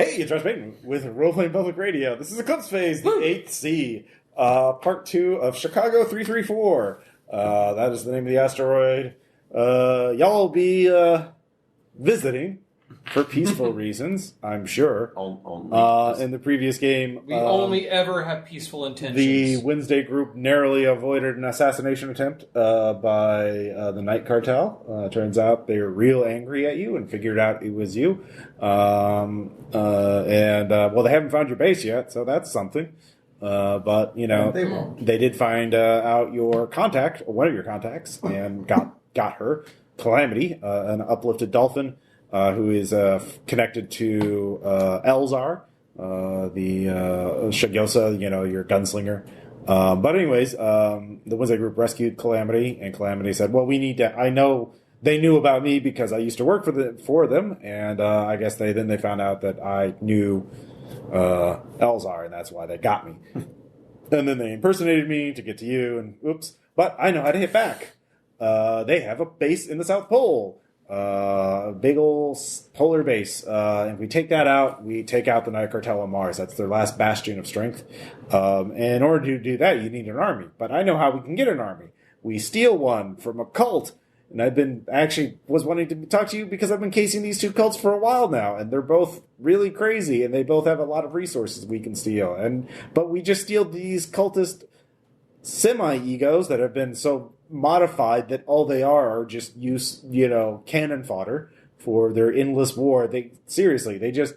Hey, it's Josh Payton with Roleplaying Public Radio. This is Eclipse Phase, the 8th C, Part 2 of Chicago 334. That is the name of the asteroid. Y'all will be visiting for peaceful reasons, I'm sure. In the previous game, we only ever have peaceful intentions. The Wednesday group narrowly avoided an assassination attempt by the Night Cartel. Turns out they were real angry at you and figured out it was you. Well, they haven't found your base yet, so that's something. But you know, they did find out your contact, or one of your contacts, and got her. Calamity, an uplifted dolphin. Who is connected to Elzar, the Shagyosa, your gunslinger. But anyways, the Wednesday group rescued Calamity, and Calamity said, well, we need to... I know they knew about me because I used to work for them, and I guess they found out that I knew Elzar, and that's why they got me. And then they impersonated me to get to you, and oops. But I know how to hit back. They have a base in the South Pole. Big ol' polar base. If we take that out, we take out the Night Cartel on Mars. That's their last bastion of strength. And in order to do that, you need an army. But I know how we can get an army. We steal one from a cult. And was wanting to talk to you because I've been casing these two cults for a while now. And they're both really crazy. And they both have a lot of resources we can steal. But we just steal these cultist semi-egos that have been so modified that all they are just cannon fodder for their endless war. They just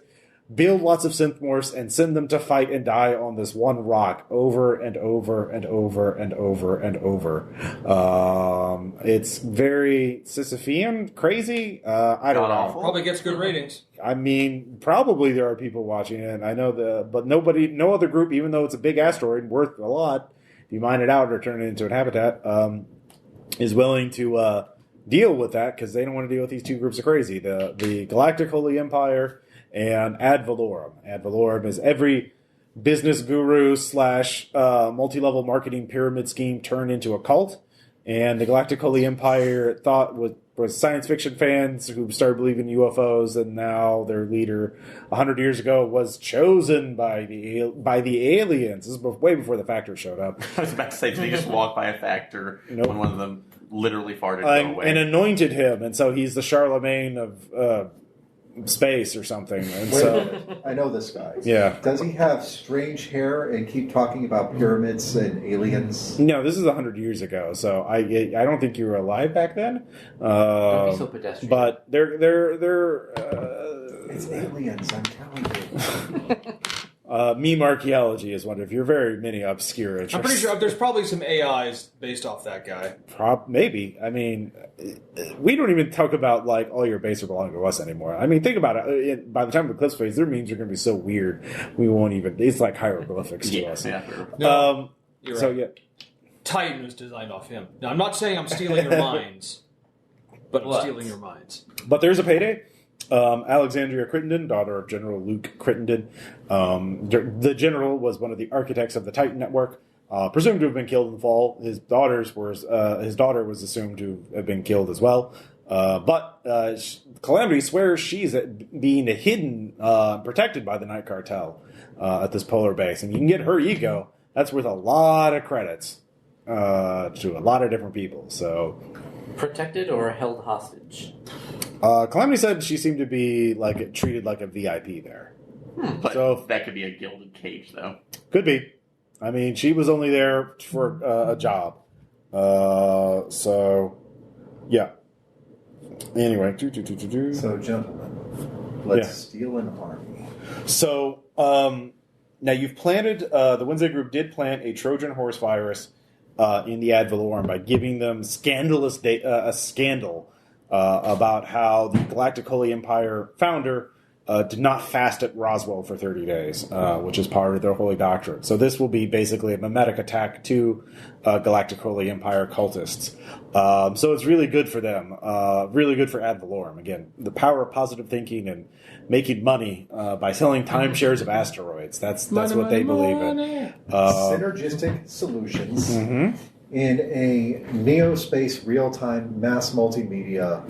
build lots of synthmorphs and send them to fight and die on this one rock over and over and over and over and over. It's very Sisyphean, crazy. I don't know. Probably gets good ratings. I mean, probably there are people watching it. I know but no other group, even though it's a big asteroid worth a lot, if you mine it out or turn it into a habitat, is willing to deal with that because they don't want to deal with these two groups of crazy. The Galactic Holy Empire and Ad Valorem. Ad Valorem is every business guru / multi-level marketing pyramid scheme turned into a cult. And the Galactic Holy Empire thought was science fiction fans who started believing in UFOs, and now their leader 100 years ago was chosen by the aliens. This is way before the Factor showed up. I was about to say, they just walked by a Factor when one of them literally farted away. And anointed him, and so he's the Charlemagne of space or something. And I know this guy. Yeah. Does he have strange hair and keep talking about pyramids and aliens? No, this is 100 years ago, so I don't think you were alive back then. Don't be so pedestrian. But they're it's aliens, I'm telling you. Meme archaeology is one of your very many obscure interests. I'm pretty sure there's probably some AIs based off that guy. Maybe. I mean, we don't even talk about like all your base are belonging to us anymore. I mean, think about it. By the time of the Eclipse phase, their memes are going to be so weird. We won't even. It's like hieroglyphics to us. Yeah. You're so right. yeah, Titan was designed off him. Now, I'm not saying I'm stealing your minds, but I'm stealing your minds. But there's a payday. Alexandria Crittenden, daughter of General Luke Crittenden. The general was one of the architects of the Titan network, presumed to have been killed in the fall. His daughter was assumed to have been killed as well. But Calamity swears she's being hidden, protected by the Night Cartel at this polar base. And you can get her ego. That's worth a lot of credits to a lot of different people. So, protected or held hostage? Calamity said she seemed to be treated like a VIP there. But that could be a gilded cage, though. Could be. I mean, she was only there for a job. So, yeah. Anyway. So, gentlemen, let's steal an army. So, now you've planted, the Wednesday group did plant a Trojan horse virus in the Ad Valorem by giving them a scandal about how the Galactic Holy Empire founder did not fast at Roswell for 30 days, which is part of their holy doctrine. So this will be basically a mimetic attack to Galactic Holy Empire cultists. So it's really good for them, really good for Ad Valorem. Again, the power of positive thinking and making money by selling timeshares of asteroids. That's what they believe in. Synergistic solutions. Mm-hmm. In a neospace real-time mass multimedia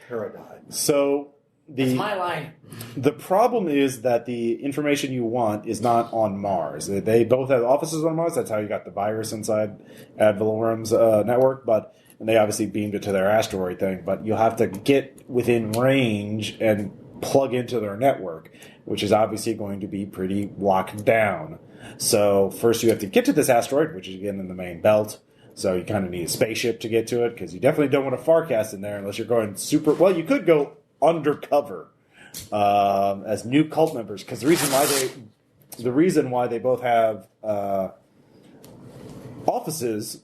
paradigm. So That's my line. The problem is that the information you want is not on Mars. They both have offices on Mars. That's how you got the virus inside Ad Valorum's network. And they obviously beamed it to their asteroid thing. But you'll have to get within range and plug into their network, which is obviously going to be pretty locked down. So first you have to get to this asteroid, which is again in the main belt. So you kind of need a spaceship to get to it, because you definitely don't want to farcast in there unless you're going super... Well, you could go undercover as new cult members, because the reason why they both have offices,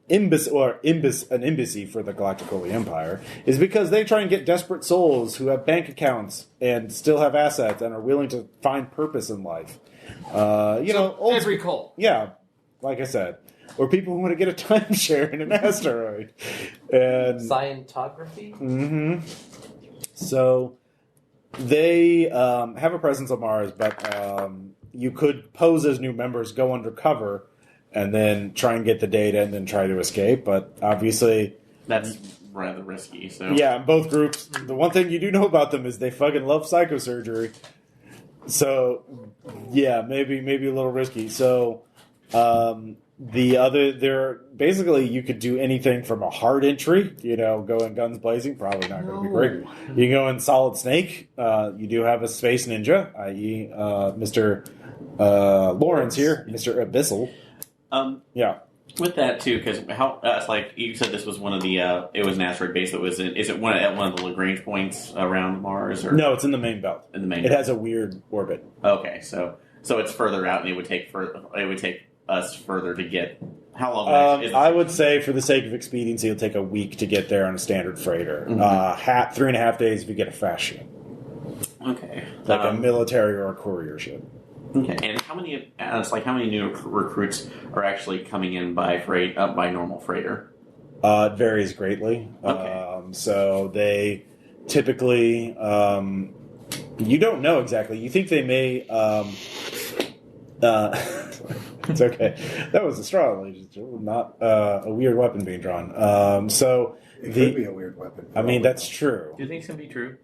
an embassy for the Galactic Holy Empire, is because they try and get desperate souls who have bank accounts and still have assets and are willing to find purpose in life. Every cult. Yeah, like I said. Or people who want to get a timeshare in an asteroid. And Scientography? Mm-hmm. So they have a presence on Mars, but you could pose as new members, go undercover, and then try and get the data and then try to escape. But obviously... That's rather risky. So yeah, both groups. The one thing you do know about them is they fucking love psychosurgery. So, yeah, maybe a little risky. So... they're basically, you could do anything from a hard entry, go in guns blazing, probably not going to be great. You can go in solid snake. You do have a space ninja, i.e., Mr. Lawrence here, Mr. Abyssal. Yeah. With that too, because it's like you said, this was one of the. It was an asteroid base that was in. Is it at one of the Lagrange points around Mars? Or? No, it's in the main belt. In the main. It has a weird orbit. Okay, so it's further out, and it would take us further to get. How long? I would say, for the sake of expediency, it'll take a week to get there on a standard freighter. 3.5 days if you get a fast ship. Okay, like a military or a courier ship. Okay, and how many new recruits are actually coming in by normal freighter? It varies greatly. Okay. So they typically, you don't know exactly. You think they may. It's okay. That was a straw, ladies and gentlemen, not a weird weapon being drawn. It could be a weird weapon. I mean, that's true. Do you think it's going to be true?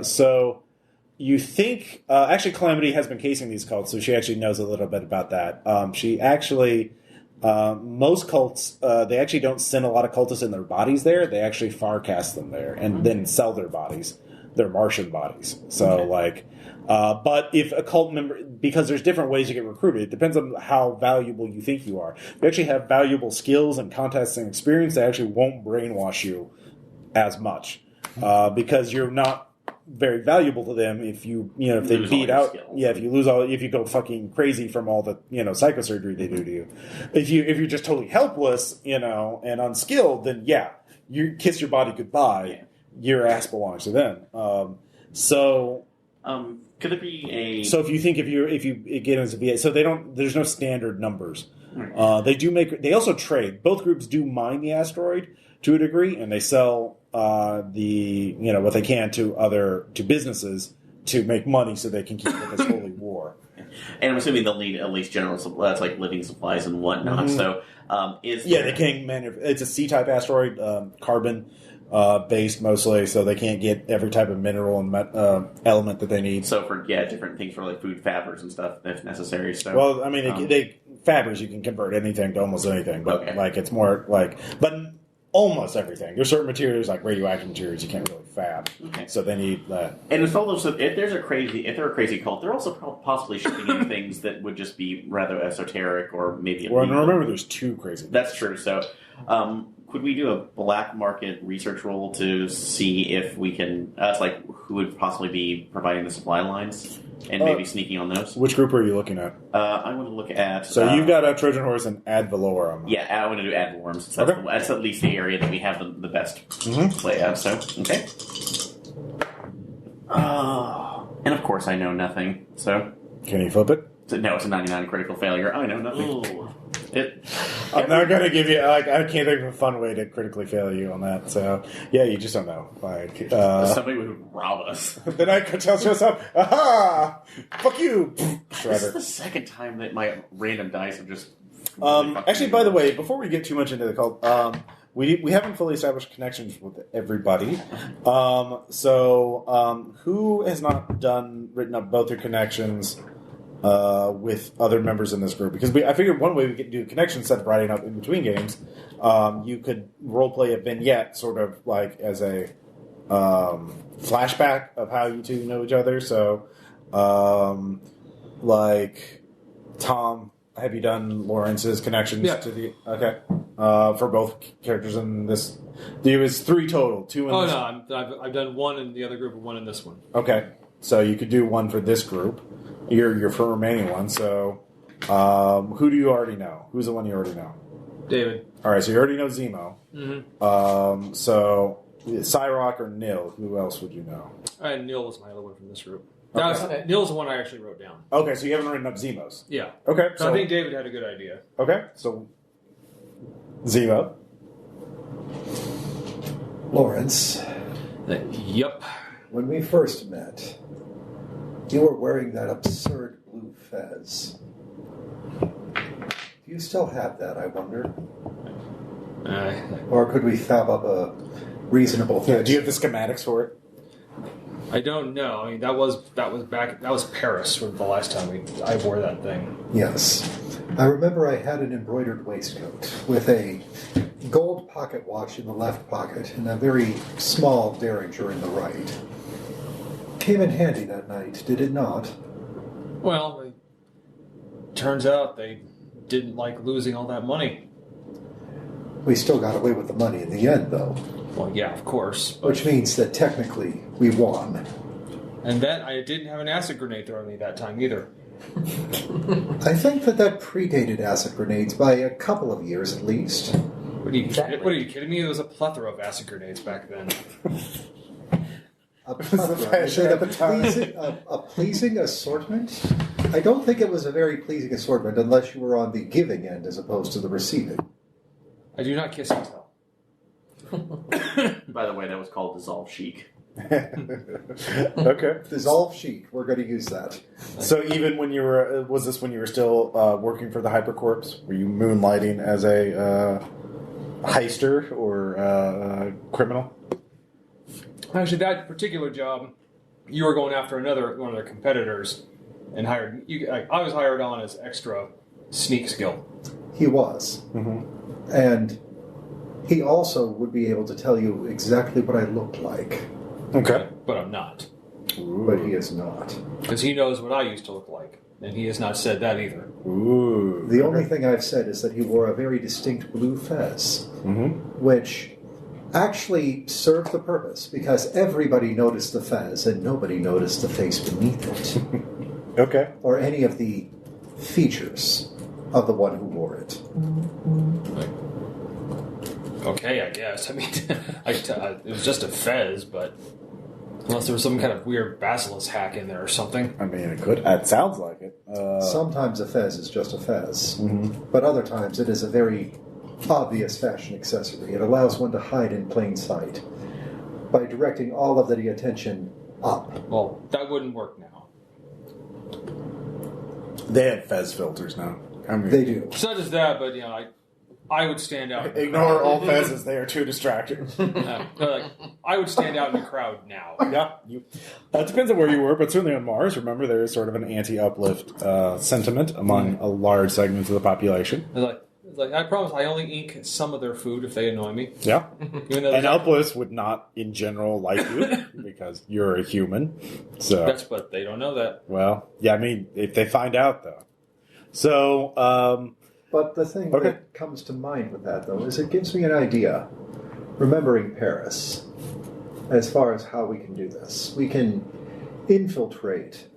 So you think... actually, Calamity has been casing these cults, so she actually knows a little bit about that. She actually... most cults, they actually don't send a lot of cultists in their bodies there. They actually farcast them there and then sell their bodies, their Martian bodies. So, but if a cult member... Because there's different ways to get recruited. It depends on how valuable you think you are. If you actually have valuable skills and contacts and experience, they actually won't brainwash you as much. Because you're not very valuable to them if if they beat out... Skills. Yeah, if you go fucking crazy from all the, psychosurgery they do to you. If you're just totally helpless, and unskilled, then yeah, you kiss your body goodbye. Yeah. Your ass belongs to them. Could it be a... So if you get as a VA, so there's no standard numbers. Right. They also trade. Both groups do mine the asteroid to a degree, and they sell what they can to businesses to make money so they can keep with this holy war. And I'm assuming they'll need at least general supplies, like living supplies and whatnot. Mm-hmm. So they can't it's a C-type asteroid, carbon based mostly, so they can't get every type of mineral and element that they need. So for different things for like food fabbers and stuff if necessary. So well, I mean, fabbers you can convert anything to almost anything, but it's more but almost everything. There's certain materials like radioactive materials you can't really fab, so they need that. And if they're a crazy cult, they're also possibly shipping in things that would just be rather esoteric or maybe. Well, and remember, there's two crazy. That's true. So. Could we do a black market research roll to see if we can... who would possibly be providing the supply lines and maybe sneaking on those? Which group are you looking at? I want to look at... So you've got a Trojan Horse and Ad Valorem. Yeah, I want to do Ad Valorem. So that's at least the area that we have the best play at. So, okay. And of course I know nothing, so... Can you flip it? No, it's a 99 critical failure. I know nothing. Ooh. I'm not going to give you... I can't think of a fun way to critically fail you on that. So, yeah, you just don't know. Somebody would rob us. The night cartel shows up. Aha! Fuck you! This is the second time that my random dice have just... actually, by the way, before we get too much into the cult... we haven't fully established connections with everybody. Who has not written up both their connections with other members in this group? Because I figured one way we could do a connection instead of writing up in between games, you could roleplay a vignette, sort of like as a flashback of how you two know each other. So, like, Tom, have you done Lawrence's connections to the... Okay. For both characters in this... There was 3 total. 2 in this... No, I've done 1 in the other group and 1 in this one. Okay. So you could do 1 for this group. Your remaining one. So, who do you already know? Who's the one you already know? David. All right, so you already know Zemo. Mm-hmm. So, SAIROC or Nil, who else would you know? Nil was my other one from this group. Okay. Nil's the one I actually wrote down. Okay, so you haven't written up Zemo's. Yeah. Okay. So I think David had a good idea. Okay, so Zemo. Lawrence, Yep. when we first met, you were wearing that absurd blue fez. Do you still have that, I wonder? Or could we fab up a reasonable fix? Yeah, do you have the schematics for it? I don't know. I mean, that was Paris for the last time I wore that thing. Yes. I remember I had an embroidered waistcoat with a gold pocket watch in the left pocket and a very small derringer in the right. Came in handy that night, did it not? Well, it turns out they didn't like losing all that money. We still got away with the money in the end, though. Well, yeah, of course. Which means that technically we won. And then I didn't have an acid grenade thrown at me that time either. I think that predated acid grenades by a couple of years at least. What are you kidding me? There was a plethora of acid grenades back then. A pleasing assortment? I don't think it was a very pleasing assortment unless you were on the giving end as opposed to the receiving. I do not kiss and tell. By the way, that was called Dissolve Chic. Okay. Dissolve Chic. We're going to use that. So even when you were... was this when you were still working for the Hypercorps? Were you moonlighting as a heister or criminal? Actually, that particular job, you were going after one of their competitors and hired... I was hired on as extra sneak skill. He was. Mm-hmm. And he also would be able to tell you exactly what I looked like. Okay. But I'm not. Ooh. But he is not. Because he knows what I used to look like. And he has not said that either. Ooh. The only thing I've said is that he wore a very distinct blue fez, which actually served the purpose, because everybody noticed the fez and nobody noticed the face beneath it. Okay. Or any of the features of the one who wore it. Okay, I guess. I mean, it was just a fez, but unless there was some kind of weird basilisk hack in there or something. I mean, it could. It sounds like it. Sometimes a fez is just a fez, but other times it is a very obvious fashion accessory. It allows one to hide in plain sight by directing all of the attention up. Well, that wouldn't work now. They have fez filters now. I mean, They do. It's not just that, but I would stand out. Ignore all fezzes; they are too distracting. I would stand out in the crowd now. Yeah, it depends on where you were, but certainly on Mars, remember there is sort of an anti-uplift sentiment among a large segment of the population. It's like I promise, I only ink some of their food if they annoy me. Yeah, and uplifts would not, in general, like you because you're a human. So but they don't know that. Well, yeah, I mean, if they find out though. So, but the thing that comes to mind with that, though, is it gives me an idea, remembering Paris, as far as how we can do this. We can infiltrate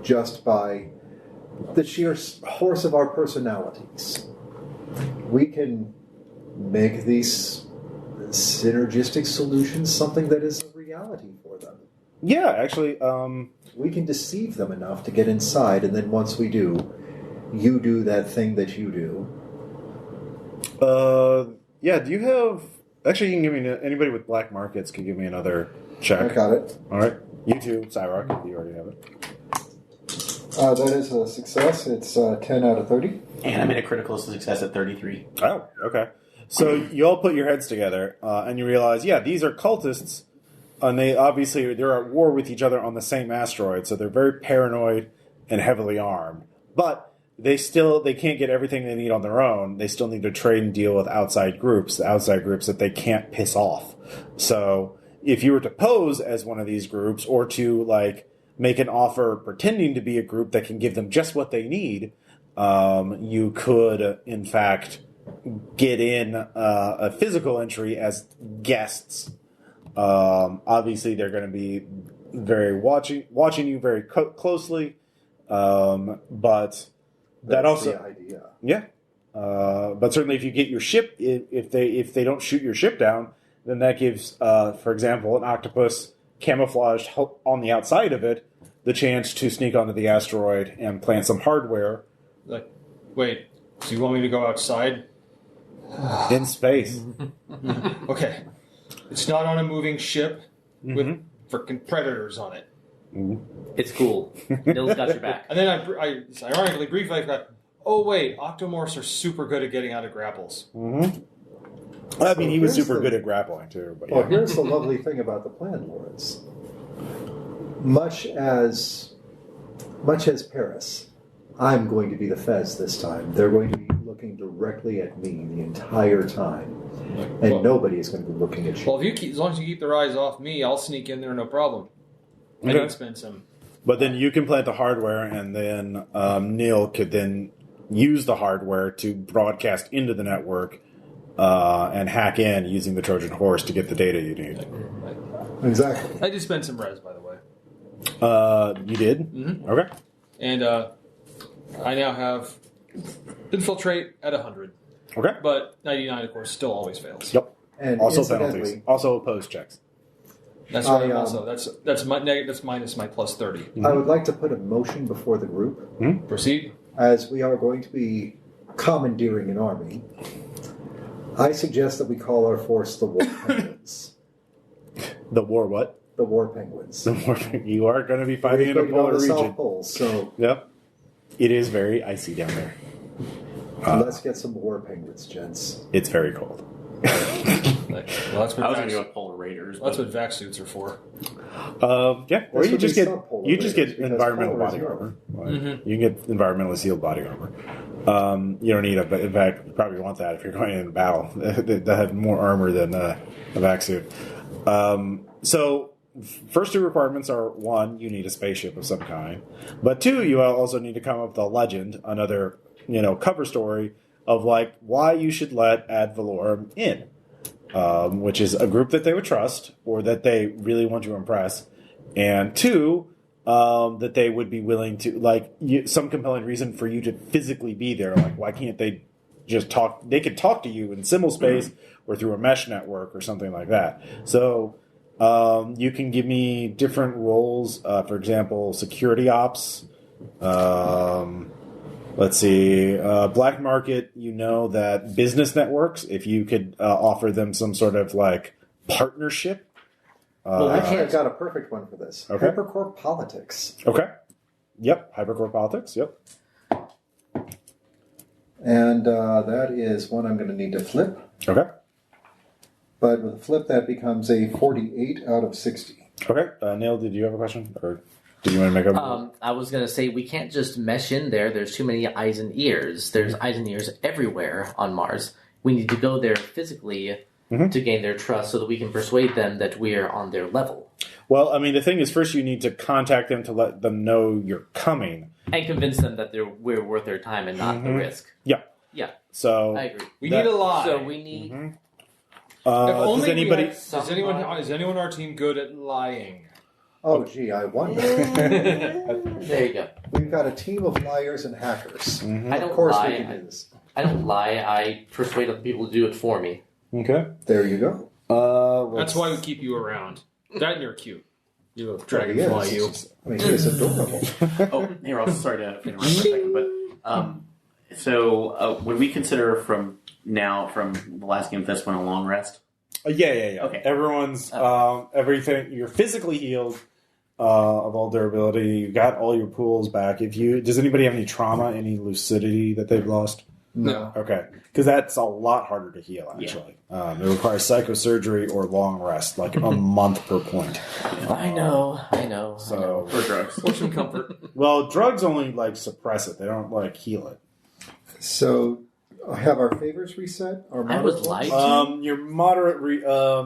just by the sheer force of our personalities. We can make these synergistic solutions something that is a reality for them. Yeah, actually... we can deceive them enough to get inside, and then once we do, you do that thing that you do. Yeah, do you have... Actually, you can give me... Anybody with black markets can give me another check. I got it. All right. You too, SAIROC, if you already have it. That is a success. It's 10 out of 30. And I made a critical success at 33. Oh, okay. So you all put your heads together, and you realize, yeah, these are cultists, and they're at war with each other on the same asteroid, so they're very paranoid and heavily armed. But they can't get everything they need on their own. They still need to trade and deal with outside groups that they can't piss off. So if you were to pose as one of these groups, or to make an offer pretending to be a group that can give them just what they need, you could, in fact, get in a physical entry as guests. Obviously, they're going to be very watching you very closely, but that also the idea. Yeah. But certainly, if you get your ship, if they don't shoot your ship down, then that gives, for example, an octopus camouflaged on the outside of it the chance to sneak onto the asteroid and plant some hardware. Wait, so you want me to go outside? In space. Okay. It's not on a moving ship with frickin' predators on it. It's cool. Nils got your back. And then I ironically, briefly, I forgot, oh wait, Octomorphs are super good at getting out of grapples. I mean, he was super good at grappling, too. But Well, here's the lovely thing about the plan, Lawrence. Much as Paris, I'm going to be the Fez this time. They're going to be looking directly at me the entire time. And nobody is going to be looking at you. Well, as long as you keep their eyes off me, I'll sneak in there, no problem. I didn't spend some. But then you can plant the hardware, and then Neil could then use the hardware to broadcast into the network and hack in using the Trojan horse to get the data you need. Exactly. I did spend some res, by the way. You did? Mm-hmm. Okay. And I now have infiltrate at 100. Okay. But 99, of course, still always fails. Yep. And Also penalties. Also opposed checks. That's right. Also, that's minus my plus 30. I would like to put a motion before the group. Proceed. As we are going to be commandeering an army, I suggest that we call our force the War Penguins. The war what? The War Penguins. You are going to be fighting in a polar region. South Pole, so yep. It is very icy down there. let's get some War Penguins, gents. It's very cold. Well, that's what I was going to go with Polar Raiders. That's what vac suits are for. Yeah, or you just get environmental polar body is armor. You can get environmentally sealed body armor. You don't need it, but in fact, you probably want that if you're going into battle. That have more armor than a vac suit. So, first two requirements are: one, you need a spaceship of some kind, but two, you also need to come up with a legend, another cover story of why you should let Ad Valorem in. Which is a group that they would trust or that they really want to impress, and two, that they would be willing to some compelling reason for you to physically be there. Why can't they just talk? They could talk to you in simul space or through a mesh network or something like that. So you can give me different roles. For example, security ops. Let's see. Black market, that business networks, if you could offer them some sort of partnership. Actually, I've got a perfect one for this. Okay. Hypercore politics. Okay. Yep. Hypercore politics. Yep. And that is one I'm going to need to flip. Okay. But with a flip, that becomes a 48 out of 60. Okay. Neil, did you have a question? Or do you want to make a... I was going to say, we can't just mesh in there. There's too many eyes and ears. There's eyes and ears everywhere on Mars. We need to go there physically to gain their trust so that we can persuade them that we're on their level. Well, I mean, the thing is, first you need to contact them to let them know you're coming. And convince them that we're worth their time and not the risk. Yeah. Yeah. So... I agree. We need a lie. So we need... does anybody... Is anyone on our team good at lying? Oh, gee, I wonder. There you go. We've got a team of liars and hackers. I don't Of course lie. we can do this. I don't lie. I persuade other people to do it for me. Okay. There you go. That's why we keep you around. That and you're cute. You little dragonfly, Yes. you. I mean, he is adorable. Oh, here, I'm sorry to interrupt for a second, but so would we consider from the last game this one a long rest? Yeah. Okay. Everyone's everything. You're physically healed of all durability. You got all your pools back. Does anybody have any trauma, any lucidity that they've lost? No. Okay, because that's a lot harder to heal, actually. It requires psychosurgery or long rest, like a month per point. I know. So, Or drugs. Or some comfort. well, drugs only, like, suppress it. They don't, like, heal it. So, have our favors reset? Our I would moderate like ones? to. Your moderate,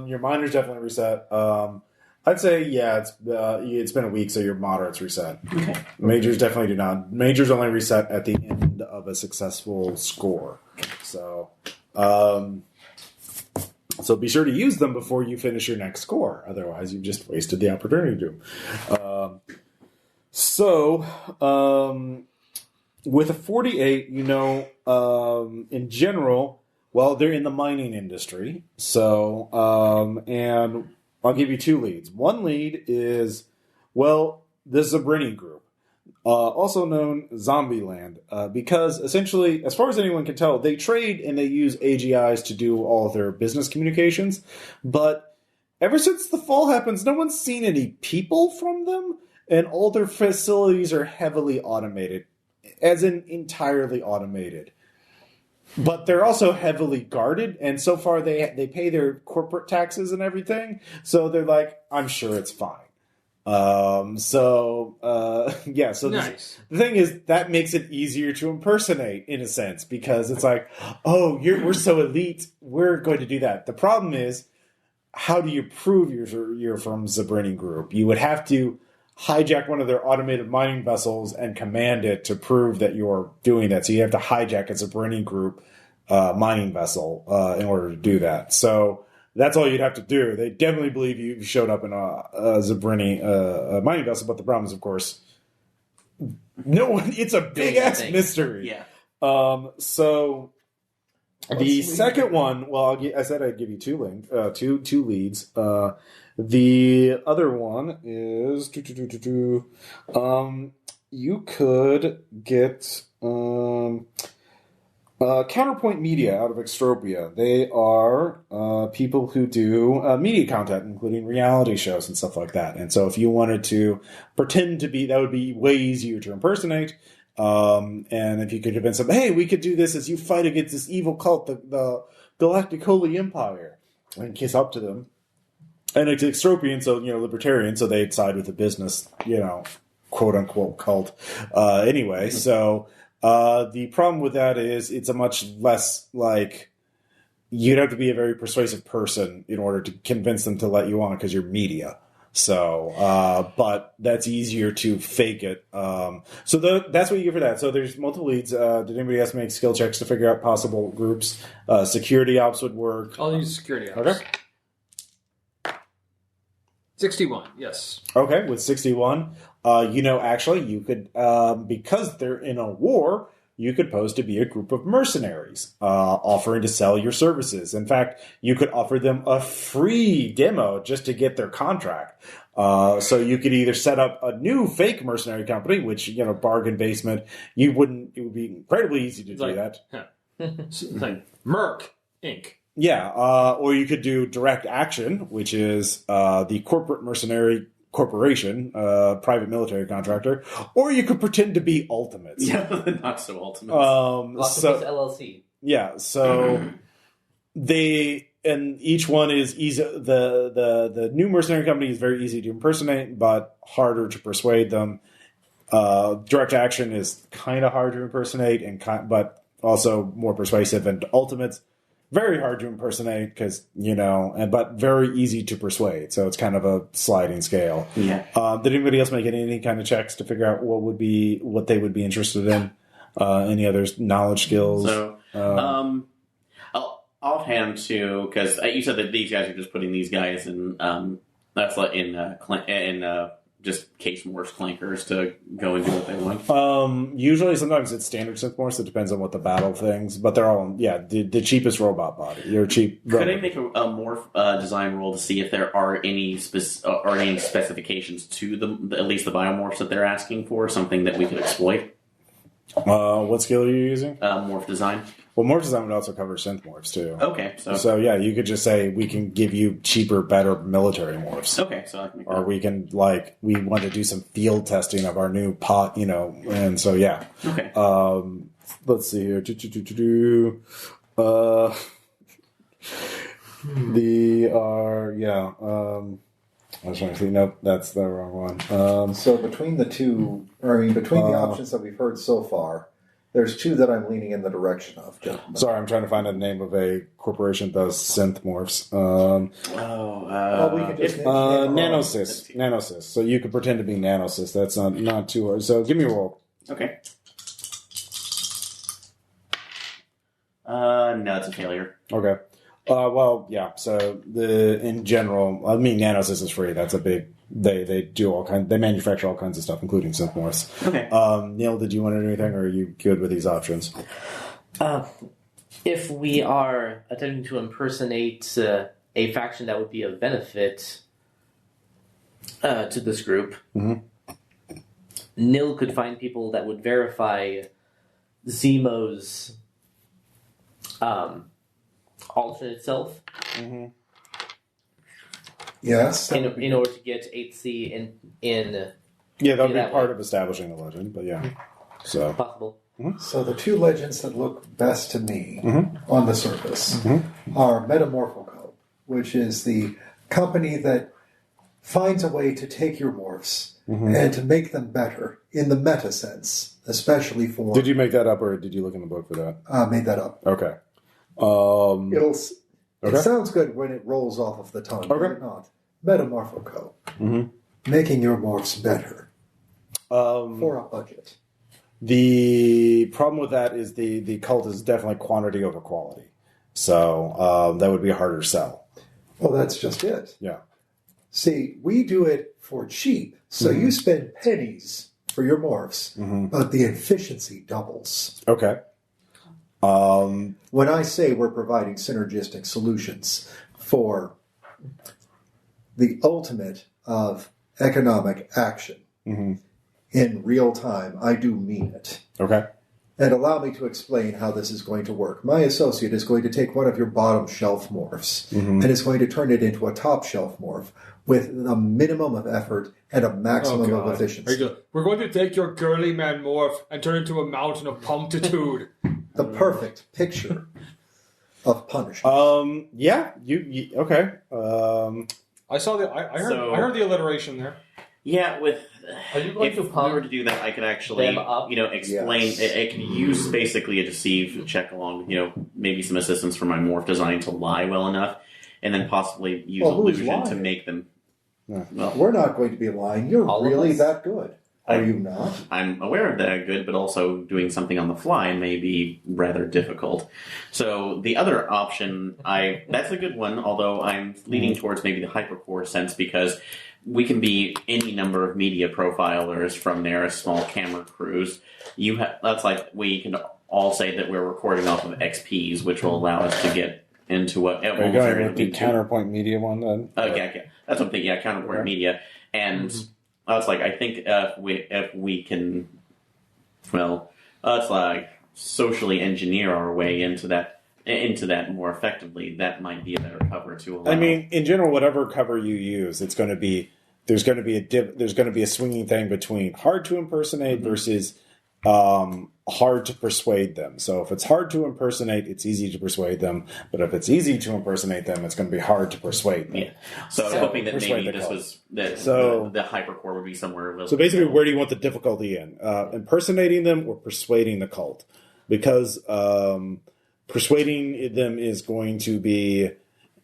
your minor's definitely reset. I'd say, it's been a week, so your moderate's reset. Okay. Majors definitely do not. Majors only reset at the end of a successful score. So, so be sure to use them before you finish your next score. Otherwise, you've just wasted the opportunity to. With a 48, in general, well, they're in the mining industry. So, and I'll give you 2 leads. One lead is, the Zabrini group, also known Zombieland, because essentially, as far as anyone can tell, they trade and they use AGIs to do all of their business communications. But ever since the fall happens, no one's seen any people from them, and all their facilities are heavily automated, as in entirely automated. But they're also heavily guarded, and so far they pay their corporate taxes and everything, so they're like, I'm sure it's fine. So Nice. The thing is, that makes it easier to impersonate, in a sense, because it's like, oh, we're so elite, we're going to do that. The problem is, how do you prove you're from Zabrini Group? You would have to hijack one of their automated mining vessels and command it to prove that you're doing that. So you have to hijack a Zabrini Group mining vessel in order to do that. So that's all you'd have to do. They definitely believe you showed up in a Zabrini mining vessel, but the problem is, of course, no one. It's a big ass mystery. Yeah. So the second one, I said I'd give you 2 leads. The other one is you could get Counterpoint Media out of Extropia. They are people who do media content, including reality shows and stuff like that. And so if you wanted to pretend to be, that would be way easier to impersonate. And if you could convince them, hey, we could do this as you fight against this evil cult, the Galactic Holy Empire, and kiss up to them. And it's Extropian, so, libertarian, so they'd side with the business, quote-unquote cult. Anyway, so the problem with that is it's a much less, you'd have to be a very persuasive person in order to convince them to let you on because you're media. So, but that's easier to fake it. So that's what you get for that. So there's multiple leads. Did anybody else make skill checks to figure out possible groups? Security ops would work. I'll use security ops. Okay. 61, yes. Okay, with 61, actually, you could, because they're in a war, you could pose to be a group of mercenaries, offering to sell your services. In fact, you could offer them a free demo just to get their contract. So you could either set up a new fake mercenary company, which, bargain basement, it would be incredibly easy to do that. It's like Merc Inc. Yeah, or you could do direct action, which is the corporate mercenary corporation, private military contractor, or you could pretend to be Ultimates. Yeah, not so Ultimates. Octopus LLC. Yeah, so and each one is easy. The new mercenary company is very easy to impersonate, but harder to persuade them. Direct action is kind of hard to impersonate, but also more persuasive. And Ultimates, very hard to impersonate because, but very easy to persuade. So it's kind of a sliding scale. Yeah. Did anybody else make any kind of checks to figure out what they would be interested in? Any other knowledge skills? So, offhand too, because you said that these guys are just putting these guys in, that's like in just case morphs clankers to go and do what they want. Usually, sometimes it's standard synth morphs. It depends on what the battle things, but they're all the cheapest robot body. Your cheap. Could I make a morph design roll to see if there are any specifications to at least the biomorphs that they're asking for, something that we could exploit? What skill are you using? Morph design. Well, morph design would also cover synth morphs too. Okay, so yeah, you could just say we can give you cheaper, better military morphs. Okay, so I can make or we can we want to do some field testing of our new pot, and so yeah. Okay. let's see here. I was trying to see. Nope, that's the wrong one. So between the two, between the options that we've heard so far, there's two that I'm leaning in the direction of, gentlemen. Sorry, I'm trying to find the name of a corporation that does synth morphs. We could just Nanosys. Nanosys. So you could pretend to be Nanosys. That's not too hard. So give me a roll. Okay. No, it's a failure. Okay. So in general, Nanosys is free. That's a big. They do all kinds. They manufacture all kinds of stuff, including synthmorphs. Okay. Neil, did you want to do anything, or are you good with these options? If we are attempting to impersonate a faction that would be of benefit to this group, Nil could find people that would verify Zemo's alternate self. Yes. In order to get 8C in that'll be part of establishing the legend, but yeah. So possible. So the two legends that look best to me on the surface are Metamorphoco, which is the company that finds a way to take your morphs and to make them better in the meta sense, especially for... Did you make that up, or did you look in the book for that? I made that up. Okay. It sounds good when it rolls off of the tongue, but not. Metamorphoco. Making your morphs better. For a budget. The problem with that is the cult is definitely quantity over quality. So that would be a harder sell. Well, that's just it. Yeah. See, we do it for cheap, so you spend pennies for your morphs, but the efficiency doubles. Okay. When I say we're providing synergistic solutions for the ultimate of economic action in real time, I do mean it. Okay. And allow me to explain how this is going to work. My associate is going to take one of your bottom shelf morphs and is going to turn it into a top shelf morph with a minimum of effort and a maximum of efficiency. We're going to take your girly man morph and turn it into a mountain of punctitude. The perfect picture of punishment. Yeah. You okay. I saw the. I heard the alliteration there. Yeah, Are you going if to we pump were to do that, I could actually, them up? explain. Yes. It could use basically a deceive check along, maybe some assistance from my morph design to lie well enough, and then possibly use who's illusion to lying? make them. Yeah. Well, We're not going to be lying. You're All of really us? that good. Are you not? I'm aware of that good, but also doing something on the fly may be rather difficult. So the other option, that's a good one, although I'm leaning towards maybe the hypercore sense, because we can be any number of media profilers from there as small camera crews. That's like we can all say that we're recording off of XPs, which will allow us to get into what... Are you going with the counterpoint media one then? Okay. That's what I'm thinking, counterpoint media. And... It's like, I think if we can, it's like socially engineer our way into that more effectively, that might be a better cover to allow. In general, whatever cover you use, there's going to be a swinging thing between hard to impersonate versus hard to persuade them. So if it's hard to impersonate, it's easy to persuade them. But if it's easy to impersonate them, it's going to be hard to persuade them. Yeah. So I'm hoping that maybe this was the hypercore would be somewhere. So basically, where do you want the difficulty in? Impersonating them or persuading the cult? Because persuading them is going to be,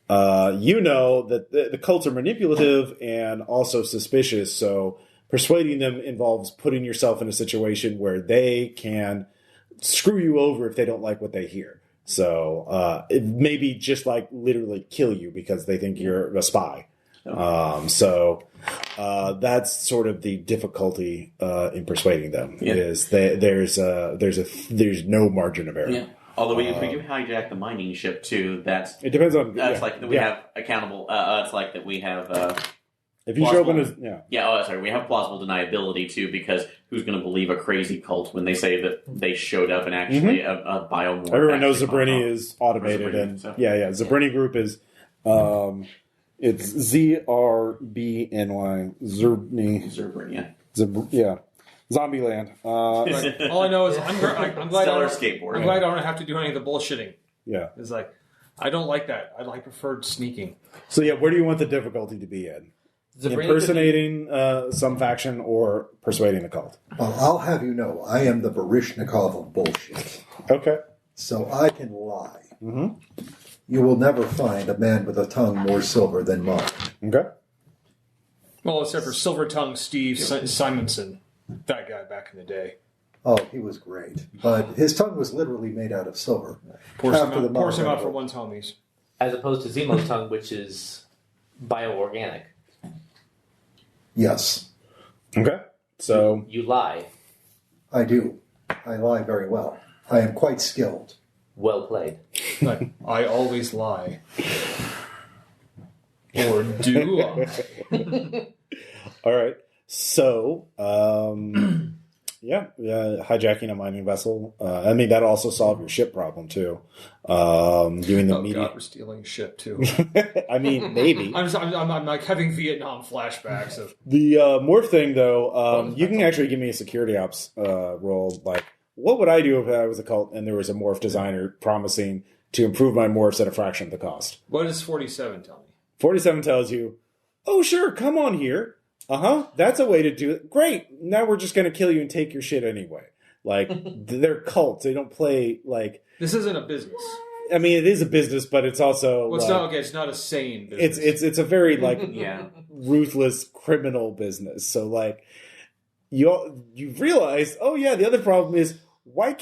that the cults are manipulative and also suspicious. So persuading them involves putting yourself in a situation where they can screw you over if they don't like what they hear. So it may be just like literally kill you because they think you're a spy. So that's sort of the difficulty in persuading them. Yeah. Is there's no margin of error. Yeah. Although if we do hijack the mining ship too, it depends on. That's like that we have accountable. It's like that we have. If you show up in we have plausible deniability too, because who's going to believe a crazy cult when they say that they showed up and actually a biomorph? Everyone knows Zabrini is automated, Zabrini Group is it's ZRBNY Zerbny. Zerbrini. Zombieland. Like, all I know is I'm glad Stellar skateboard. I'm glad I don't have to do any of the bullshitting. Yeah. It's like I don't like that. I preferred sneaking. So yeah, where do you want the difficulty to be in? Impersonating some faction or persuading the cult? Well, I'll have you know, I am the Baryshnikov of bullshit. Okay. So I can lie. Mm-hmm. You will never find a man with a tongue more silver than mine. Okay. Well, except for Silver Tongue Steve Simonson, that guy back in the day. Oh, he was great. But his tongue was literally made out of silver. Pours him out for one's homies. As opposed to Zemo's tongue, which is bioorganic. Yes. Okay. So You lie. I do. I lie very well. I am quite skilled. Well played. Like, I always lie. Or do I? all right. So hijacking a mining vessel. I mean, that'll also solve your ship problem too. Doing the media. God, we're stealing shit too. I mean, maybe. I'm like having Vietnam flashbacks of The morph thing, though, you can actually give me a security ops role. Like, what would I do if I was a cult and there was a morph designer promising to improve my morphs at a fraction of the cost? what does 47 tell me? 47 tells you, oh, sure, come on here. That's a way to do it. Great. Now we're just going to kill you and take your shit anyway. Like, they're cults. They don't play, like... This isn't a business. I mean, it is a business, but it's also... Well, it's like, not okay. It's not a sane business. It's a very, like, Yeah. ruthless criminal business. So, like, you realize, oh, yeah, the other problem is, why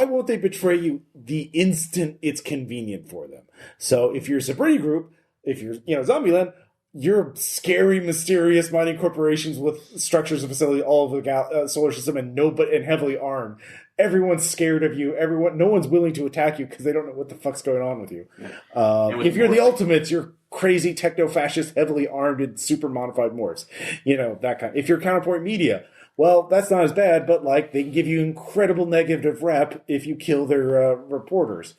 won't they betray you the instant it's convenient for them? So, if you're a Sabrina group, if you're, Zombieland, you're scary, mysterious mining corporations with structures and facilities all over the solar system and heavily armed. Everyone's scared of you. No one's willing to attack you because they don't know what the fuck's going on with you. If you're the Ultimates, you're crazy techno-fascist, heavily armed and super modified morphs. That kind. If you're Counterpoint Media, well, that's not as bad, but like they can give you incredible negative rep if you kill their reporters.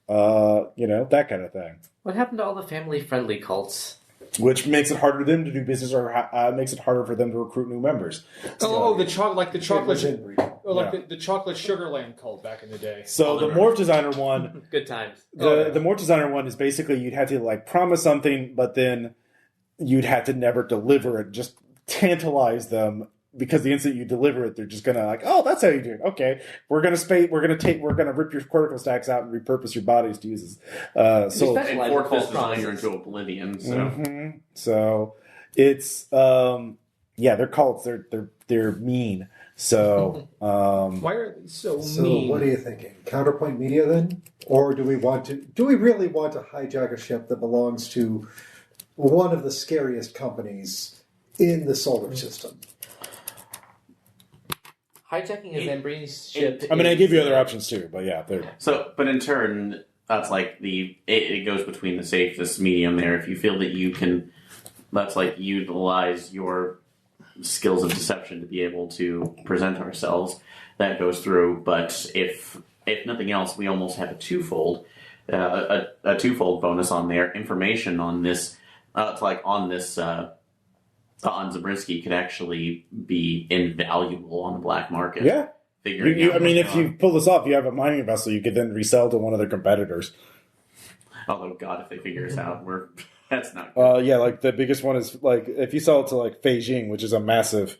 That kind of thing. What happened to all the family-friendly cults? Which makes it harder for them to do business, or makes it harder for them to recruit new members. The chocolate, the chocolate Sugarland cult back in the day. So the morph designer one, Good times. the morph designer one is basically you'd have to like promise something, but then you'd have to never deliver it. Just tantalize them. Because the instant you deliver it, they're just gonna like, oh, that's how you do it. Okay, we're gonna rip your cortical stacks out and repurpose your bodies to use as. And force this designer into oblivion. So, so it's they're cults. They're mean. So why are they so mean? So what are you thinking? Counterpoint Media then, or do we really want to hijack a ship that belongs to one of the scariest companies in the solar system? Hijacking a Zambrini's ship. I mean, I give you other options too, but yeah. but in turn, that's like it goes between the safest medium there. If you feel that you can, that's like utilize your skills of deception to be able to present ourselves. That goes through. But if nothing else, we almost have a twofold bonus on there. Information on this, on Zabriskie could actually be invaluable on the black market. Yeah. If you pull this off, you have a mining vessel you could then resell to one of their competitors. Although, God, if they figure us out, that's not good. Like the biggest one is like if you sell it to like Beijing, which is a massive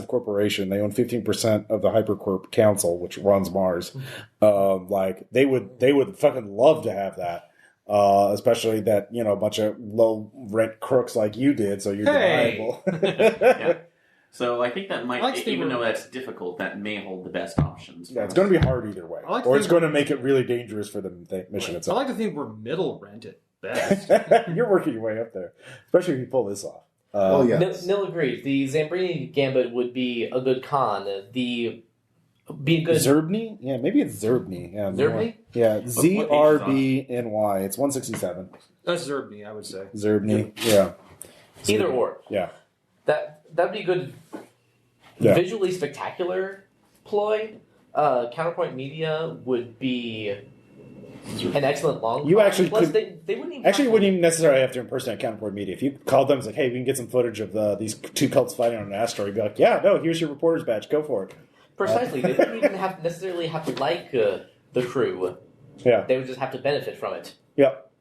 corporation. They own 15% of the Hypercorp Council, which runs Mars. They would fucking love to have that. Especially that, a bunch of low rent crooks like you did, so you're deniable. Yeah. So I think that might, even though that's difficult, that may hold the best options. Yeah, it's going to be hard either way. Or it's going to make it really dangerous for the mission itself. I like to think we're middle rent at best. You're working your way up there, especially if you pull this off. Nil agrees. The Zambrini Gambit would be a good con. Zerbny? Yeah, maybe it's Zerbny. Yeah, Zerbny? Yeah, ZRBNY. It's 167. That's Zerbny, I would say. Zerbny, yeah. Either or. Yeah. That'd be a good, visually spectacular ploy. Counterpoint Media would be An excellent long You con. actually Plus, could- they wouldn't even Actually, have you wouldn't even necessarily have to impersonate counterpart media. If you called them, it's like, hey, we can get some footage of these two cults fighting on an asteroid. You'd be like, yeah, no, here's your reporter's badge. Go for it. precisely. They wouldn't even necessarily have to like the crew. Yeah. They would just have to benefit from it. Yep.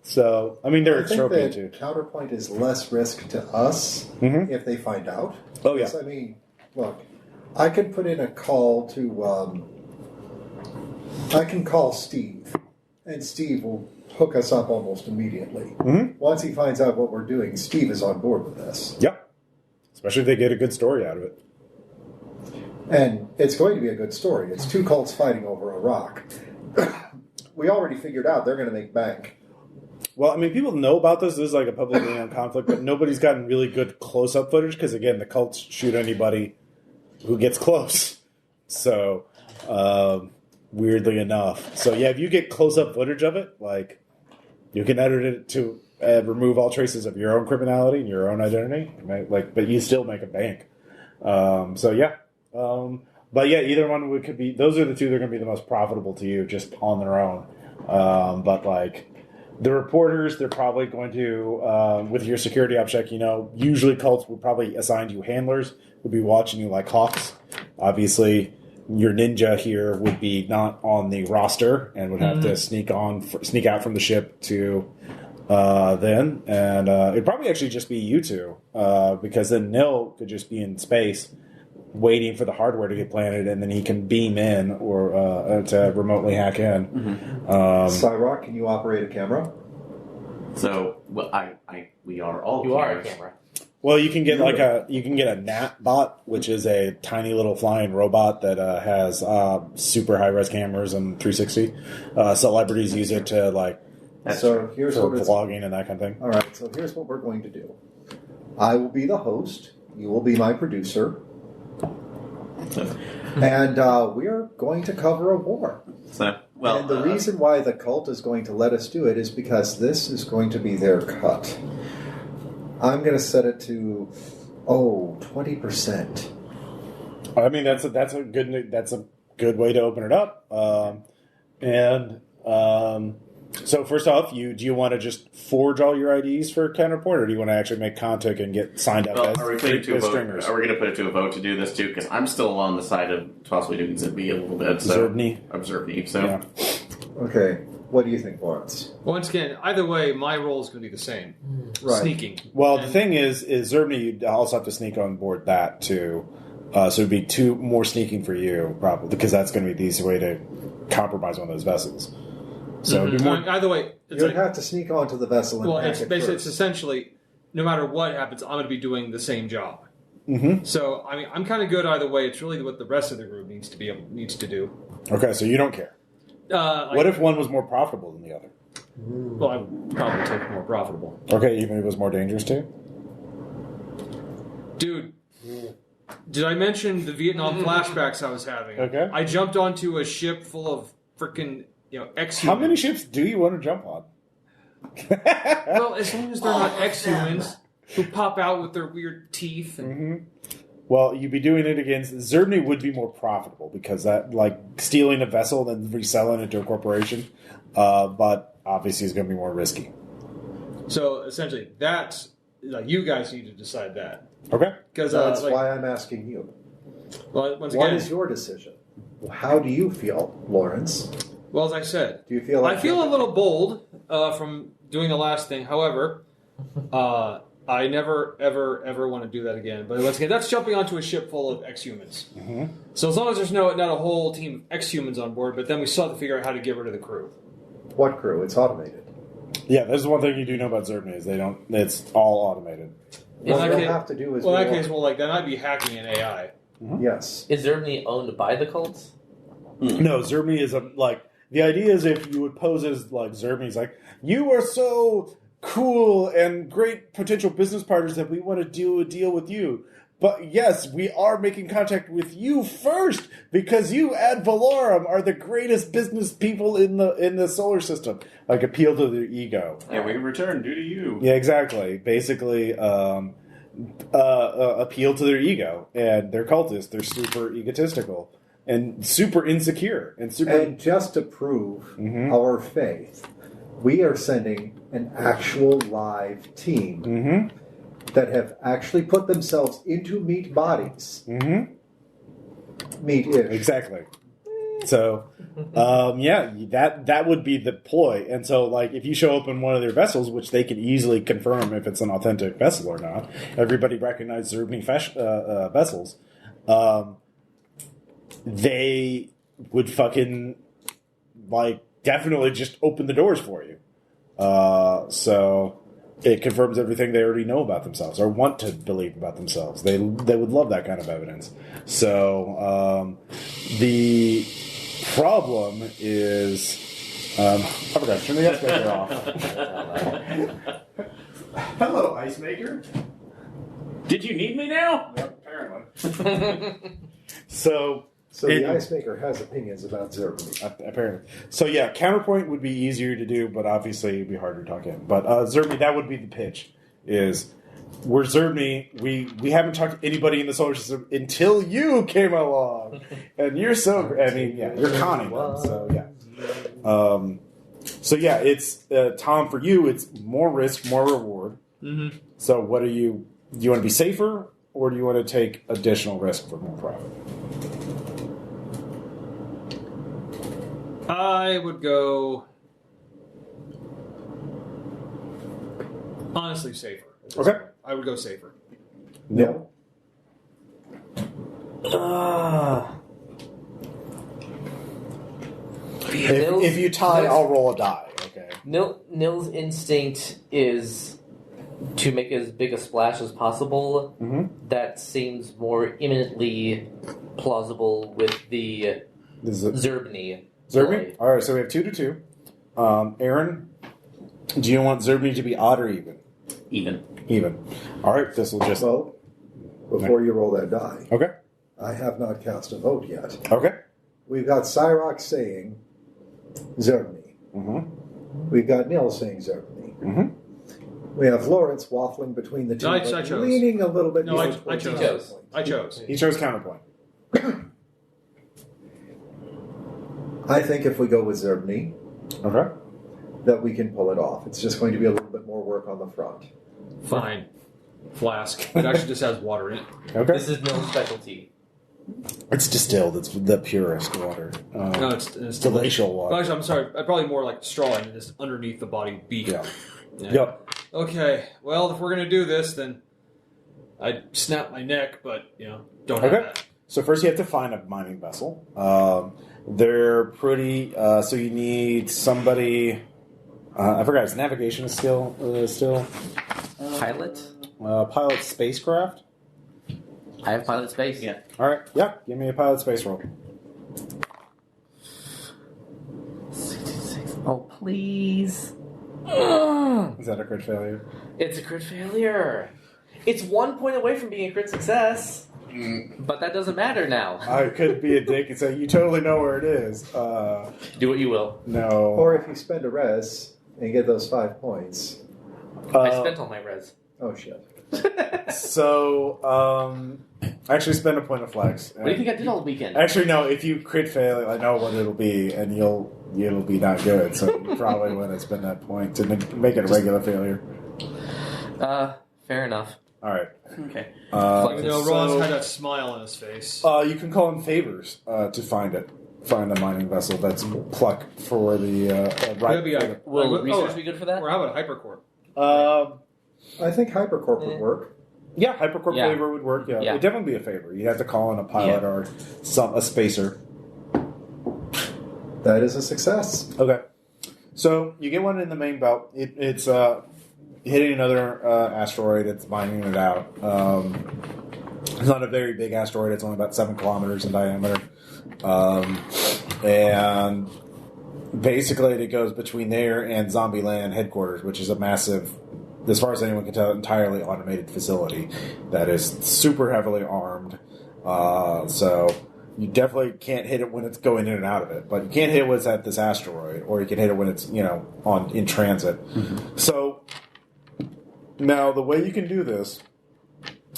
So, I mean, they're I think extropia that too. Counterpoint is less risk to us Mm-hmm. if they find out. Oh, yeah. Because, I mean, look, I could put in a call to, I can call Steve, and Steve will hook us up almost immediately. Mm-hmm. Once he finds out what we're doing, Steve is on board with this. Yep. Especially if they get a good story out of it. And it's going to be a good story. It's two cults fighting over a rock. We already figured out they're going to make bank. Well, I mean, people know about this. This is like a publicly known conflict, but nobody's gotten really good close-up footage because, again, the cults shoot anybody who gets close. So, weirdly enough. So, yeah, if you get close-up footage of it, like, you can edit it to remove all traces of your own criminality and your own identity, right? Like, but you still make a bank. So, yeah. But, yeah, either one could be... Those are the two that are going to be the most profitable to you just on their own. But, like... The reporters, they're probably going to, with your security object, usually cults would probably assign you handlers, would be watching you like hawks. Obviously, your ninja here would be not on the roster and would have to sneak out from the ship to then. And it'd probably actually just be you two, because then Nil could just be in space waiting for the hardware to get planted, and then he can beam in or to remotely hack in. Mm-hmm. SAIROC, can you operate a camera? So, well, we are all You are a cameras. camera. Well, you can get a Nat bot, which is a tiny little flying robot that has super high res cameras and 360. Celebrities use it to Here's for what it's... vlogging and that kind of thing. All right, so here's what we're going to do. I will be the host. You will be my producer. And we are going to cover a war. And the reason why the cult is going to let us do it is because this is going to be their cut. I'm going to set it to 20%. I mean, that's a good way to open it up. So first off, do you want to just forge all your IDs for Counterpoint, or do you want to actually make contact and get signed up as are we putting it to a vote? stringers? Are we going to put it to a vote to do this too? Because I'm still on the side of possibly doing Zippy a little bit. So Observny. So Yeah. Okay, what do you think, Lawrence? Once again, either way, my role is going to be the same. Right. Sneaking. Well, the thing is Zerbny, you'd also have to sneak on board that too. So it'd be two more sneaking for you, probably, because that's going to be the easy way to compromise one of those vessels. So it'd be more. Either way, it's You'd have to sneak onto the vessel and well, hack it's it basically first. it's essentially no matter what happens, I'm going to be doing the same job. Mm-hmm. So I mean, I'm kind of good either way. It's really what the rest of the group needs to do. Okay, so you don't care. What if one was more profitable than the other? Well, I would probably take more profitable. Okay, even if it was more dangerous too? Dude, did I mention the Vietnam flashbacks I was having? Okay. I jumped onto a ship full of freaking ex-humans. How many ships do you want to jump on? Well, as long as they're not ex-humans who pop out with their weird teeth. And, Well, you'd be doing it against... Zerbny would be more profitable because that, stealing a vessel and then reselling it to a corporation, but obviously it's going to be more risky. So essentially, that's you guys need to decide that. Okay. Because That's why I'm asking you. well, once What again, is your decision? How do you feel, Lawrence? well, as I said, Do you feel like I feel a little bold from doing the last thing. However, I never, ever want to do that again. But once again, that's jumping onto a ship full of ex-humans. Mm-hmm. So as long as there's not a whole team of ex-humans on board, but then we still have to figure out how to get rid of the crew. What crew? It's automated. Yeah, this is one thing you do know about Zerbny is it's all automated. In What that we'll case- have to do is... Well, in that we'll- case, well, that might be hacking an AI. Yes. Is Zerbny owned by the cults? No, Zerbny is the idea is if you would pose as Zerbny's you are so cool and great potential business partners that we want to do a deal with you. But yes, we are making contact with you first because you ad Valorum are the greatest business people in the solar system. Appeal to their ego. yeah, we return due to you. Yeah, exactly. Basically, appeal to their ego, and they're cultists. They're super egotistical. and super insecure and super. And just to prove our faith, we are sending an actual live team that have actually put themselves into meat bodies. Meat-ish. Exactly. So, that would be the ploy. And so, like, if you show up in one of their vessels, which they can easily confirm if it's an authentic vessel or not, everybody recognizes Zerbni vessels. They would fucking, like, definitely just open the doors for you. So it confirms everything they already know about themselves or want to believe about themselves. They would love that kind of evidence. So the problem is, I forgot to turn the ice maker off. Hello, ice maker. Did you need me now? Yep, apparently. So the ice maker has opinions about Zerbni. Apparently. So yeah, counterpoint would be easier to do, but obviously it'd be harder to talk in. But Zerbni, that would be the pitch. Is we're Zerbni. We haven't talked to anybody in the solar system until you came along, and you're so. I mean, yeah, you're conning them. So yeah. So yeah, it's Tom. For you, it's more risk, more reward. Mm-hmm. So what do you want to be safer, or do you want to take additional risk for more profit? I would go honestly safer. Okay. Point. I would go safer. No. If you tie, I'll roll a die. Okay. Nil's instinct is to make as big a splash as possible. Mm-hmm. That seems more imminently plausible with the Zerbni. Zerbni? All right, so we have 2-2. Aaron, do you want Zerbni to be odd or even? Even. All right, this will just... Well, before you roll that die, okay. I have not cast a vote yet. Okay. We've got SAIROC saying Zerbni. Mm-hmm. We've got Nil saying Zerbni. Mm-hmm. We have Lawrence waffling between the two, No, I chose. leaning a little bit. No, I chose. I chose. He chose counterpoint. I think if we go with Zerbni, Okay. that we can pull it off. It's just going to be a little bit more work on the front. Fine. Flask. It actually just has water in it. Okay. This is Nil's specialty. It's distilled. It's the purest water. No, it's glacial water. Well, actually, I'm sorry. I probably more like straw and just underneath the body beak. Yeah. Yep. Okay. Well, if we're gonna do this, then I'd snap my neck, but don't have that. So first you have to find a mining vessel. They're pretty... so you need somebody... I forgot, his navigation is still... Pilot? Pilot spacecraft? I have pilot space. Yeah. All right. Yeah, give me a pilot space roll. 66. Oh, please. Is that a crit failure? It's a crit failure. It's 1 point away from being a crit success. But that doesn't matter now. I could be a dick and say, you totally know where it is. Do what you will. No. Or if you spend a res and get those 5 points. I spent all my res. Oh, shit. So, actually spend a point of flex. What do you think I did all weekend? Actually, no, if you crit fail, I know what it'll be, and it'll be not good, so you probably want to spend that point to make it a regular failure. Fair enough. All right. Okay. Ron's had a smile on his face. You can call in favors to find it. Find a mining vessel that's pluck for the right. Will research be good for that? Or how about Hypercorp? I think Hypercorp would work. Yeah, Hypercorp favor would work. Yeah, it'd definitely be a favor. You'd have to call in a pilot or a spacer. That is a success. Okay, so you get one in the main belt. It's hitting another asteroid. It's mining it out. It's not a very big asteroid. It's only about 7 kilometers in diameter, and basically it goes between there and Zombieland headquarters, which is a massive, as far as anyone can tell, entirely automated facility that is super heavily armed. So you definitely can't hit it when it's going in and out of it, but you can't hit it when it's at this asteroid, or you can hit it when it's in transit. Mm-hmm. So now the way you can do this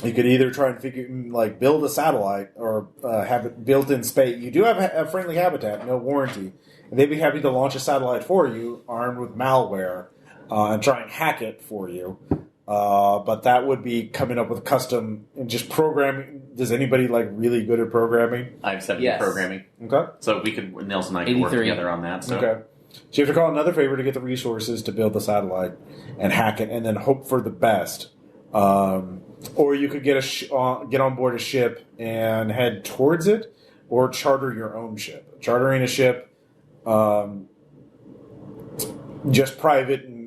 You could either try and build a satellite or have it built in space. You do have a friendly habitat, no warranty. And they'd be happy to launch a satellite for you, armed with malware, and try and hack it for you. But that would be coming up with custom and just programming. Does anybody really good at programming? I have 70 programming. Okay. So Nelson and I could work together on that. So. Okay. So you have to call another favor to get the resources to build the satellite and hack it, and then hope for the best. Or you could get on board a ship and head towards it, or charter your own ship. Chartering a ship, just private and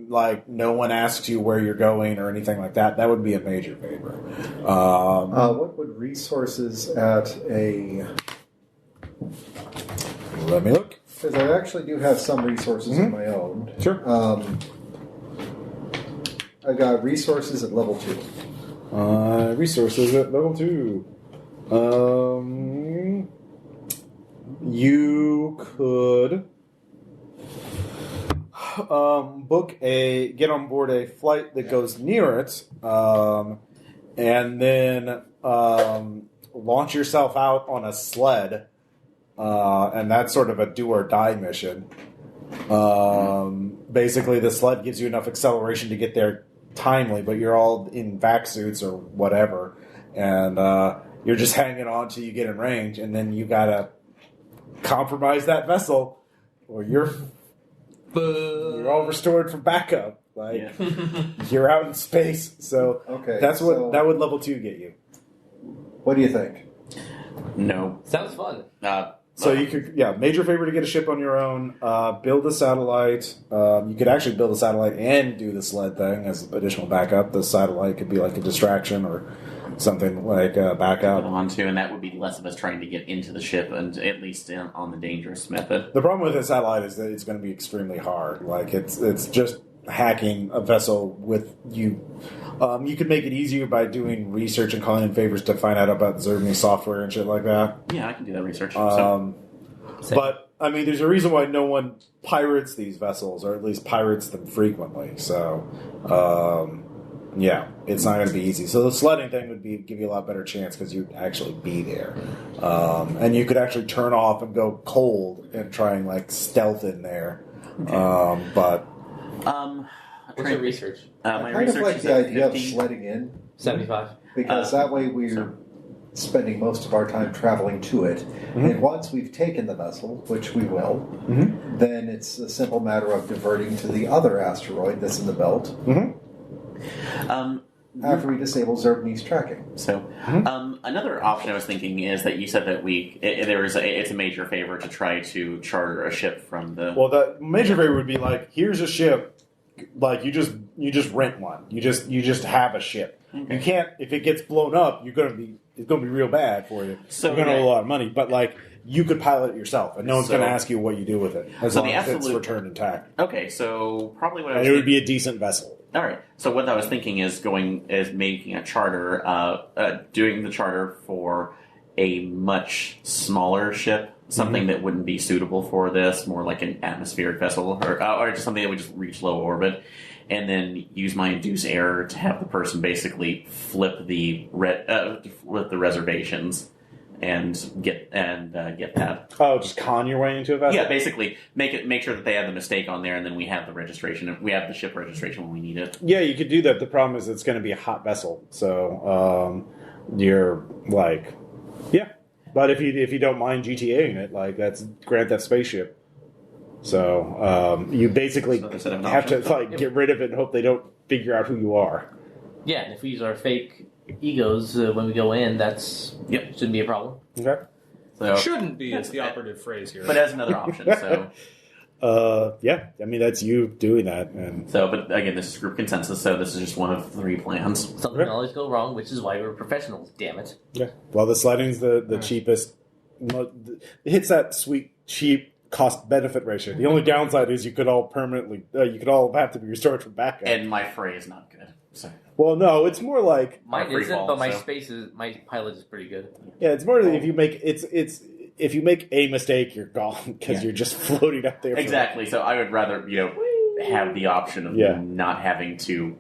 no one asks you where you're going or anything like that. That would be a major favor. What would resources at a... Let me look. Because I actually do have some resources of my own. Sure. I've got resources at level 2. Resources at level 2. You could get on board a flight that goes near it, and then launch yourself out on a sled, and that's sort of a do or die mission. Basically, the sled gives you enough acceleration to get there timely, but you're all in vac suits or whatever, and you're just hanging on till you get in range, and then you gotta compromise that vessel, or you're all restored for backup. You're out in space, so that would level 2 get you. What do you think? No. Sounds fun. So you could, major favor to get a ship on your own, build a satellite. You could actually build a satellite and do the sled thing as additional backup. The satellite could be like a distraction or something like backup. Onto, and that would be less of us trying to get into the ship, and at least on the dangerous method. The problem with a satellite is that it's going to be extremely hard. It's just hacking a vessel with you. You could make it easier by doing research and calling in favors to find out about Zermany software and shit like that. Yeah, I can do that research. But, I mean, there's a reason why no one pirates these vessels, or at least pirates them frequently. So, it's not going to be easy. So the sledding thing would give you a lot better chance because you'd actually be there. And you could actually turn off and go cold and try and, stealth in there. Okay. What's your research? My I kind of like the idea 50. of sledding in. 75. Because that way we're spending most of our time traveling to it. Mm-hmm. And once we've taken the vessel, which we will, then it's a simple matter of diverting to the other asteroid that's in the belt. After we disable Zermany's tracking. So, another option I was thinking is that you said that it's a major favor to try to charter a ship from the... Well, the major favor would be here's a ship. You just rent one. You just have a ship. Okay. You can't, if it gets blown up, it's gonna be real bad for you. So you're gonna owe a lot of money. But you could pilot it yourself, and no one's gonna ask you what you do with it as long as it's returned intact. Okay, so probably what I was it would be a decent vessel. All right. So what I was thinking is making a charter, doing the charter for a much smaller ship. Something that wouldn't be suitable for this, more like an atmospheric vessel, or just something that would just reach low orbit, and then use my induce error to have the person basically flip the reservations and get that. Oh, just con your way into a vessel. Yeah, basically make sure that they have the mistake on there, and then we have the registration. We have the ship registration when we need it. Yeah, you could do that. The problem is it's going to be a hot vessel, so you're yeah. But if you don't mind GTAing it, that's Grand Theft Spaceship. So you basically have to get rid of it and hope they don't figure out who you are. Yeah, and if we use our fake egos when we go in, shouldn't be a problem. Okay. So, shouldn't be is the operative phrase here. But as another option, so... yeah, I mean, that's you doing that. And but again, this is group consensus, so this is just one of 3 plans. Something can always go wrong, which is why we're professionals, damn it. Yeah. Well, the sledding's the cheapest. It hits that sweet, cheap cost-benefit ratio. The only downside is you could all have to be restored from backup. And my fray is not good. So. Well, no, it's more like... Mine isn't, but my pilot is pretty good. Yeah, it's more if you make... If you make a mistake, you're gone because you're just floating up there. Exactly. So I would rather, have the option of not having to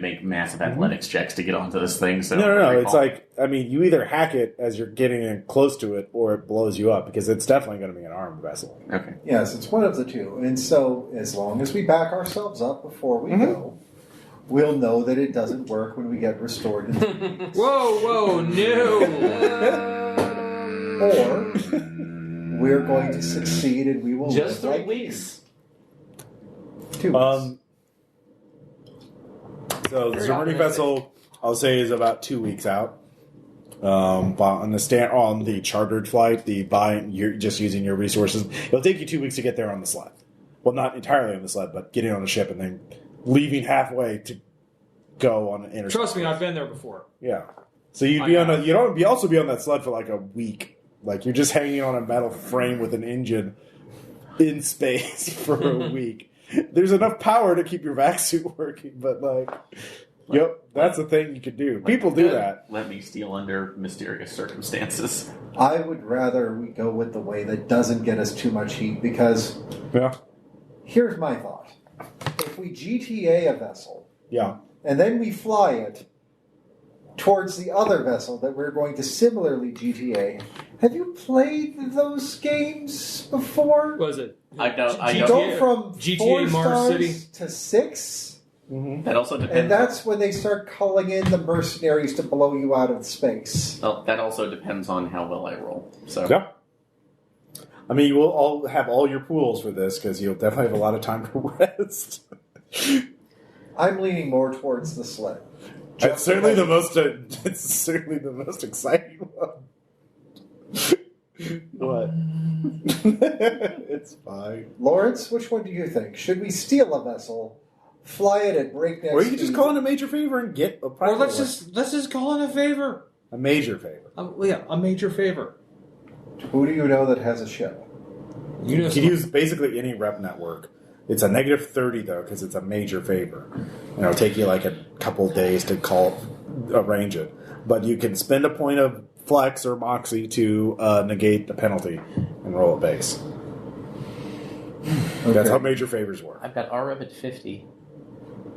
make massive athletics checks to get onto this thing. So No. It's like, I mean, you either hack it as you're getting in close to it, or it blows you up because it's definitely going to be an armed vessel. Okay. Yes, it's one of the two. And so, as long as we back ourselves up before we go, we'll know that it doesn't work when we get restored. Whoa, no! Or we're going to succeed and we will Just live 3 like weeks. 2 weeks. So the submarine vessel, I'll say, is about 2 weeks out. On the chartered flight, you're just using your resources. It'll take you 2 weeks to get there on the sled. Well, not entirely on the sled, but getting on a ship and then leaving halfway to go on an intercept. Trust me, I've been there before. Yeah. So you'd also be on that sled for like a week. Like you're just hanging on a metal frame with an engine in space for a week. There's enough power to keep your vac suit working, but that's the thing you could do. People do that. Let me steal under mysterious circumstances. I would rather we go with the way that doesn't get us too much heat because here's my thought. If we GTA a vessel and then we fly it towards the other vessel that we're going to similarly GTA, have you played those games before? What is it? I don't. Go from GTA 4 Mars stars City to 6? That also depends. And that's when they start calling in the mercenaries to blow you out of space. Well, that also depends on how well I roll. So yeah. I mean, you will all have all your pools for this because you'll definitely have a lot of time to rest. I'm leaning more towards the sled. It's certainly the most. It's certainly the most exciting one. What? It's fine. Lawrence, which one do you think? Should we steal a vessel, fly it at breakneck Or you can speed? just call in a major favor and get a private. Or let's just call it a favor. a major favor. A major favor. Who do you know that has a ship? You know, You can use basically any rep network. It's a -30 though because it's a major favor. And it'll take you like a couple days to arrange it. But you can spend a point of flex or moxie to negate the penalty and roll a base. Okay. That's how major favors work. I've got R at 50.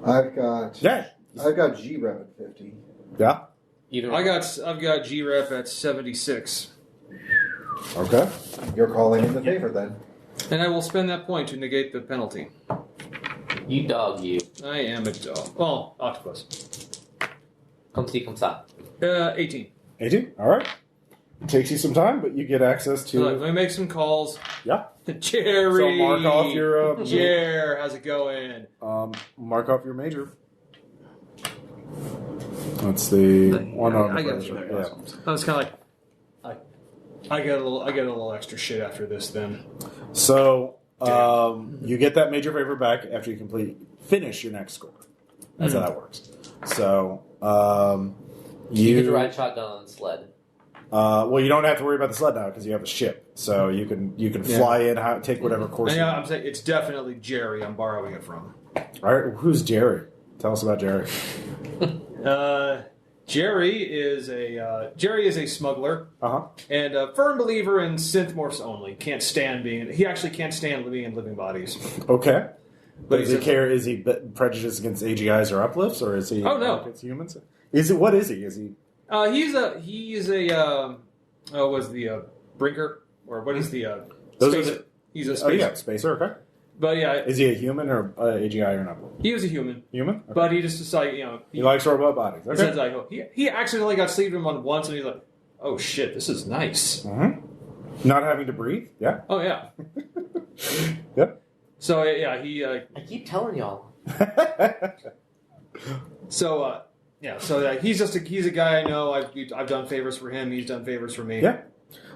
I've got G rep at 50. Yeah. Either I've got G rep at 76, Okay. You're calling in the favor then. and I will spend that point to negate the penalty. You dog, you. I am a dog. Well, octopus. Come see, come ça. 18. 18? All right. Takes you some time, but you get access to... Let me make some calls. Yeah. Jerry. So mark off your... Jer, how's it going? Mark off your major. That's the one on I the got version. you. Yeah. I was kind of like, I get a little extra shit after this. Then So you get that major favor back after you finish your next score. That's how that works. So You get to ride shotgun on the sled. well, you don't have to worry about the sled now because you have a ship. So you can fly in, take whatever course. yeah, I'm saying it's definitely Jerry. I'm borrowing it from. All right, who's Jerry? Tell us about Jerry. Jerry is a smuggler and a firm believer in synthmorphs only. He actually can't stand being in living bodies. Okay. But Does he care? Is he prejudiced against AGIs or uplifts, or is he against humans? What is he? Is he? Was the Brinker, or what is the Those he's a spacer. Spacer. Okay. But yeah, Is he a human or AGI or an uplift? he was a human. Human. Okay. But he just decided, He likes robot bodies. he Okay. says like, he accidentally got sleeved him on once, and he's like, oh shit, this is nice. Not having to breathe. Yeah. Oh yeah. Yep. So yeah, he. I keep telling y'all. So he's a guy I know. I've done favors for him. He's done favors for me. Yeah.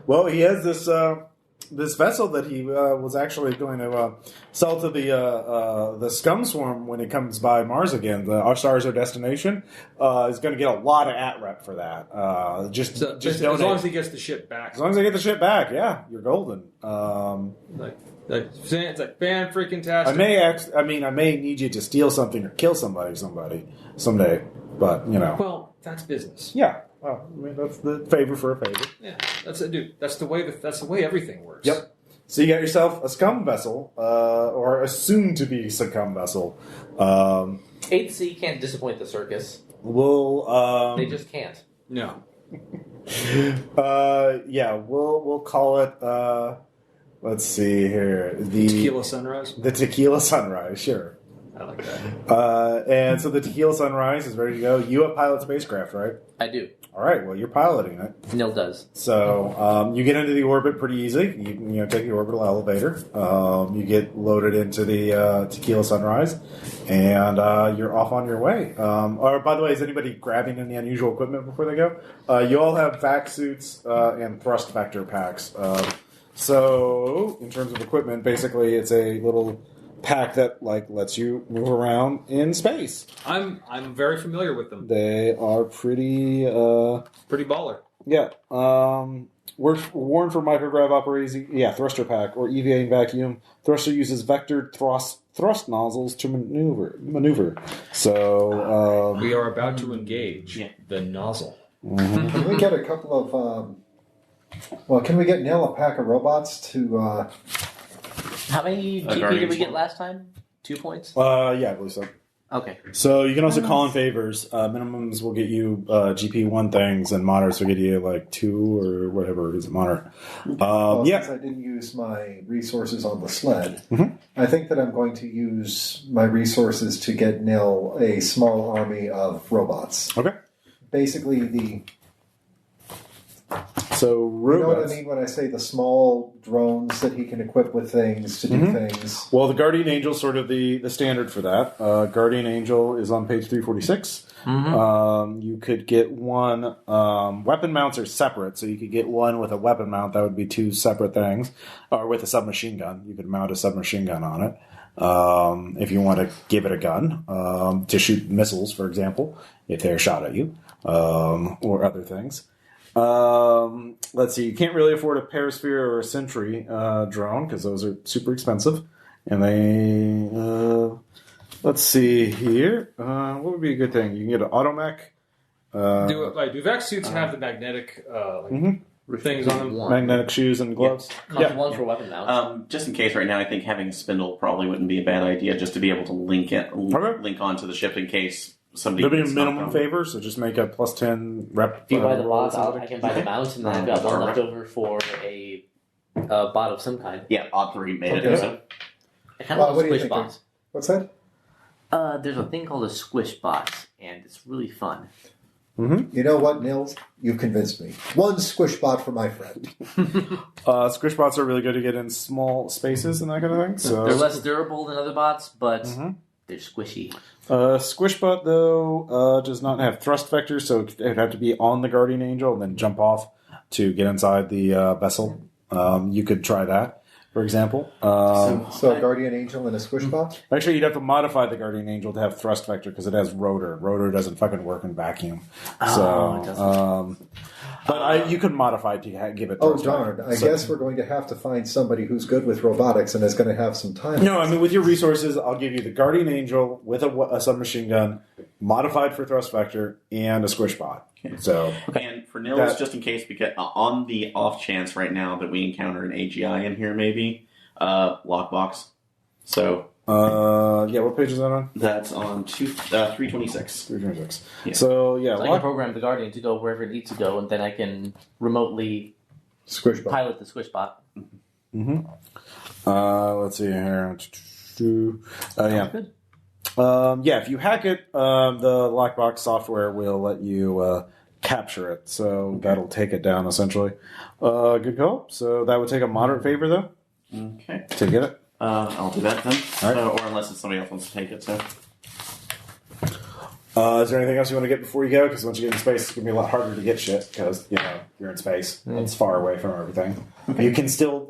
Well, he has this vessel that he was actually going to sell to the scum swarm when he comes by Mars again. The Stars are destination is going to get a lot of at-rep for that. Just as long as he gets the ship back. As long as they get the ship back, yeah, you're golden. It's like fan freaking tastic. I may need you to steal something or kill somebody someday, but you know. Well, that's business. Yeah. Well, I mean that's the favor for a favor. Yeah, that's it, dude. That's the way everything works. Yep. So you got yourself a scum vessel, or a soon-to-be scum vessel. 8th Sea can't disappoint the circus. They just can't. No. We'll call it. Let's see here. The Tequila Sunrise? The Tequila Sunrise, sure. I like that. And so the Tequila Sunrise is ready to go. You have pilot spacecraft, right? I do. All right. Well, you're piloting it. Nil does. So you get into the orbit pretty easy. You take the orbital elevator. You get loaded into the Tequila Sunrise, and you're off on your way. Or by the way, is anybody grabbing any unusual equipment before they go? You all have vac suits and thrust vector packs. So in terms of equipment, basically it's a little pack that lets you move around in space. I'm very familiar with them. They are pretty baller. Yeah. Worn for micrograv operating. Yeah, thruster pack or EVA and vacuum. Thruster uses vectored thrust nozzles to maneuver. So we are about to engage the nozzle. Mm-hmm. Can we get a couple of? Can we get Neil a pack of robots to? How many GP did we get last time? 2 points? Yeah, I believe so. Okay. So you can also call in favors. Minimums will get you GP 1 things, and moderates will get you 2 or whatever it is moderate. Since I didn't use my resources on the sled, I think that I'm going to use my resources to get Nil a small army of robots. Okay. Basically, So robots. You know what I mean when I say the small drones that he can equip with things to do things? Well, the Guardian Angel is sort of the standard for that. Guardian Angel is on page 346. You could get one. Weapon mounts are separate, so you could get one with a weapon mount. That would be 2 separate things. Or with a submachine gun. You could mount a submachine gun on it. If you want to give it a gun to shoot missiles, for example, if they're shot at you, or other things. Let's see. You can't really afford a Perisphere or a Sentry drone because those are super expensive. And they, let's see here. What would be a good thing? You can get an automech. Do vac suits have the magnetic things on them? Magnetic shoes and gloves. Yeah. One for weapon mounts. Just in case, right now, I think having a spindle probably wouldn't be a bad idea, just to be able to link onto the ship in case somebody. There'll be a minimum favor, so just make a +10 rep. If you buy the bot, I can buy the mount, and then I've got one left over for a bot of some kind. Yeah, Odd3 made it. So. I kind of love squish thinking? bots. What's that? There's a thing called a squish bot, and it's really fun. You know what, Nils? You've convinced me. One squish bot for my friend. Squish bots are really good to get in small spaces and that kind of thing. So they're less durable than other bots, but they're squishy. Squishbot, though, does not have thrust vectors, so it would have to be on the Guardian Angel and then jump off to get inside the vessel. You could try that, for example. So Guardian Angel and a Squishbot? Actually, you'd have to modify the Guardian Angel to have thrust vector because it has rotor. Rotor doesn't fucking work in vacuum. It doesn't. But you could modify it to give it Oh, thrust darn. vector. I guess we're going to have to find somebody who's good with robotics and is going to have some time. No, I mean, with your resources, I'll give you the Guardian Angel with a submachine gun, modified for thrust vector, and a squish bot. So, and for Nils, just in case, because on the off chance right now that we encounter an AGI in here, maybe lockbox. So, what page is that on? That's on 326. 326. Yeah. So, yeah, I can program the Guardian to go wherever it needs to go, and then I can remotely pilot the squish bot. Let's see here. Good. If you hack it, the lockbox software will let you capture it. So that'll take it down, essentially. Good call. So that would take a moderate favor, though. Okay. To get it. I'll do that then. All right. Or unless it's somebody else wants to take it. So. Is there anything else you want to get before you go? Because once you get in space, it's going to be a lot harder to get shit because, you're in space. It's far away from everything. Okay. You can still,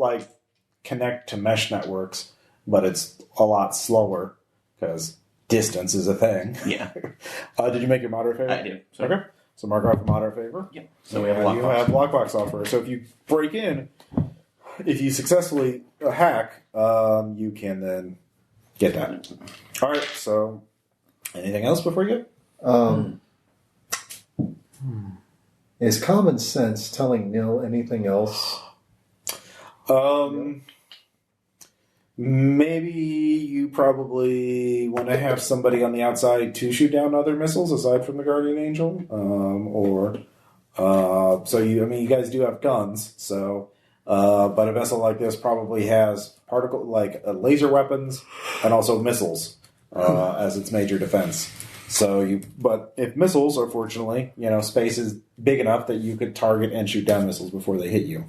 connect to mesh networks, but it's a lot slower because distance is a thing. Yeah. Did you make your moderate favor? I did. So. Okay. So mark off the moderate favor. Yeah. So we have lockbox. You have lockbox software. So if you break in, if you successfully hack, you can then get that. All right. So anything else before you go? Is common sense telling Nil anything else? Maybe you probably want to have somebody on the outside to shoot down other missiles aside from the Guardian Angel, you guys do have guns, so but a vessel like this probably has laser weapons and also missiles as its major defense. But if missiles, unfortunately, space is big enough that you could target and shoot down missiles before they hit you.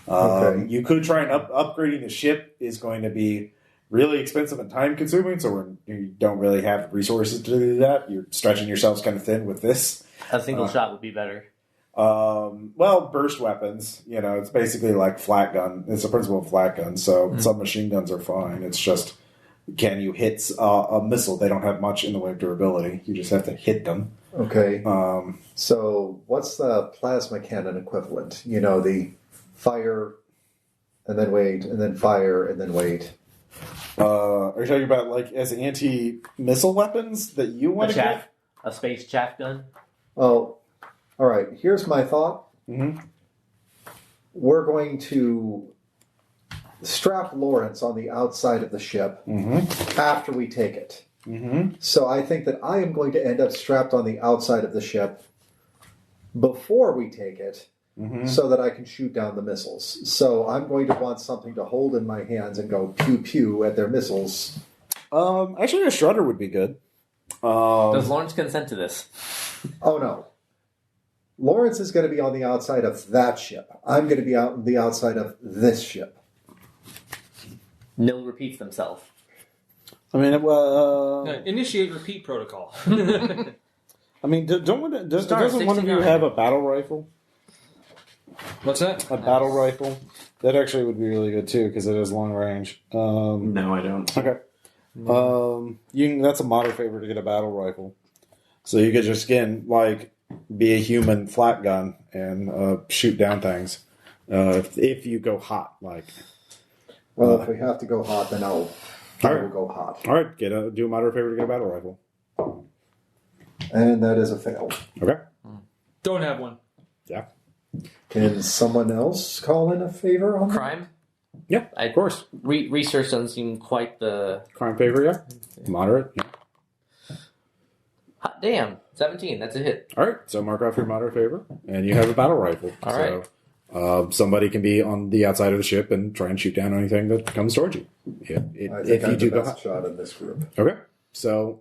Okay. You could try and upgrading the ship is going to be really expensive and time consuming, so you don't really have resources to do that. You're stretching yourselves kind of thin with this. A single shot would be better. Burst weapons, it's basically like flat gun. It's the principle of flat guns, so submachine guns are fine. It's just, can you hit a missile? They don't have much in the way of durability. You just have to hit them. Okay. So what's the plasma cannon equivalent? The fire, and then wait, and then fire, and then wait. Are you talking about as anti-missile weapons that you want to get? A space chaff gun? Oh, all right. Here's my thought. Mm-hmm. We're going to strap Lawrence on the outside of the ship after we take it. Mm-hmm. So I think that I am going to end up strapped on the outside of the ship before we take it, so that I can shoot down the missiles. So I'm going to want something to hold in my hands and go pew pew at their missiles. Actually, a shredder would be good. Does Lawrence consent to this? Oh no. Lawrence is going to be on the outside of that ship. I'm going to be out on the outside of this ship. Nil repeats themselves. I mean, Initiate repeat protocol. doesn't one of you have a battle rifle? What's that? A battle rifle? That actually would be really good too because it is long range. No, I don't. Okay. That's a modern favor to get a battle rifle. So you could just be a human flat gun and shoot down things if you go hot. Well, if we have to go hot, then I will go hot. All right, do a moderate favor to get a battle rifle. And that is a fail. Okay. Don't have one. Yeah. Can someone else call in a favor on that? Crime? Yeah, of course. Research doesn't seem quite the... Crime favor, yeah. Moderate, yeah. Hot damn. 17. That's a hit. All right, so mark off your moderate favor, and you have a battle rifle. All right. Somebody can be on the outside of the ship and try and shoot down anything that comes towards you. I think I'm the best shot in this group. Okay. So,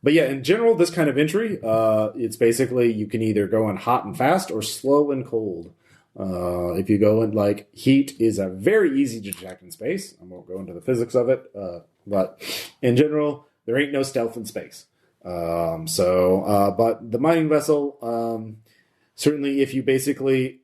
but yeah, in general, this kind of entry, it's basically you can either go in hot and fast or slow and cold. If you go in heat is a very easy to detect in space. I won't go into the physics of it, but in general, there ain't no stealth in space. But the mining vessel, certainly if you basically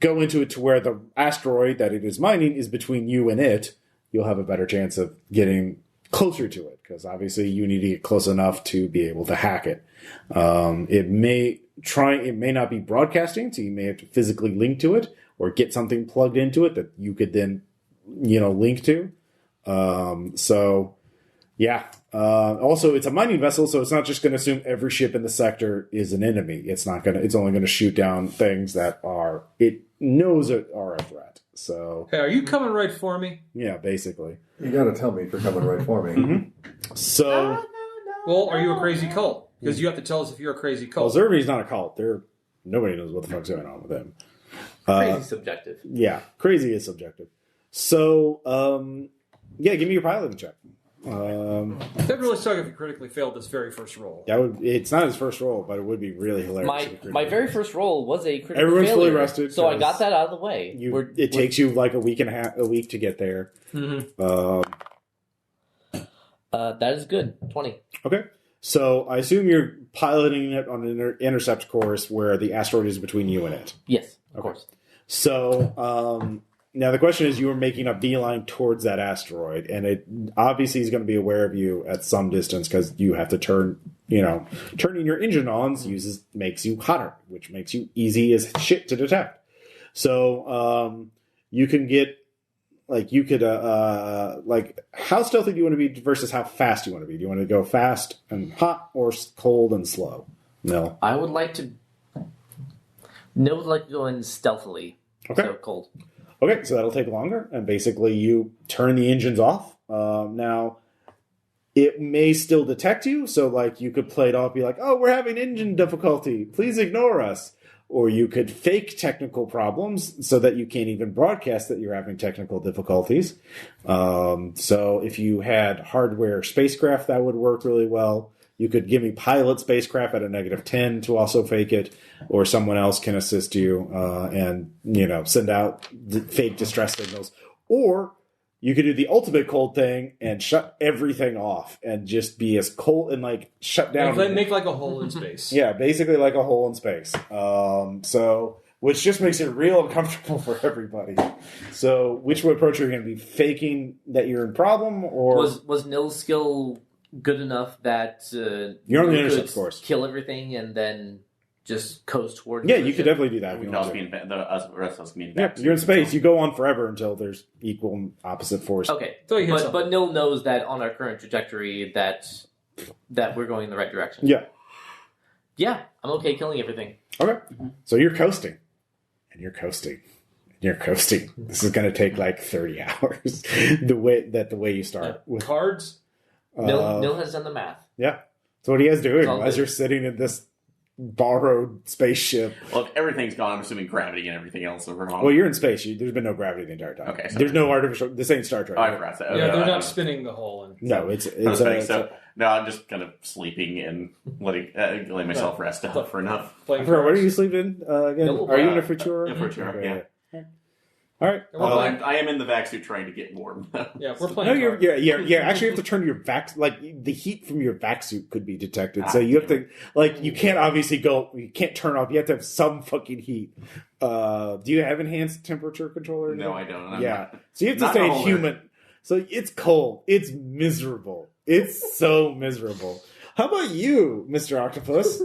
go into it to where the asteroid that it is mining is between you and it, you'll have a better chance of getting closer to it, because obviously you need to get close enough to be able to hack it. It may not be broadcasting, so you may have to physically link to it or get something plugged into it that you could then, link to. Also, it's a mining vessel, so it's not just going to assume every ship in the sector is an enemy. It's only going to shoot down things that it knows are a threat. So, hey, are you coming right for me? Yeah, basically. You got to tell me if you're coming right for me. Mm-hmm. So, well, are you a crazy cult? Because you have to tell us if you're a crazy cult. Well, Zerby's not a cult. Nobody knows what the fuck's going on with him. Crazy subjective. Yeah, crazy is subjective. So, give me your piloting check. That really suck if you critically failed this very first roll. It's not his first roll, but it would be really hilarious. My very first roll was a critical Everyone's failure, fully rested, so I got that out of the way. It takes you a week and a week to get there. Mm-hmm. That is good. 20. Okay. So I assume you're piloting it on an intercept course where the asteroid is between you and it. Yes, of course. So now the question is, you were making a beeline towards that asteroid, and it obviously is going to be aware of you at some distance because you have to turning your engine on makes you hotter, which makes you easy as shit to detect. So you can get how stealthy do you want to be versus how fast you want to be? Do you want to go fast and hot or cold and slow? No. Nil would like to go in stealthily. Okay. So cold. Okay, so that'll take longer, and basically you turn the engines off. Now, it may still detect you, so like you could play it off, be like, "Oh, we're having engine difficulty. Please ignore us." Or you could fake technical problems so that you can't even broadcast that you're having technical difficulties. So if you had hardware spacecraft, that would work really well. You could give me pilot spacecraft at a -10 to also fake it, or someone else can assist you and send out fake distress signals. Or you could do the ultimate cold thing and shut everything off and just be as cold and like shut down. Make like a hole in space. Yeah, basically like a hole in space. Which just makes it real uncomfortable for everybody. So which approach are you going to be? Faking that you're in problem, or was Nil's skill good enough that you're on the you intercept could course, kill everything and then just coast towards? Yeah, you could definitely do that. We could also be in the rest of us can be in Yeah, back. you're in space. You go on forever until there's equal and opposite force. Okay, So you hit something. but Nil knows that on our current trajectory that we're going in the right direction. Yeah. Yeah, I'm okay killing everything. Okay. So you're coasting. And you're coasting. And you're coasting. This is going to take like 30 hours. the way you start. With, Cards? Nil has done the math. yeah. So what he is doing all as good. you're sitting in this borrowed spaceship. Well, if everything's gone, I'm assuming gravity and everything else are wrong. Well, you're in space. There's been no gravity the entire time. Okay, so- There's no artificial. This ain't Star Trek. Oh, I forgot that. Yeah, they're I- not spinning the hole. And No, it's so no, I'm just kind of sleeping and letting myself rest up for enough. I forgot, what are you sleeping again? No, are you in a Futura? Yeah, Futura, Okay, yeah. All right. Well, I am in the vac suit trying to get warm. yeah, we're No, playing. you're, cards. yeah. Actually, you have to turn your vac. Like the heat from your vac suit could be detected, so you have to. Like, you can't obviously go. You can't turn off. You have to have some fucking heat. Do you have enhanced temperature controller? No, I don't. I'm Yeah, not- so you have to not stay a holder. human. So it's cold. It's miserable. It's so miserable. How about you, Mr. Octopus?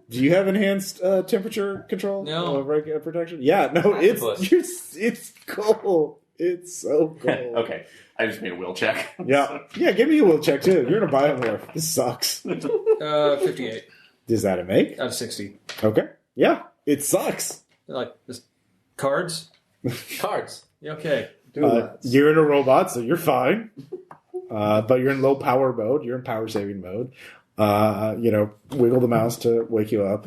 Do you have enhanced temperature control? No. Protection? Yeah, no, it's cold. It's so cold. Okay, I just made a will check. Yeah. Yeah, give me a will check, too. You're in a biomorph. This sucks. 58 Is that a make? out of 60. Okay. Yeah, it sucks. Like, just cards? Cards. Yeah, okay. You're in a robot, so you're fine. But you're in low power mode. You're in power saving mode. Wiggle the mouse to wake you up.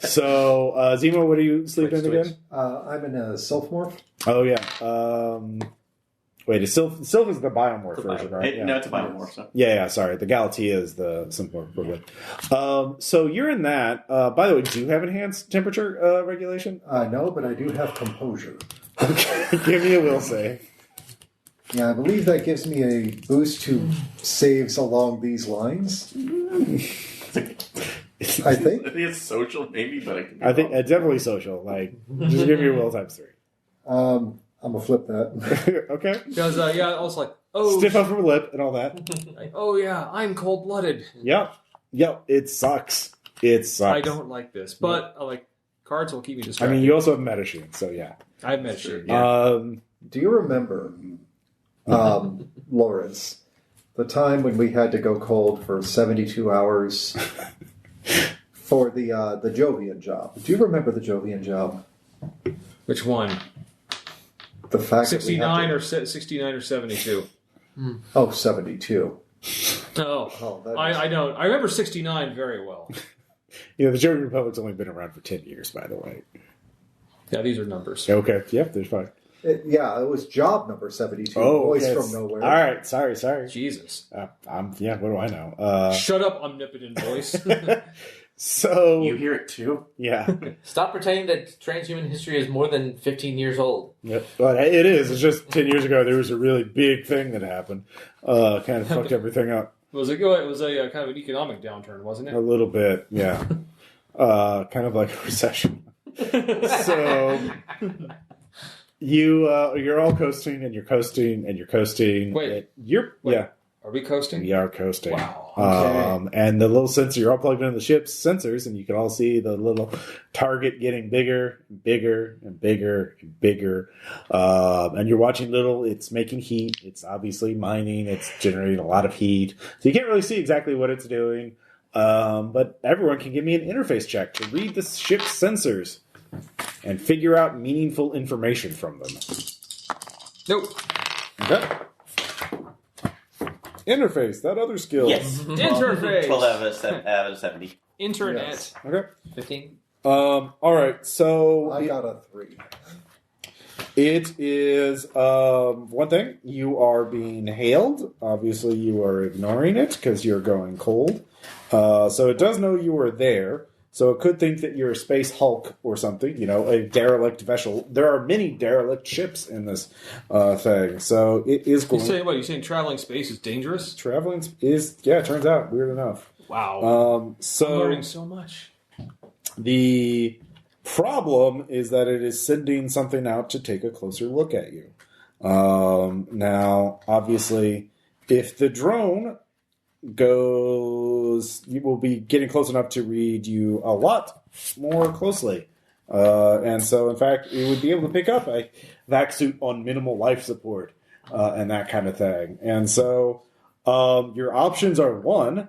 So, Zemo, what are you sleeping in again? I'm in a self-morph. Oh, yeah. Wait, Sylph is the biomorph version, right? No, it's a biomorph. So. Yeah, sorry. The Galatea is the simple equivalent. So you're in that. By the way, do you have enhanced temperature regulation? No, but I do have composure. Okay, give me a will save. Yeah, I believe that gives me a boost to saves along these lines. I think. I think it's social, maybe, but I think it's definitely social. Like, just give me your will times 3. I'm gonna flip that. Okay. Because, I was like, oh, Stiff upper lip and all that. like, oh yeah, I'm cold-blooded. Yep. It sucks. It sucks. I don't like this. But, cards will keep me I distracted. mean, you also have Metashine, so yeah. I have Metashine. Do you remember, Lawrence, the time when we had to go cold for 72 hours for the Jovian job? Do you remember the Jovian job? Which one? The fact that we 69 had or 69 or 72? to, 72. Oh, that I don't. I remember 69 very well. The Jovian Republic's only been around for 10 years, by the way. Yeah, these are numbers. Okay. Yep, there's fine. It was job number 72. Oh, Voice yes. from nowhere. All right. Sorry. Jesus. What do I know? Shut up, omnipotent voice. So You hear it too? yeah, Stop pretending that transhuman history is more than 15 years old. yep. But it is. It's just 10 years ago there was a really big thing that happened. Kind of fucked everything up It was a kind of an economic downturn, wasn't a it? little bit. Yeah, kind of like a recession. So you're all coasting and you're coasting and you're coasting. Wait. Yeah. Are we coasting? We are coasting. Wow. Okay. And the little sensor, you're all plugged into the ship's sensors, and you can all see the little target getting bigger and bigger and bigger and bigger. And you're watching it's making heat. It's obviously mining. It's generating a lot of heat. So you can't really see exactly what it's doing. But everyone can give me an interface check to read the ship's sensors. and figure out meaningful information from them. Nope. Okay. Interface, that other skill. Yes. Interface. 12 out of 70. Internet. Yes. Okay. 15. All right. So I got a 3. it is one thing. You are being hailed. Obviously, you are ignoring it because you're going cold. So it does know you are there. So it could think that you're a space Hulk or something, a derelict vessel. There are many derelict ships in this thing. So it is going... You saying traveling space is dangerous? Traveling is... Yeah, it turns out. Weird enough. Wow. So I'm learning so much. The problem is that it is sending something out to take a closer look at you. Now, obviously, if the drone goes, you will be getting close enough to read you a lot more closely. And so, in fact, it would be able to pick up a vac suit on minimal life support and that kind of thing. And so, your options are 1,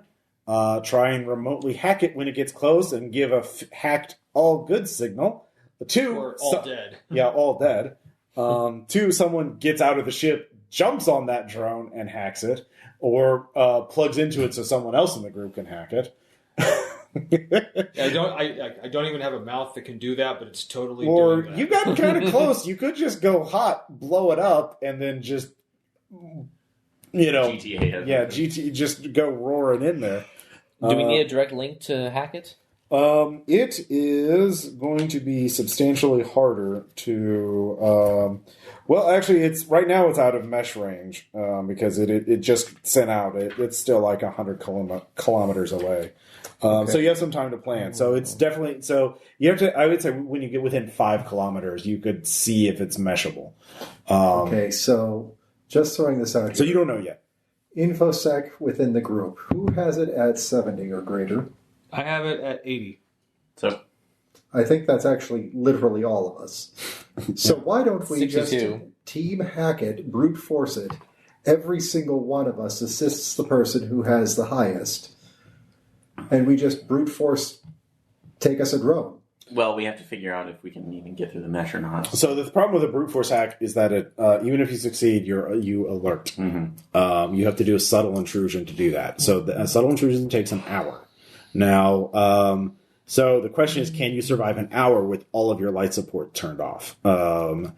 try and remotely hack it when it gets close and give a hacked all good signal. 2, Or all dead. Yeah, all dead. 2, someone gets out of the ship, jumps on that drone and hacks it, or plugs into it so someone else in the group can hack it. I don't even have a mouth that can do that, but it's totally Or doing that. you got kind of close. You could just go hot, blow it up, and then just, GTA. Yeah, just go roaring in there. Do we need a direct link to hack it? It is going to be substantially harder to. Well, actually, right now it's out of mesh range because it just sent out. It's still like 100 kilometers away. Okay. So you have some time to plan. So it's definitely you have to. I would say when you get within 5 kilometers, you could see if it's meshable. Okay, so just throwing this out So here. you don't know yet. InfoSec within the group. Who has it at 70 or greater? I have it at 80. So I think that's actually literally all of us. So why don't we 62. just team hack it, brute force it? Every single one of us assists the person who has the highest. And we just brute force take us a drone. well, we have to figure out if we can even get through the mesh or not. So the problem with a brute force hack is that it, even if you succeed, you alert. Mm-hmm. You have to do a subtle intrusion to do that. So a subtle intrusion takes an hour. Now, so the question is, can you survive an hour with all of your light support turned off? And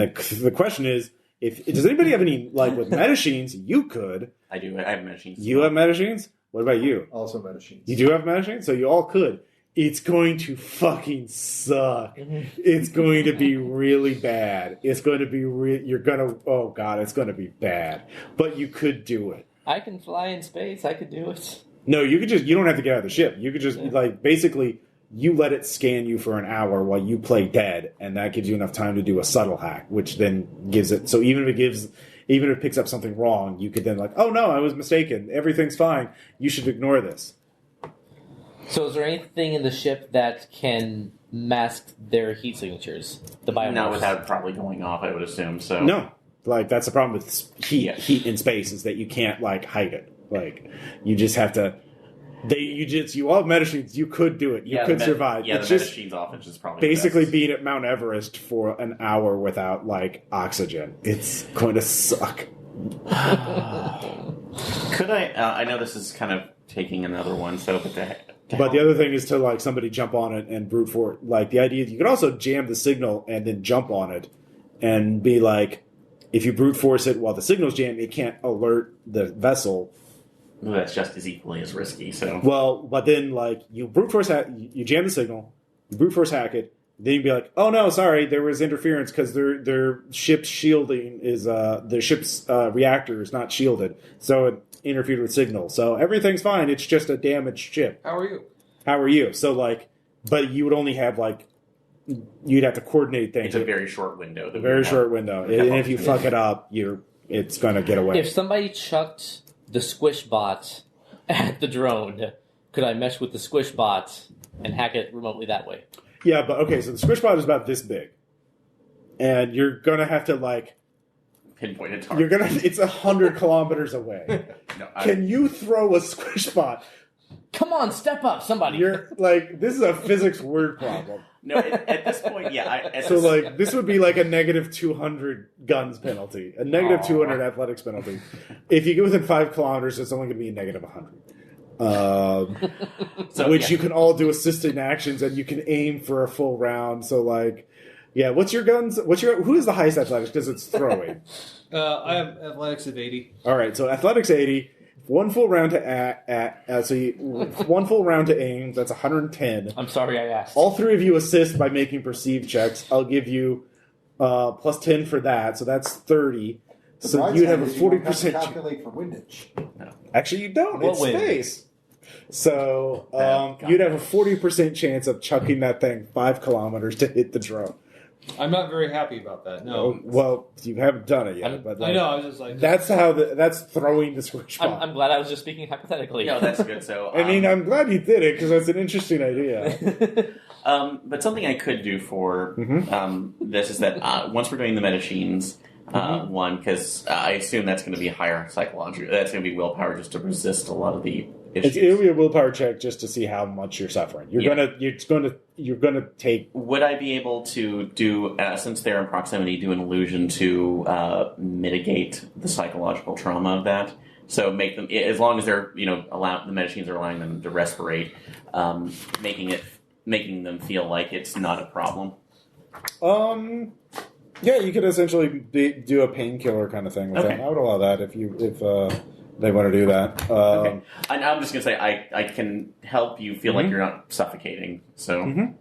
the question is, does anybody have any, like with metachines? You could. I do. I have metachines. You have metachines? What about you? Also metachines. You do have metachines? So you all could. It's going to fucking suck. It's going to be really bad. It's going to be you're going to, oh God, it's going to be bad. But you could do it. I can fly in space. I could do it. No, you don't have to get out of the ship. You could just, basically, you let it scan you for an hour while you play dead, and that gives you enough time to do a subtle hack, which then gives it, so even if it picks up something wrong, you could then oh no, I was mistaken. Everything's fine. You should ignore this. So is there anything in the ship that can mask their heat signatures? The biomorphs? No, without probably going off, I would assume. So No. That's the problem with heat in space is that you can't, hide it. You just have to... You all have metachines. You could do it. You could survive. Yeah, it's the just metachines off is just probably basically best. being at Mount Everest for an hour without, oxygen. It's going to suck. Could I... I know this is kind of taking another one, so... But the other thing is to, somebody jump on it and brute force. The idea... You could also jam the signal and then jump on it and be if you brute force it while the signal's jammed, it can't alert the vessel. Well, that's just as equally as risky, so... Well, but then, you brute force hack... You jam the signal, you brute force hack it, then you'd be oh no, sorry, there was interference because their ship's shielding is... the ship's reactor is not shielded, so it interfered with signal. So everything's fine, it's just a damaged ship. How are you? How are you? So, but you would only have, you'd have to coordinate things. It's a very short window. A very short window. And if you fuck it up, it's going to get away. If somebody chucked the squish bot at the drone, could I mesh with the squish bot and hack it remotely that way? Yeah, but okay, so the squish bot is about this big. And you're going to have to, pinpoint a target. It's 100 kilometers away. No, Can you throw a squish bot? Come on, step up, somebody. You're, this is a physics word problem. No, at this point, yeah. So, like, this would be like a negative 200 guns penalty, a negative 200 athletics penalty. If you get within 5 kilometers, it's only going to be a negative 100. You can all do assisted actions, and you can aim for a full round. So, like, yeah, what's your guns? Who is the highest athletics? Because it's throwing. I have athletics of 80. All right, so athletics 80. One full round to one full round to aim. That's 110. I'm sorry I asked. All 3 of you assist by making perceived checks. I'll give you plus 10 for that, so that's 30. So you'd have a 40% calculate for windage. No. Actually, you don't. What It's wind? space. So you'd have a 40% chance of chucking that thing 5 kilometers to hit the drone. I'm not very happy about that. No. Well, you haven't done it yet. But I know. I was just like, that's throwing the squish bomb. I'm glad I was just speaking hypothetically. No, that's good. So I mean, I'm glad you did it because that's an interesting idea. But something I could do for this is that once we're doing the metachines, one, because I assume that's going to be higher psychological. That's going to be willpower just to resist a lot of the issues. It'll be a willpower check just to see how much you're suffering. You're gonna take. Would I be able to do, since they're in proximity, do an illusion to mitigate the psychological trauma of that? So make them, as long as they're the metachines are allowing them to respirate, making them feel like it's not a problem. Yeah, you could essentially do a painkiller kind of thing with them. I would allow that if they want to do that. Okay. I'm just going to say I can help you feel like you're not suffocating. So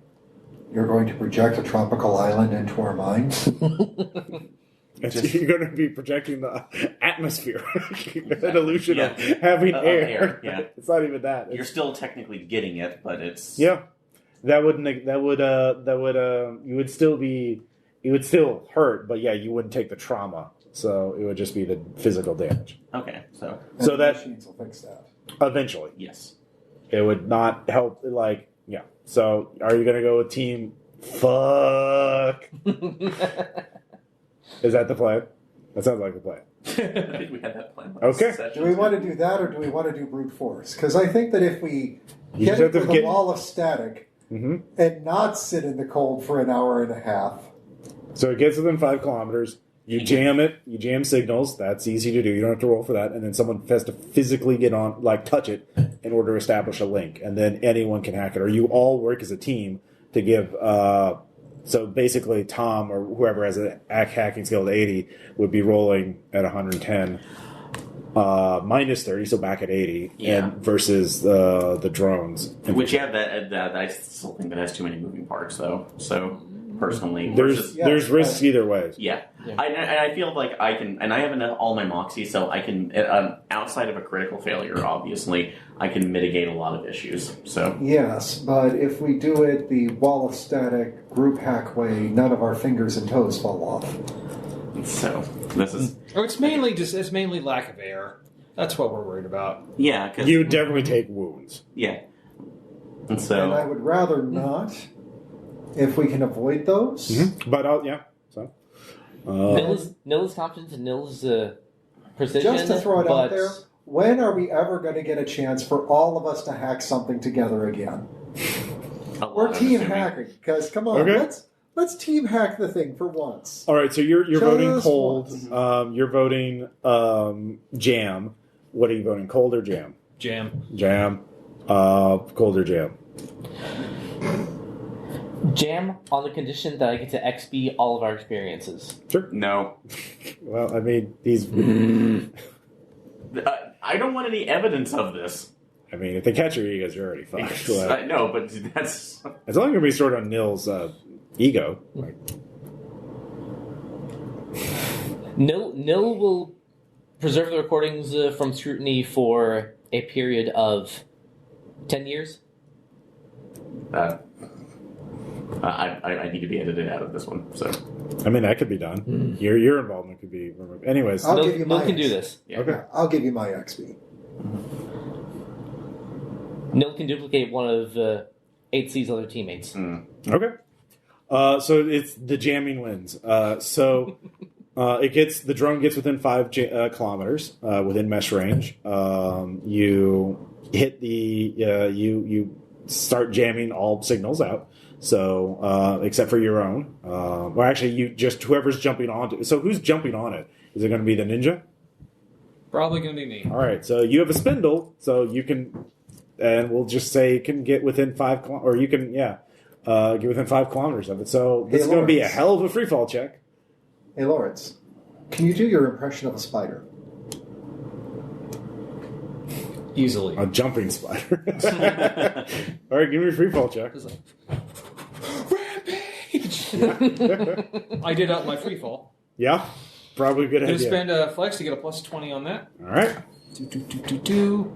You're going to project a tropical island into our minds? You're going to be projecting the atmosphere, an illusion of having air. Yeah. It's not even that. You're still technically getting it, but it's you would still hurt, but yeah, you wouldn't take the trauma. So it would just be the physical damage. Okay, so the machines will fix that. Eventually, yes, it would not help. So are you going to go with team? Fuck. Is that the plan? That sounds like the plan. I think we had that plan. Okay. Do we want to do that, or do we want to do brute force? Because I think that if we You get just it have to with a get- wall of static and not sit in the cold for an hour and a half, So it gets within 5 kilometers. You jam it. You jam signals. That's easy to do. You don't have to roll for that. And then someone has to physically get on, touch it in order to establish a link. And then anyone can hack it. Or you all work as a team to give... so basically Tom or whoever has an hacking skill at 80 would be rolling at 110. Minus 30, so back at 80. And versus the drones. Which, that I still think that has too many moving parts, though. So... Personally, there's risks either way. Yeah. I feel like I can, and I have all my moxie, so I can. Outside of a critical failure, obviously, I can mitigate a lot of issues. So yes, but if we do it the wall of static group hack way, none of our fingers and toes fall off. So this is. It's mainly lack of air. That's what we're worried about. Yeah, because you definitely take wounds. Yeah, and so and I would rather not. If we can avoid those. But, so. Nil's confidence and Nil's precision. Just to throw it out there, when are we ever going to get a chance for all of us to hack something together again? We're team hacking, because come on, let's team hack the thing for once. All right, so you're voting cold. Once. You're voting jam. What are you voting, cold or jam? Jam. Jam. Cold or jam? Jam on the condition that I get to XP all of our experiences. Sure. No. Well, I mean, these... I don't want any evidence of this. I mean, if they catch your egos, you're already fucked. No, but that's... It's only going to be stored on Nil's ego. Nil will preserve the recordings from scrutiny for a period of 10 years. I need to be edited out of this one. So, I mean, that could be done. Your involvement could be removed. Anyways, I'll give you my Nil can do this. yeah. okay. I'll give you my XP. Nil can duplicate one of 8C's other teammates. Okay. So it's the jamming wins. So the drone gets within 5 kilometers within mesh range. You hit you start jamming all signals out. So, except for your own. Well, actually, whoever's jumping onto it. So, who's jumping on it? Is it going to be the ninja? Probably going to be me. All right. So, you have a spindle, so you can, and we'll just say you can get within 5 kilometers, or you can, get within 5 kilometers of it. So, this is going to be a hell of a free fall check. Hey, Lawrence, can you do your impression of a spider? Easily. A jumping spider. All right, give me a free fall check. Rampage! I did up my free fall. Yeah, probably a good idea. Gonna spend a flex to get a plus 20 on that. All right. Do.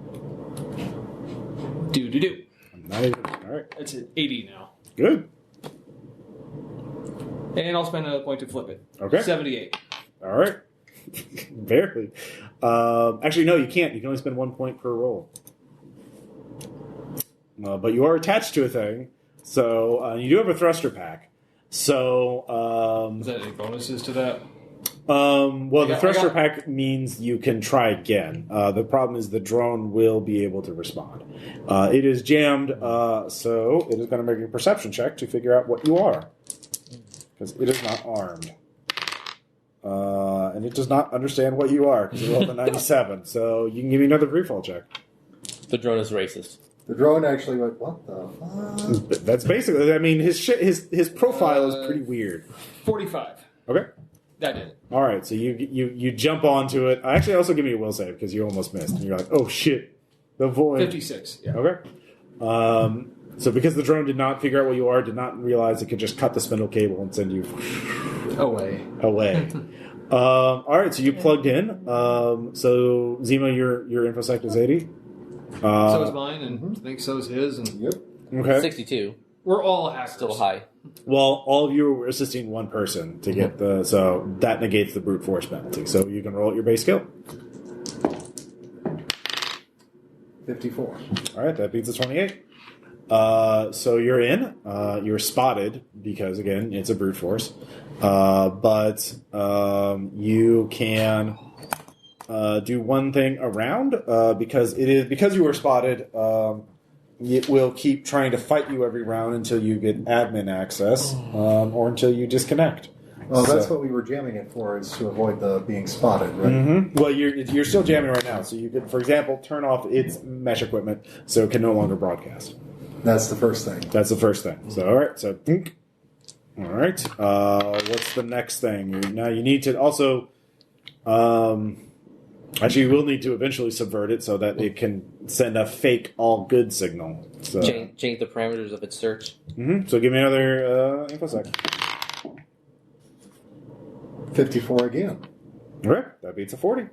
Not even, all right. It's at 80 now. Good. And I'll spend another point to flip it. Okay. 78. All right. Barely. Actually, no, you can't. You can only spend 1 point per roll. But you are attached to a thing, so you do have a thruster pack. So, Is that any bonuses to that? The thruster pack means you can try again. The problem is the drone will be able to respond. It is jammed, so it is going to make a perception check to figure out what you are, because it is not armed. And it does not understand what you are, because it rolled a 97. So you can give me another free fall check. The drone is racist. The drone actually went, what the fuck? That's basically, I mean, his profile is pretty weird. 45. Okay. That did it. All right, so you jump onto it. Actually, also give me a will save, because you almost missed. And you're like, oh shit, the void. 56, yeah. Okay. So because the drone did not figure out what you are, did not realize it could just cut the spindle cable and send you Away. All right, so you plugged in. So Zemo, your infosec is 80. So is mine, and I think so is his. And Yep. Okay. 62. we're all hackers. Still high. Well, all of you were assisting one person to get so that negates the brute force penalty. So you can roll at your base skill. 54. All right, that beats the 28. So you're in. You're spotted because again it's a brute force, but you can do one thing around because you were spotted. It will keep trying to fight you every round until you get admin access or until you disconnect. Well, that's what we were jamming it for, is to avoid the being spotted, right? Mm-hmm. Well, you're still jamming right now, so you could, for example, turn off its mesh equipment so it can no longer broadcast. That's the first thing. That's the first thing. So, all right. So, all right. What's the next thing? Now you need to also. Actually, you will need to eventually subvert it so that it can send a fake all good signal. So, Change the parameters of its search. Mm-hmm. So give me another infosec. 54 again. All right. That beats a 40.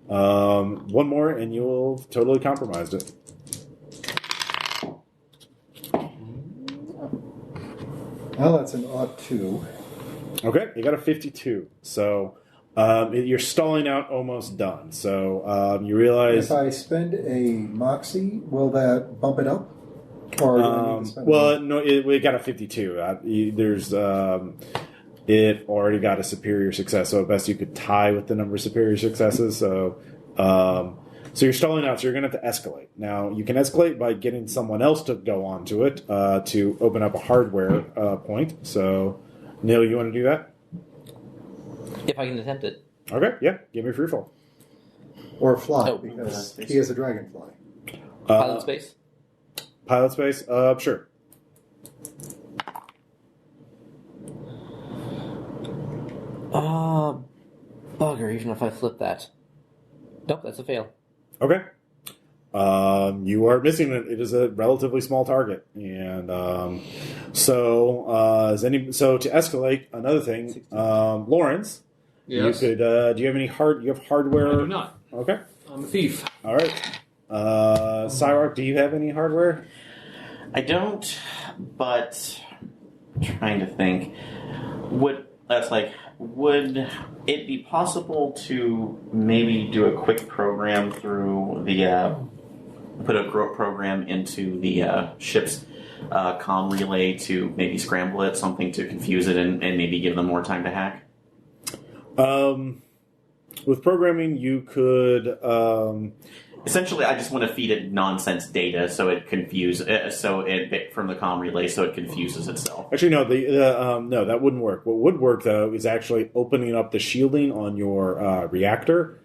One more, and you'll totally compromised it. Well, that's an odd 2. Okay, you got a 52. So you're stalling out, almost done. So you realize... If I spend a Moxie, will that bump it up? Or do I need to spend no, it got a 52. There's... it already got a superior success, so at best you could tie with the number of superior successes. So you're stalling out, so you're going to have to escalate. Now, you can escalate by getting someone else to go onto it to open up a hardware point. So, Neil, you want to do that? If I can attempt it. Okay, yeah. Give me a free fall. Or fly, Oh, because he is a dragonfly. Pilot space? Pilot space? Sure. Bugger, even if I flip that. Nope, that's a fail. Okay. You are missing it. It is a relatively small target, and so to escalate another thing, Lawrence, Yes. you could. Do you have any You have hardware? I do not. Okay. I'm a thief. All right. SAIROC, do you have any hardware? I don't, but I'm trying to think. Would it be possible to maybe do a quick program through the put a program into the ship's comm relay to maybe scramble it, something to confuse it and maybe give them more time to hack? With programming, you could. Essentially, I just want to feed it nonsense data so it from the comm relay so it confuses itself. Actually, no. No, that wouldn't work. What would work though is actually opening up the shielding on your reactor,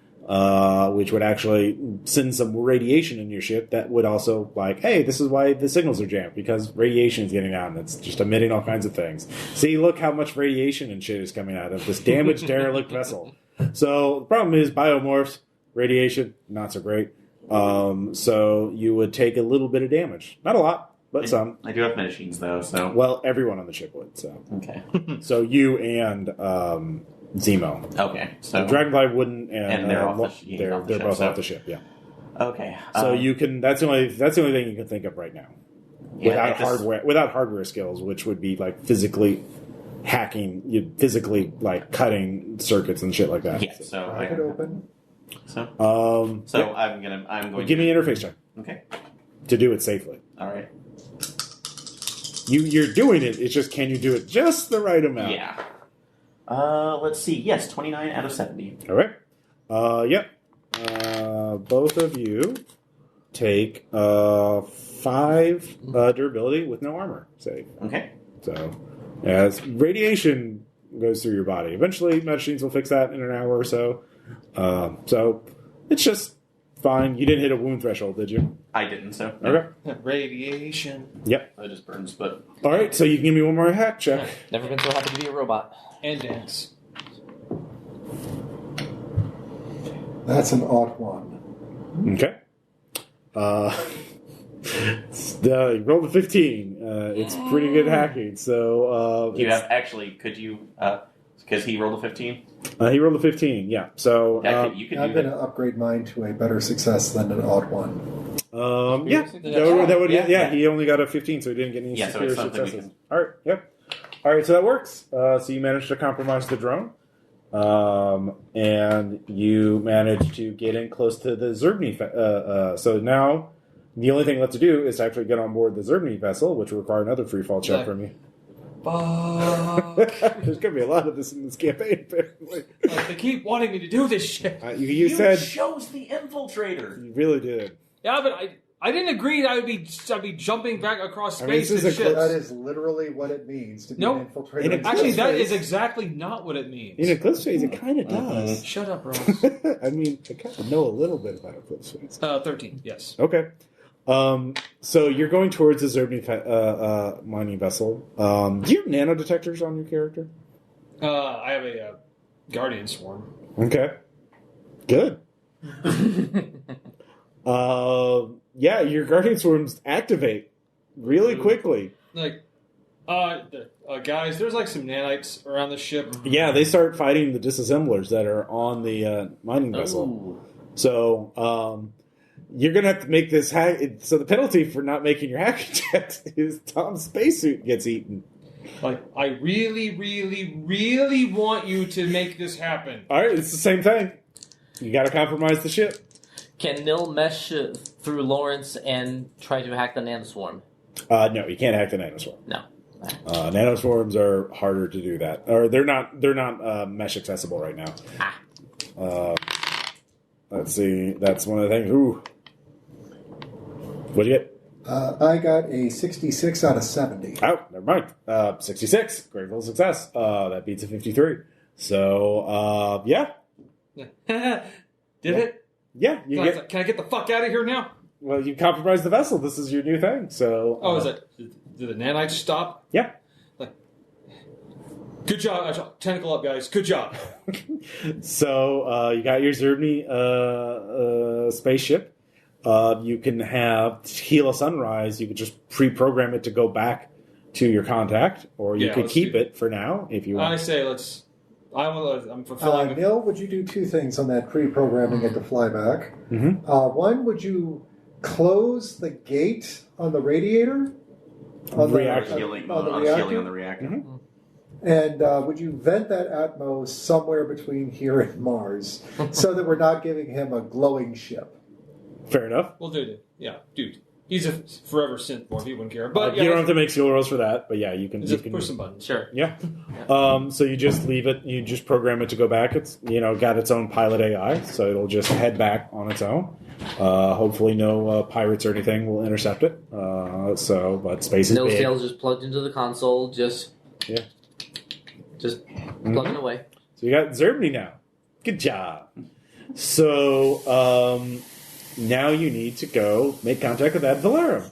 which would actually send some radiation in your ship. That would also hey, this is why the signals are jammed because radiation is getting out and it's just emitting all kinds of things. See, look how much radiation and shit is coming out of this damaged derelict vessel. So the problem is biomorphs, radiation, not so great. So you would take a little bit of damage. Not a lot, but some. I do have machines, though, so... Well, everyone on the ship would, so... Okay. So you and Zemo. Okay, so... Dragonfly wouldn't, and they're off they're both off the ship, yeah. Okay. So you can... That's the only thing you can think of right now. Yeah, without hardware skills, which would be, physically hacking, physically, cutting circuits and shit like that. Yeah, so... I could open... So, yeah. I'm going. Give me an interface check. Okay. To do it safely. All right. You're doing it. It's just can you do it just the right amount? Yeah. Let's see. Yes, 29 out of 70. All right. Yep. Both of you take 5 durability with no armor save. Okay. So, as radiation goes through your body, eventually machines will fix that in an hour or so. So it's just fine. You didn't hit a wound threshold, did you? I didn't, so. Okay. Radiation. Yep. That just burns, but... All right, so you can give me one more hack check. Never been so happy to be a robot. And dance. That's an odd one. Okay. You rolled a 15. It's pretty good hacking, so... could you... Because he rolled a 15? He rolled a 15, yeah. So you could I'm going to upgrade mine to a better success than an odd one. Yeah. He only got a 15, so he didn't get any superior successes. All right, yep. All right, so that works. So you managed to compromise the drone, and you managed to get in close to the Zerbni. So now the only thing left to do is to actually get on board the Zerbni vessel, which will require another free fall check from you. Fuck. There's going to be a lot of this in this campaign, apparently. They keep wanting me to do this shit. You said chose the infiltrator. You really did. Yeah, but I didn't agree that I'd be jumping back across space and shit. That is literally what it means to be an infiltrator. Actually, that is exactly not what it means. In Eclipse phase, it kind of does. Shut up, Ross. I mean, I kind of know a little bit about Eclipse phase. 13, yes. Okay. So you're going towards the Zerbni mining vessel. Do you have nanodetectors on your character? I have a Guardian Swarm. Okay. Good. Yeah, your Guardian Swarms activate really quickly. Guys, there's some nanites around the ship. Yeah, they start fighting the disassemblers that are on the mining vessel. Ooh. So, you're going to have to make this hack. So the penalty for not making your hacking checks is Tom's spacesuit gets eaten. I really, really, really want you to make this happen. All right, it's the same thing. You got to compromise the ship. Can Nil mesh through Lawrence and try to hack the nanoswarm? No, you can't hack the nanoswarm. No. Nanoswarms are harder to do that, or they're not mesh accessible right now. Let's see. That's one of the things. Ooh. What'd you get? I got a 66 out of 70. Oh, never mind. 66. Grateful success. That beats a 53. So, yeah. Did it? Yeah. Can I get the fuck out of here now? Well, you compromised the vessel. This is your new thing. So. Is it? Did the nanites stop? Yeah. Good job. Tentacle up, guys. Good job. So, you got your Zerbni spaceship. You can have Heal a Sunrise. You could just pre-program it to go back to your contact, or you could keep it for now if you want. I say I'm fulfilling. Neil, would you do 2 things on that pre-programming it to fly back? Mm-hmm. One, would you close the gate on the radiator? On the reactor? Healing on the reactor. Mm-hmm. And would you vent that Atmos somewhere between here and Mars so that we're not giving him a glowing ship? Fair enough. Well, dude. Yeah, dude. He's a forever synth morph. He wouldn't care. But you don't have to make skill rolls for that, but yeah, you can. Just push some buttons. Sure. Yeah. So you just leave it. You just program it to go back. It's got its own pilot AI, so it'll just head back on its own. Hopefully, no pirates or anything will intercept it. But space is no big. sails just plugged into the console. Just plugging away. So you got Zermany now. Good job. So now you need to go make contact with Ad Valorem.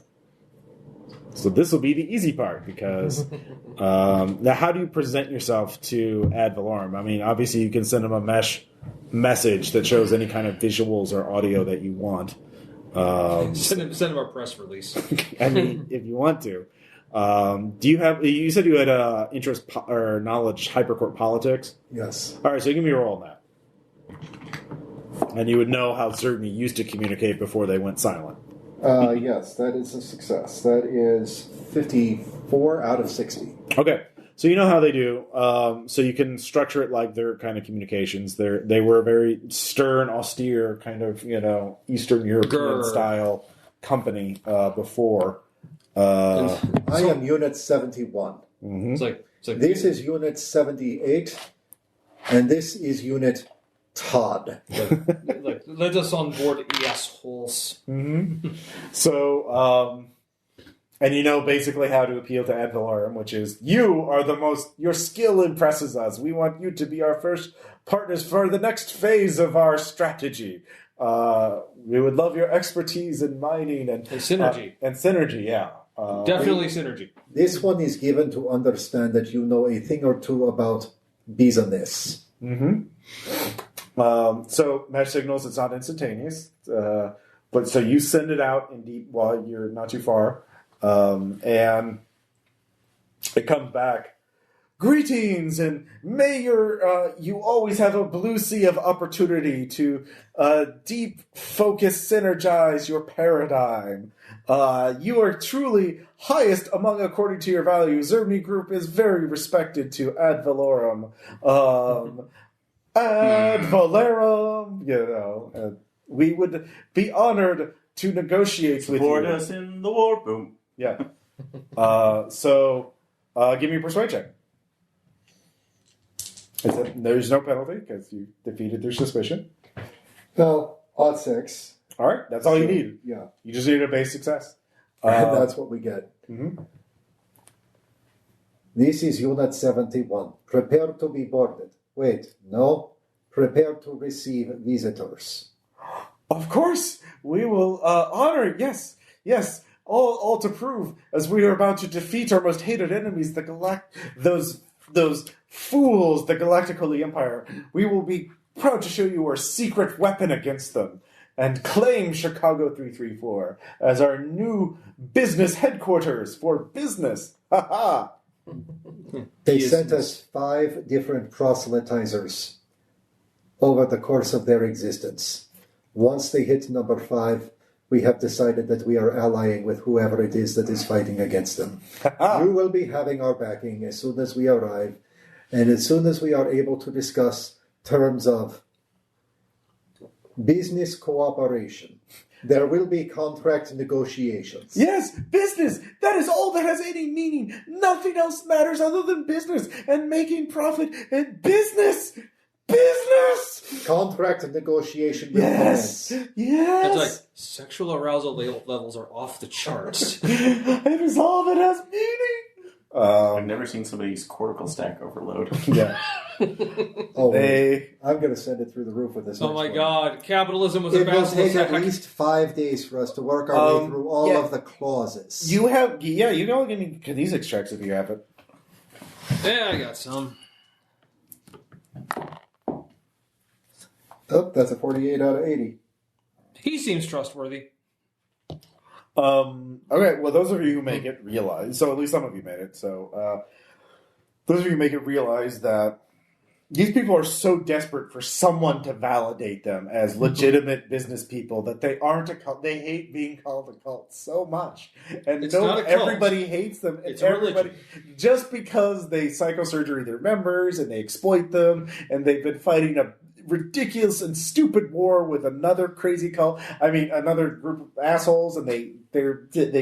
So this will be the easy part because now how do you present yourself to Ad Valorem? I mean, obviously you can send him a message that shows any kind of visuals or audio that you want. Send him our press release. I mean, if you want to. Do you have? You said you had interest or knowledge hypercourt politics. Yes. All right, so give me a roll on that, and you would know how Zergny used to communicate before they went silent. Yes, that is a success. That is 54 out of 60. Okay, so you know how they do. So you can structure it like their kind of communications. They were a very stern, austere kind of Eastern European style company before. I am Unit 71. Mm-hmm. It's like This is Unit 78, and this is Unit Todd. like let us on board, assholes. Mm-hmm. So, and you know basically how to appeal to Ad Valorem, which is your skill impresses us. We want you to be our first partners for the next phase of our strategy. We would love your expertise in mining and synergy. Yeah. Definitely synergy. This one is given to understand that you know a thing or two about business. Mm-hmm. So mesh signals, it's not instantaneous, but so you send it out in deep while you're not too far, and it comes back. Greetings, and may you always have a blue sea of opportunity to deep focus synergize your paradigm. You are truly highest among according to your value. Zermany Group is very respected to Ad Valorem. Ad Valorem, we would be honored to negotiate with you. Support us in the war. Boom. Yeah. So give me a persuade check. There's no penalty because you defeated their suspicion. Well, odd 6. All right, that's all you need. Yeah. You just need a base success. And that's what we get. Mm-hmm. This is Unit 71. Prepare to be boarded. Wait, no. Prepare to receive visitors. Of course, we will honor. Yes. All to prove, as we are about to defeat our most hated enemies, those fools, the Galactic Holy Empire. We will be proud to show you our secret weapon against them, and claim Chicago 334 as our new business headquarters for business. Ha ha! They sent us 5 different proselytizers over the course of their existence. Once they hit number 5, we have decided that we are allying with whoever it is that is fighting against them. You will be having our backing as soon as we arrive, and as soon as we are able to discuss terms of business cooperation. There will be contract negotiations. Yes, business! That is all that has any meaning. Nothing else matters other than business and making profit and business! Business! Contract negotiation will Yes! commence. Yes! It's like sexual arousal levels are off the charts. It is all that has meaning! I've never seen somebody's cortical stack overload. Yeah. Oh, They... I'm going to send it through the roof with this. Oh next my one. God! Capitalism was It a will bastard. take at least 5 days for us to work our way through all of the clauses. You have... Yeah, you can only give me these extracts if you have it. Yeah, I got some. Oh, that's a 48 out of 80. He seems trustworthy. Okay, well, those of you who make it realize, so at least some of you made it, so those of you who make it realize that these people are so desperate for someone to validate them as legitimate business people that they aren't a cult. They hate being called a cult so much. And It's not a cult. everybody hates them. It's a everybody, just because they psychosurgery their members and they exploit them and they've been fighting a ridiculous and stupid war with another crazy cult. I mean, another group of assholes, and they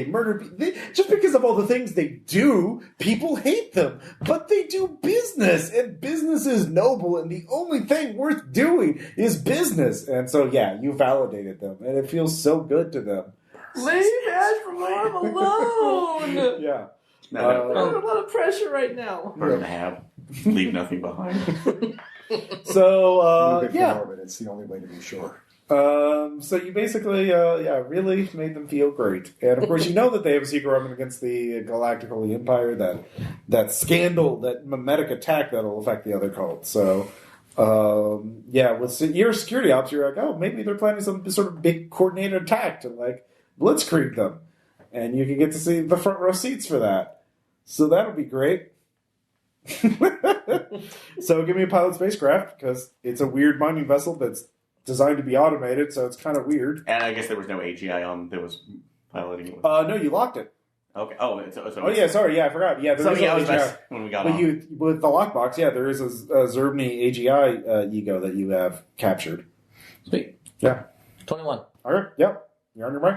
murder people. Just because of all the things they do, people hate them. But they do business, and business is noble, and the only thing worth doing is business. And so, yeah, you validated them, and it feels so good to them. Leave Ashmore alone! Yeah. No, There's a lot of pressure right now. burn the hab. Leave nothing behind. So, Move it yeah. from orbit. It's the only way to be sure. So you basically, really made them feel great. And of course, you know that they have a secret weapon against the Galactic Holy Empire, that scandal, that mimetic attack that'll affect the other cults. So, with your security ops, you're like, oh, maybe they're planning some sort of big coordinated attack to, like, blitzkrieg them. And you can get to see the front row seats for that. So that'll be great. So give me a pilot spacecraft, because it's a weird mining vessel that's designed to be automated, so it's kind of weird. And I guess there was no AGI on that was piloting it. No, you locked it. Okay. Yeah, sorry, I forgot. Yeah, there is I an was AGI. best when we got But on. with the lockbox, yeah, there is a Zerbni AGI ego that you have captured. Sweet. Yeah. 21. All right, yep, you're on your way.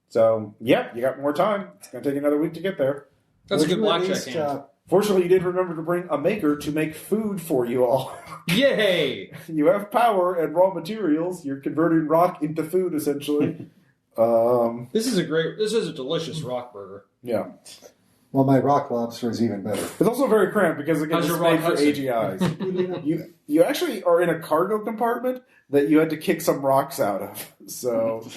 So, yeah, you got more time. It's going to take another week to get there. That's a good Would you at blackjack least, hand. Fortunately, you did remember to bring a maker to make food for you all. Yay! You have power and raw materials. You're converting rock into food, essentially. This is a delicious rock burger. Yeah. Well, my rock lobster is even better. It's also very cramped because, again, How's it's your made rock for Hudson? AGIs. You actually are in a cargo compartment that you had to kick some rocks out of. So,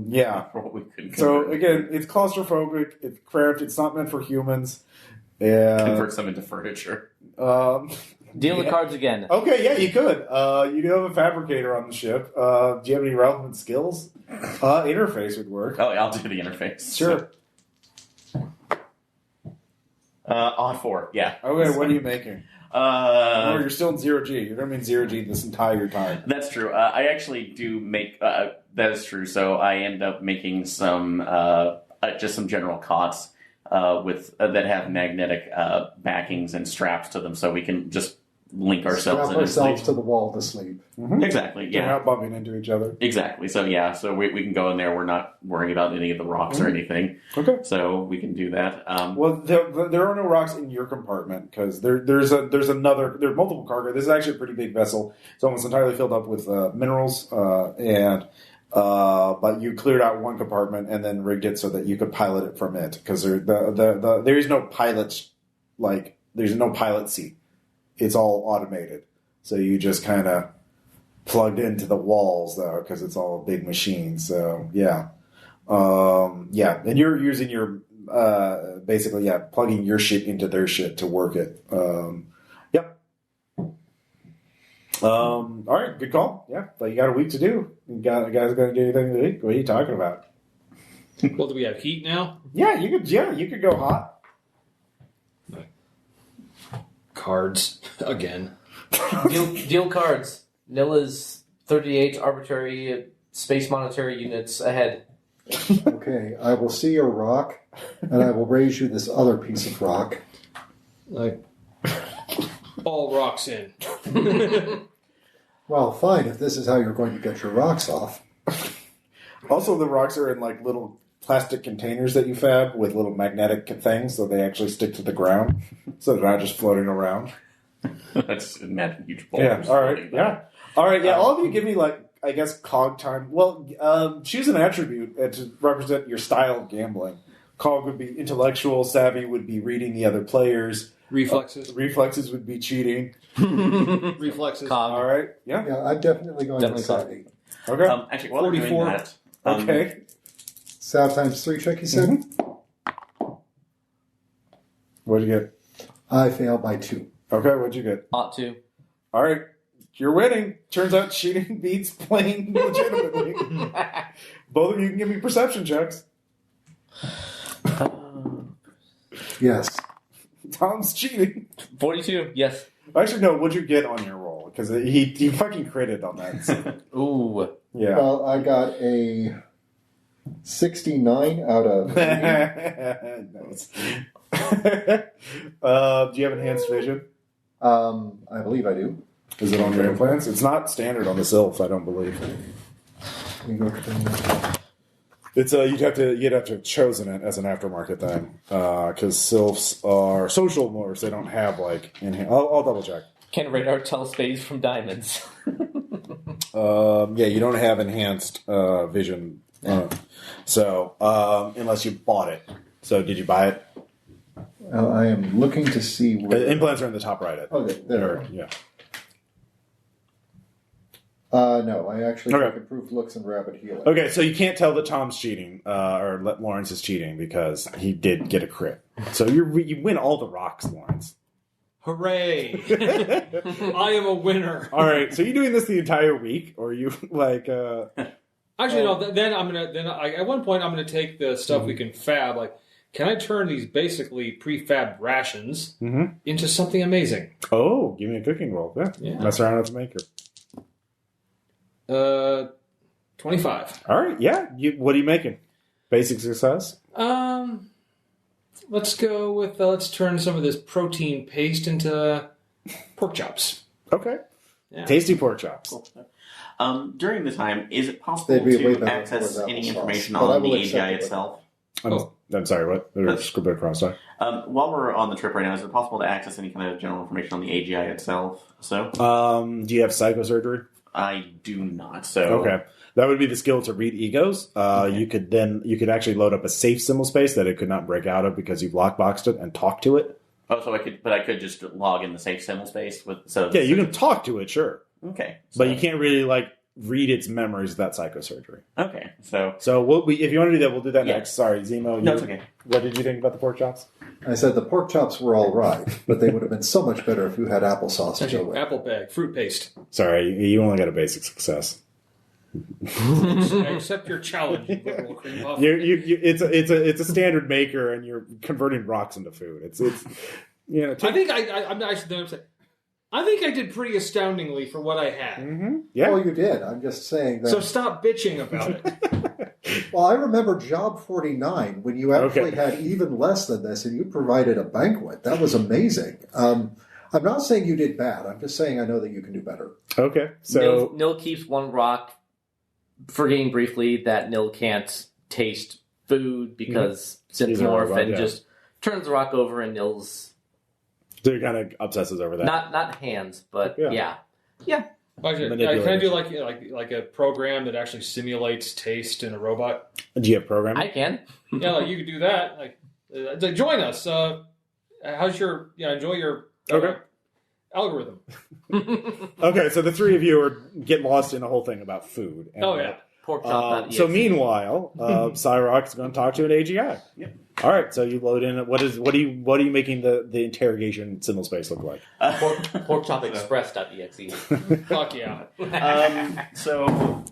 yeah. We couldn't So, convert- again, it's claustrophobic, it's cramped, it's not meant for humans. And, convert some into furniture. Deal the cards again. Okay, yeah, you could. You do have a fabricator on the ship. Do you have any relevant skills? Interface would work. Oh, yeah, I'll do the interface. Sure. Odd 4, yeah. Okay, what are you making? Oh, you're still in 0G. You're going to be in 0G this entire time. That's true. I actually do make... that is true. So I end up making some... just some general cots with that have magnetic backings and straps to them, so we can just link ourselves Strap in ourselves and to sleep. the wall to sleep. Exactly, You're yeah. not bumping into each other. Exactly. So, yeah, so we can go in there. We're not worrying about any of the rocks or anything. Okay. So we can do that. Well, there are no rocks in your compartment because there's multiple cargo. This is actually a pretty big vessel. It's almost entirely filled up with minerals, but you cleared out one compartment and then rigged it so that you could pilot it from it because there is no pilot there's no pilot seat. It's all automated, so you just kind of plugged into the walls though because it's all a big machine. So yeah. And you're using your plugging your shit into their shit to work it. Yep. All right, good call. Yeah, but you got a week to do. You guys going to do anything this week? What are you talking about? Well, do we have heat now? Yeah, you could go hot. Cards again. Deal cards. Nilla's 38 arbitrary space monetary units ahead. Okay, I will see your rock, and I will raise you this other piece of rock. Like all rocks in. Well, fine, if this is how you're going to get your rocks off. Also, the rocks are in like little plastic containers that you fab with little magnetic things, so they actually stick to the ground, so they're not just floating around. That's imagine huge Yeah. boulders. All right. floating Yeah. there. All right. Yeah. All of you give me I guess cog time. Well, choose an attribute to represent your style of gambling. Cog would be intellectual. Savvy would be reading the other players. Reflexes. Reflexes would be cheating. Reflexes. Cog. All right. Yeah. Yeah, I'm definitely going Definitely to savvy. Okay. Actually, while I'm doing 44. that... Okay. Sav times 3 check, you said? What'd you get? I failed by 2. Okay. What'd you get? Ought to. All right. You're winning. Turns out cheating beats playing legitimately. Both of you can give me perception checks. Yes. Tom's cheating. 42. Yes. Actually, no. What'd you get on your roll? Because he fucking critted on that. So, Ooh. yeah. Well, I got a 69 out of 80. Nice. Do you have enhanced vision? I believe I do. Is it on your implants? It's not standard on the Sylph, I don't believe. It's you'd have to have chosen it as an aftermarket thing because Sylphs are social morphs. They don't have like. I'll double check. Can radar tell space from diamonds? Yeah, you don't have enhanced vision, so unless you bought it. So did you buy it? I am looking to see where Implants are in the top right. Okay, there. Yeah. No, I actually took improved looks and rapid healing. Okay, so you can't tell that Tom's cheating or Lawrence is cheating because he did get a crit. So you win all the rocks, Lawrence. Hooray! I am a winner. All right, so you doing this the entire week, or you like? Actually, no. Then I'm gonna. At one point, I'm gonna take the stuff we can fab. Like, can I turn these basically prefab rations into something amazing? Oh, give me a cooking roll. Yeah. Mess around with the maker. 25. All right, yeah. What are you making? Basic success. Let's go with let's turn some of this protein paste into pork chops. Okay. Yeah. Tasty pork chops. Cool. During the time, is it possible to access any information on the AGI itself? I'm sorry, what? There's scribbled across. Sorry. While we're on the trip right now, is it possible to access any kind of general information on the AGI itself? So, do you have psychosurgery? I do not. So, okay, that would be the skill to read egos. You could actually load up a safe symbol space that it could not break out of because you've lockboxed it and talk to it. Oh, so I could just log in the safe symbol space with. So yeah, you can talk to it, sure. Okay, but you can't really read its memories without psychosurgery. Okay, so if you want to do that, we'll do that next. Sorry, Zemo. No, it's okay. What did you think about the pork chops? I said the pork chops were all right, but they would have been so much better if you had applesauce to go with. Apple bag, fruit paste. Sorry, you only got a basic success. I accept your challenge. It's a standard maker, and you're converting rocks into food. It's I think I'm actually upset. I think I did pretty astoundingly for what I had. Mm-hmm. Yeah. Well, you did. I'm just saying that. So stop bitching about it. Well, I remember Job 49 when you actually had even less than this, and you provided a banquet. That was amazing. I'm not saying you did bad. I'm just saying I know that you can do better. Okay. So Nil keeps one rock, forgetting briefly that Nil can't taste food because Synopsis and just turns the rock over and Nil's. So he kind of obsesses over that. Not hands, but yeah. Actually, can I do like a program that actually simulates taste in a robot? Do you have programming? I can. Yeah, you could do that. Like join us. How's your enjoy your algorithm? Okay, so the three of you get lost in a whole thing about food. And, Pork chop. So meanwhile, SAIROC is going to talk to an AGI. Yep. All right, so you load in. What are you making the interrogation symbol space look like? Porkchopexpress.exe. Fuck yeah.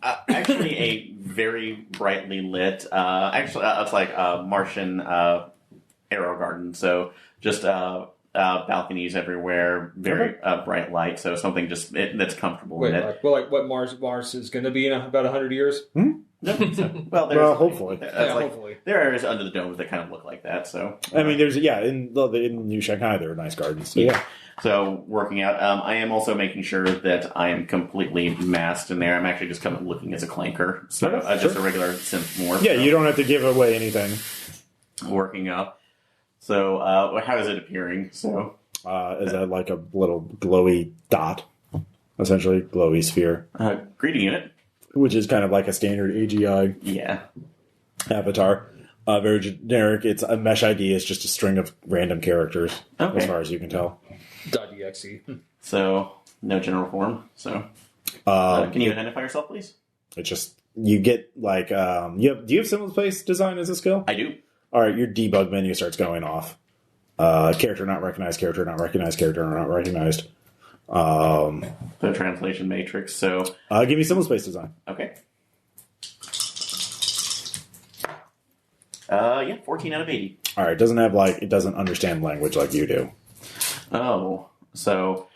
Actually, a very brightly lit. It's like a Martian arrow garden. So just balconies everywhere, very bright light. So something just that's comfortable. Wait, what Mars is going to be in about 100 years? No, so, well, hopefully. Hopefully. There are areas under the domes that kind of look like that. So I mean, there's in New Shanghai there are nice gardens. So, yeah. So working out, I am also making sure that I am completely masked in there. I'm actually just kind of looking as a clanker, so just a regular synth morph. Yeah, you don't have to give away anything. Working up. So how is it appearing? So is that like a little glowy dot, essentially glowy sphere? Greeting unit. Which is kind of like a standard AGI avatar. Very generic. It's a mesh ID. It's just a string of random characters, as far as you can tell. .exe. So, no general form. So, can you identify yourself, please? It's just, you get like, do you have symbol space design as a skill? I do. All right, your debug menu starts going off. Character not recognized, character not recognized, character not recognized. The translation matrix. So give me symbol space design. Okay. 14 out of 80. All right, it doesn't understand language like you do. Oh, so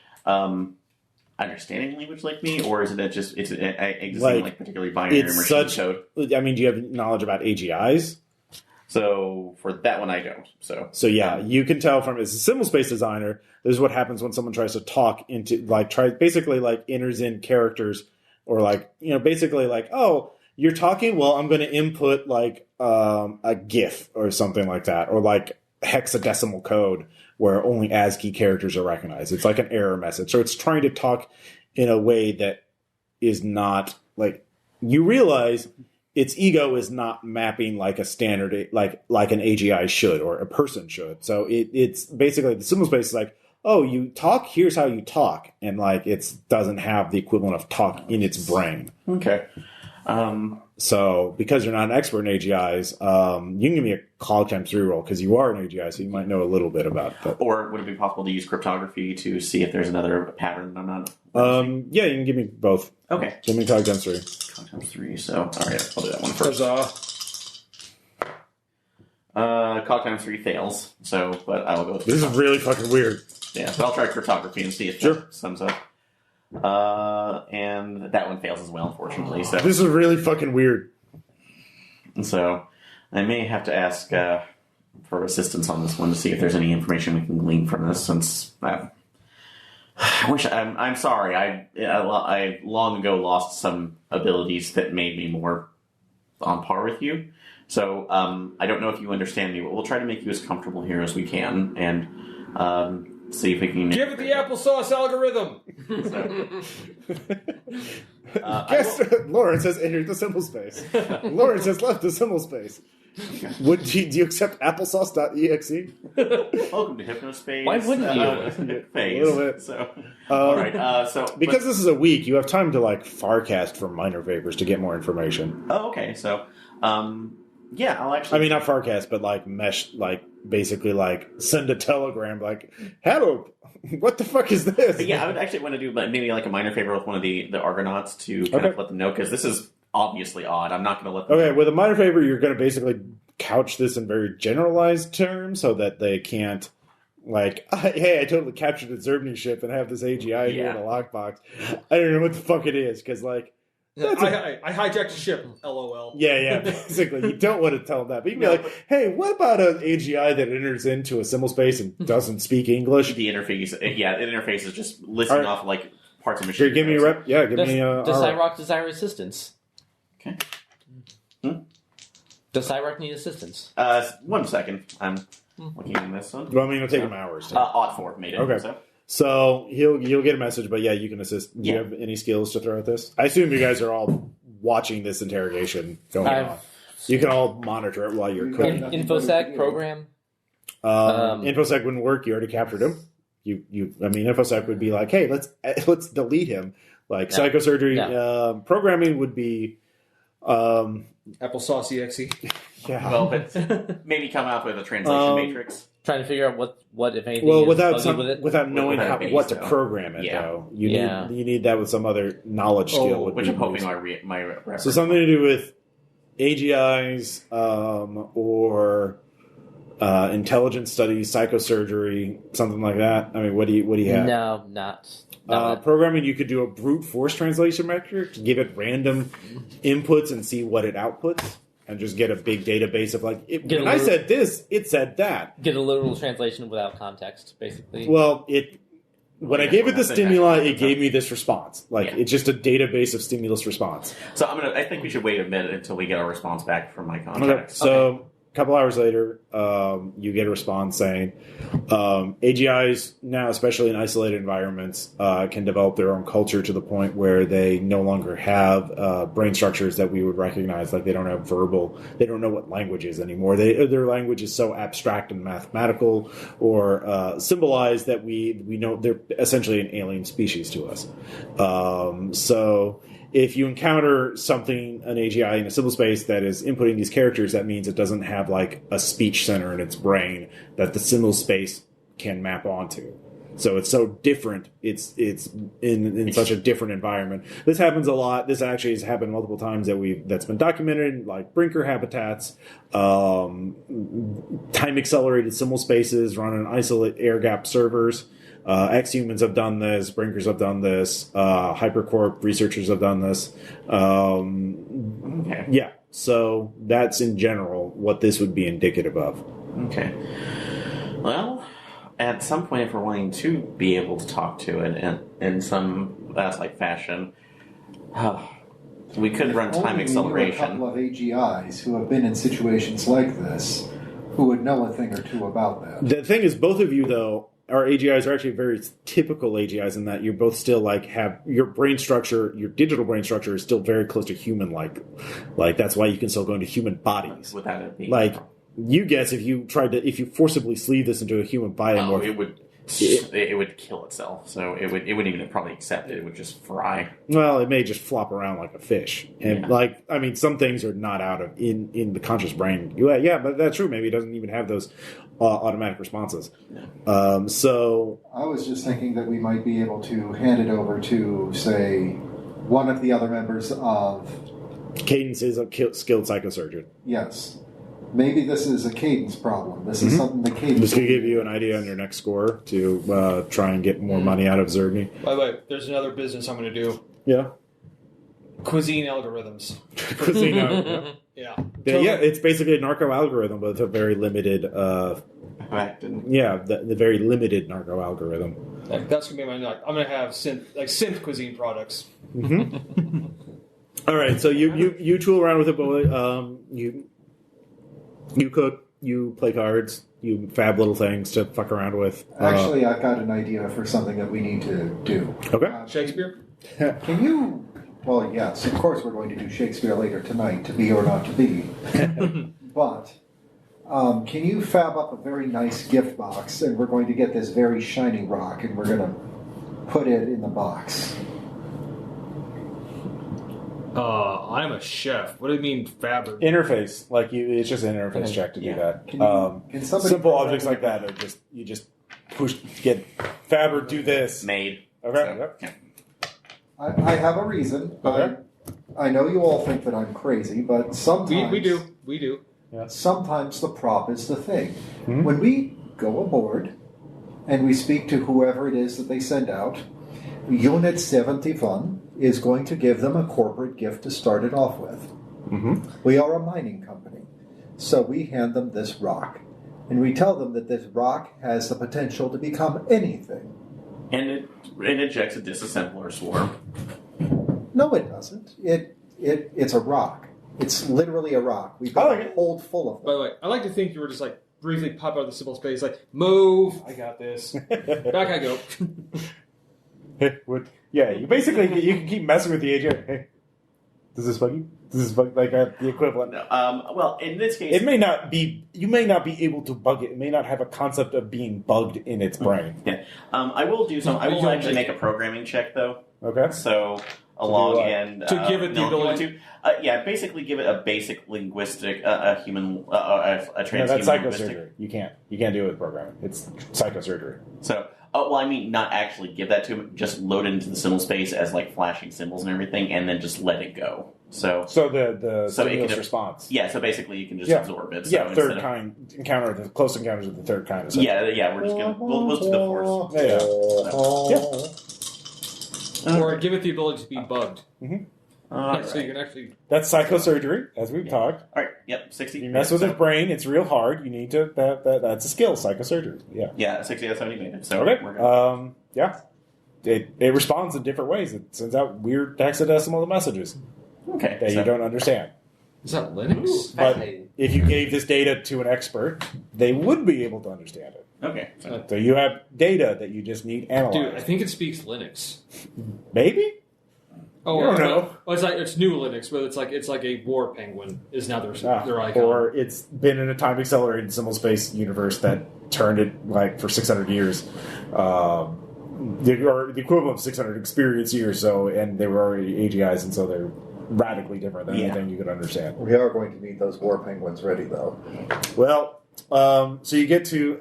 understanding language like me, or is it that just it's existing like particularly binary machine code? I mean, do you have knowledge about AGIs? So for that one, I don't. So yeah, you can tell from as a symbol space designer, this is what happens when someone tries to talk into basically enters in characters or basically oh, you're talking. Well, I'm going to input a GIF or something like that, or hexadecimal code where only ASCII characters are recognized. It's like an error message. So it's trying to talk in a way that is not you realize its ego is not mapping like a standard, like an AGI should or a person should. So it's basically the symbol space is oh, you talk, here's how you talk. And it doesn't have the equivalent of talk in its brain. Okay. So because you're not an expert in AGIs, you can give me a cog times 3 roll because you are an AGI, so you might know a little bit about that. Or would it be possible to use cryptography to see if there's another pattern I'm not? Yeah, you can give me both. Okay. Give me cog times 3. Cog times 3. So all right, I'll do that one first. Cog times 3 fails. So, but I will go with this is really fucking weird. Yeah, but I'll try cryptography and see if that sums up. And that one fails as well, unfortunately. So this is really fucking weird. So I may have to ask for assistance on this one to see if there's any information we can glean from this. Since I wish I'm sorry, I long ago lost some abilities that made me more on par with you. So I don't know if you understand me, but we'll try to make you as comfortable here as we can, and see if we can give it the applesauce algorithm. Guess Lawrence has entered the symbol space. Lawrence has left the symbol space. Do you accept applesauce.exe? Welcome to Hypnospace. Why wouldn't you? Phase. A little bit. So, all right. Because this is a week, you have time to Farcast for minor vapors to get more information. Oh, okay. So, yeah, I'll actually. I mean, not Farcast, but mesh, basically send a telegram, hello, what the fuck is this? But yeah, I would actually want to do maybe a minor favor with one of the Argonauts to kind of let them know, because this is obviously odd. I'm not going to let them know. With a minor favor, you're going to basically couch this in very generalized terms so that they can't, hey, I totally captured the Zerbny ship and have this AGI here in a lockbox. I don't know what the fuck it is, because, I hijacked a ship. LOL. Yeah, basically. You don't want to tell them that. But you can be hey, what about an AGI that enters into a symbol space and doesn't speak English? The interface, the interface is just listing off, parts of machine. Here, give me a rep. Yeah, give me a... Does SAIROC desire assistance? Okay. Does SAIROC need assistance? 1 second. I'm looking at this one. Well, I mean, it'll take him hours. Aught4 made it. Okay. So you'll get a message, but yeah, you can assist. Do you have any skills to throw at this? I assume you guys are all watching this interrogation going on. You can all monitor it while you're cooking. InfoSec program. InfoSec wouldn't work. You already captured him. I mean, InfoSec would be hey, let's delete him. Psychosurgery programming would be Applesauce exe. Yeah. Well, but maybe come out with a translation matrix. Trying to figure out what if anything. Well, is without knowing what to program it, though, you need that with some other knowledge skill. Which I'm hoping my reference. So something to do with AGIs or intelligence studies, psychosurgery, something like that. I mean, what do you have? No, not. Programming, you could do a brute force translation metric, give it random inputs and see what it outputs. And just get a big database of when I said this, it said that. Get a literal translation without context, basically. Well, when I gave it the stimuli, it gave me this response. It's just a database of stimulus response. So I think we should wait a minute until we get our response back from my contact. Okay. So a couple hours later, you get a response saying AGIs now, especially in isolated environments, can develop their own culture to the point where they no longer have brain structures that we would recognize. They don't have they don't know what language is anymore. Their language is so abstract and mathematical or symbolized that we know they're essentially an alien species to us. So if you encounter an AGI in a symbol space that is inputting these characters, that means it doesn't have a speech center in its brain that the symbol space can map onto. So it's so different. It's in such a different environment. This happens a lot. This actually has happened multiple times that's been documented, Brinker habitats, time accelerated symbol spaces run on isolate air gap servers. Ex-humans have done this. Brinkers have done this. Hypercorp researchers have done this. Okay. Yeah. So that's in general what this would be indicative of. Okay. Well, at some point, if we're wanting to be able to talk to it in some fashion, we could run time acceleration. A couple of AGIs who have been in situations like this, who would know a thing or two about that. The thing is, both of you though, our AGIs are actually very typical AGIs in that you both still have your brain structure, your digital brain structure is still very close to human-like. Like that's why you can still go into human bodies. Without it being you guess if you forcibly sleeve this into a human biomorph, it would kill itself. So it wouldn't even probably accept it. It would just fry. Well, it may just flop around like a fish. And some things are not out of in the conscious brain. Yeah, but that's true. Maybe it doesn't even have those automatic responses. No. So I was just thinking that we might be able to hand it over to, say, one of the other members of... Cadence is a skilled psychosurgeon. Yes. Maybe this is a cadence problem. This is something the cadence... This could give you an idea on your next score to try and get more money out of Zergny. By the way, there's another business I'm going to do. Yeah. Cuisine algorithms. Cuisine algorithm. Yeah. Yeah, it's basically a narco algorithm, but it's a very limited... the very limited narco algorithm. That's going to be my... I'm going to have synth cuisine products. Mm-hmm. All right, so you tool around with it, boy. You cook, you play cards, you fab little things to fuck around with. Actually, I've got an idea for something that we need to do. Okay. Shakespeare? Can you... Well, yes, of course we're going to do Shakespeare later tonight, to be or not to be. But can you fab up a very nice gift box, and we're going to get this very shiny rock, and we're going to put it in the box. I'm a chef. What do you mean fabric? Interface, it's just an interface check to do that. Can simple objects like that are you just push, get fab or do this. Made. Okay. So, I have a reason. Okay. I know you all think that I'm crazy, but sometimes... We do. Yeah. Sometimes the prop is the thing. Mm-hmm. When we go aboard and we speak to whoever it is that they send out, Unit 71 is going to give them a corporate gift to start it off with. Mm-hmm. We are a mining company, so we hand them this rock, and we tell them that this rock has the potential to become anything. And it ejects a disassembler swarm. No, it doesn't. It's a rock. It's literally a rock. We've got a hold full of them. By the way, I like to think you were just briefly pop out of the simple space, move, I got this. Back I go. Yeah, you can keep messing with the agent. Hey, does this bug you? Does this bug the equivalent? No. Well, in this case, it may not be. You may not be able to bug it. It may not have a concept of being bugged in its brain. Yeah. I will do some. I will actually make a programming check though. Okay. To give it the ability to basically give it a basic linguistic, a human, a transhuman. No, that's psychosurgery. Linguistic. You can't do it with programming. It's psychosurgery. So. I mean, not actually give that to him. Just load it into the symbol space as flashing symbols and everything, and then just let it go. So the stimulus response. Yeah. So basically, you can just absorb it. So yeah. Third kind encounter. The close encounters of the third kind. Yeah. We're just gonna we'll do the force. Yeah. Or give it the ability to be bugged. Mm-hmm. So you can actually... That's psychosurgery, as we've talked. All right, yep, 60. You mess with his brain, it's real hard. You need to... That's a skill, psychosurgery. Yeah. Yeah, 60 out of 70 minutes. So okay. We're gonna... Yeah. It responds in different ways. It sends out weird hexadecimal messages. Okay. That you don't understand. Is that Linux? But if you gave this data to an expert, they would be able to understand it. Okay. So you have data that you just need analyzed. Dude, I think it speaks Linux. Maybe? Oh, I don't know. It's new Linux, but it's like a war penguin is now their icon. Or it's been in a time accelerated symbol space universe that turned it for 600 years, or the equivalent of 600 experience years. So, and they were already AGIs, and so they're radically different than anything you could understand. We are going to need those war penguins ready, though. Well, so you get to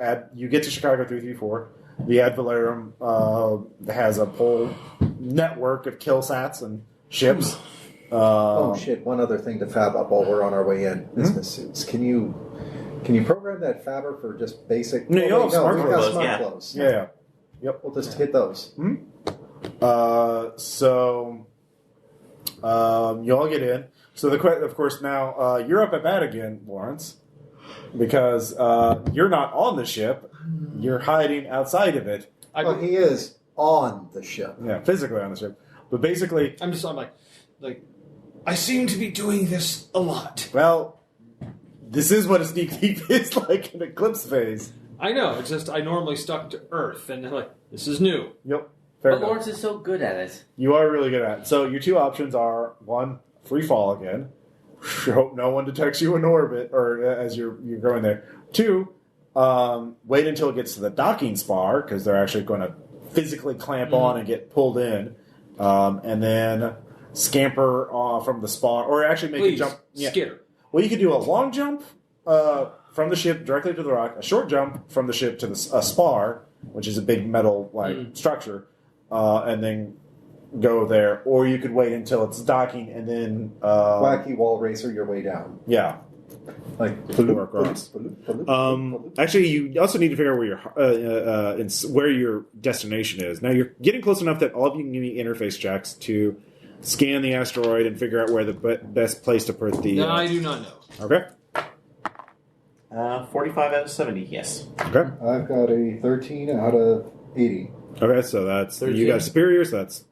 Chicago 334. The Ad Valorem has a whole network of killsats and ships. Oh shit! One other thing to fab up while we're on our way in: business suits. Can you program that fabber for just basic? No, we got clothes, smart yeah. clothes. Yeah. Yep. We'll just hit those. So you all get in. So of course now you're up at bat again, Lawrence, because you're not on the ship. You're hiding outside of it. Well, he is on the ship. Yeah, physically on the ship. But basically, I'm like, I seem to be doing this a lot. well, this is what a sneak thief is like in Eclipse phase. I know. It's just I normally stuck to Earth, and I'm like, this is new. Yep. Fair But enough. Lawrence is so good at it. You are really good at it. So your two options are, one, free fall again. Hope no one detects you in orbit or as you're going there. Two, wait until it gets to the docking spar because they're actually going to physically clamp on and get pulled in. And then scamper from the spar or actually make a jump. Yeah. Skitter. Well, you could do a long jump from the ship directly to the rock, a short jump from the ship to a spar, which is a big metal structure, and then go there. Or you could wait until it's docking and then Wacky wall racer your way down. Yeah, Like actually, you also need to figure out where where your destination is. Now you're getting close enough that all of you can give me interface checks to scan the asteroid and figure out where the best place to put the. No, I do not know. Okay. 45 out of 70, yes. Okay. I've got a 13 out of 80. Okay, so that's 13. You got a superior, so that's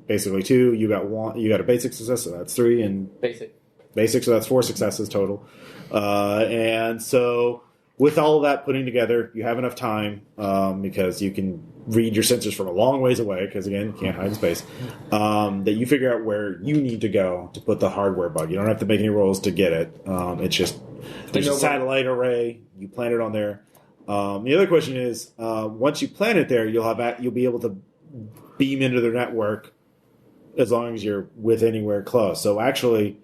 basically 2. You got 1. You got a basic success, so that's 3, and basic, so that's 4 successes total. And so with all of that putting together, you have enough time because you can read your sensors from a long ways away. Because again, you can't hide in space. That you figure out where you need to go to put the hardware bug. You don't have to make any rolls to get it. It's just there's a satellite array. You plant it on there. The other question is, once you plant it there, you'll be able to beam into their network as long as you're with anywhere close. So actually,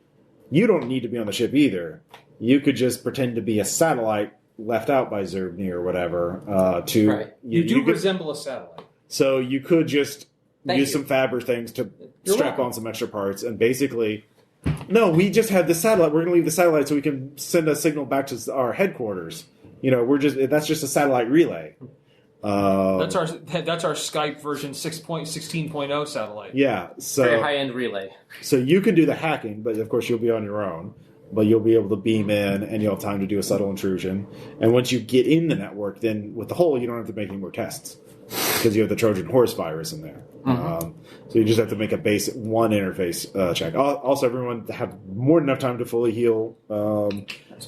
you don't need to be on the ship either. You could just pretend to be a satellite left out by Zerbni or whatever. Right. You could resemble a satellite. So you could just Thank use you. some Faber things to You're strap welcome. on some extra parts and basically. No, we just had the satellite. We're going to leave the satellite so we can send a signal back to our headquarters. You know, that's just a satellite relay. That's our Skype version 6.16.0 satellite. Yeah, so Very high-end relay. So you can do the hacking, but of course you'll be on your own. But you'll be able to beam in, and you'll have time to do a subtle intrusion. And once you get in the network, then with the hole, you don't have to make any more tests because you have the Trojan horse virus in there. So you just have to make a basic one interface check. Also, everyone have more than enough time to fully heal your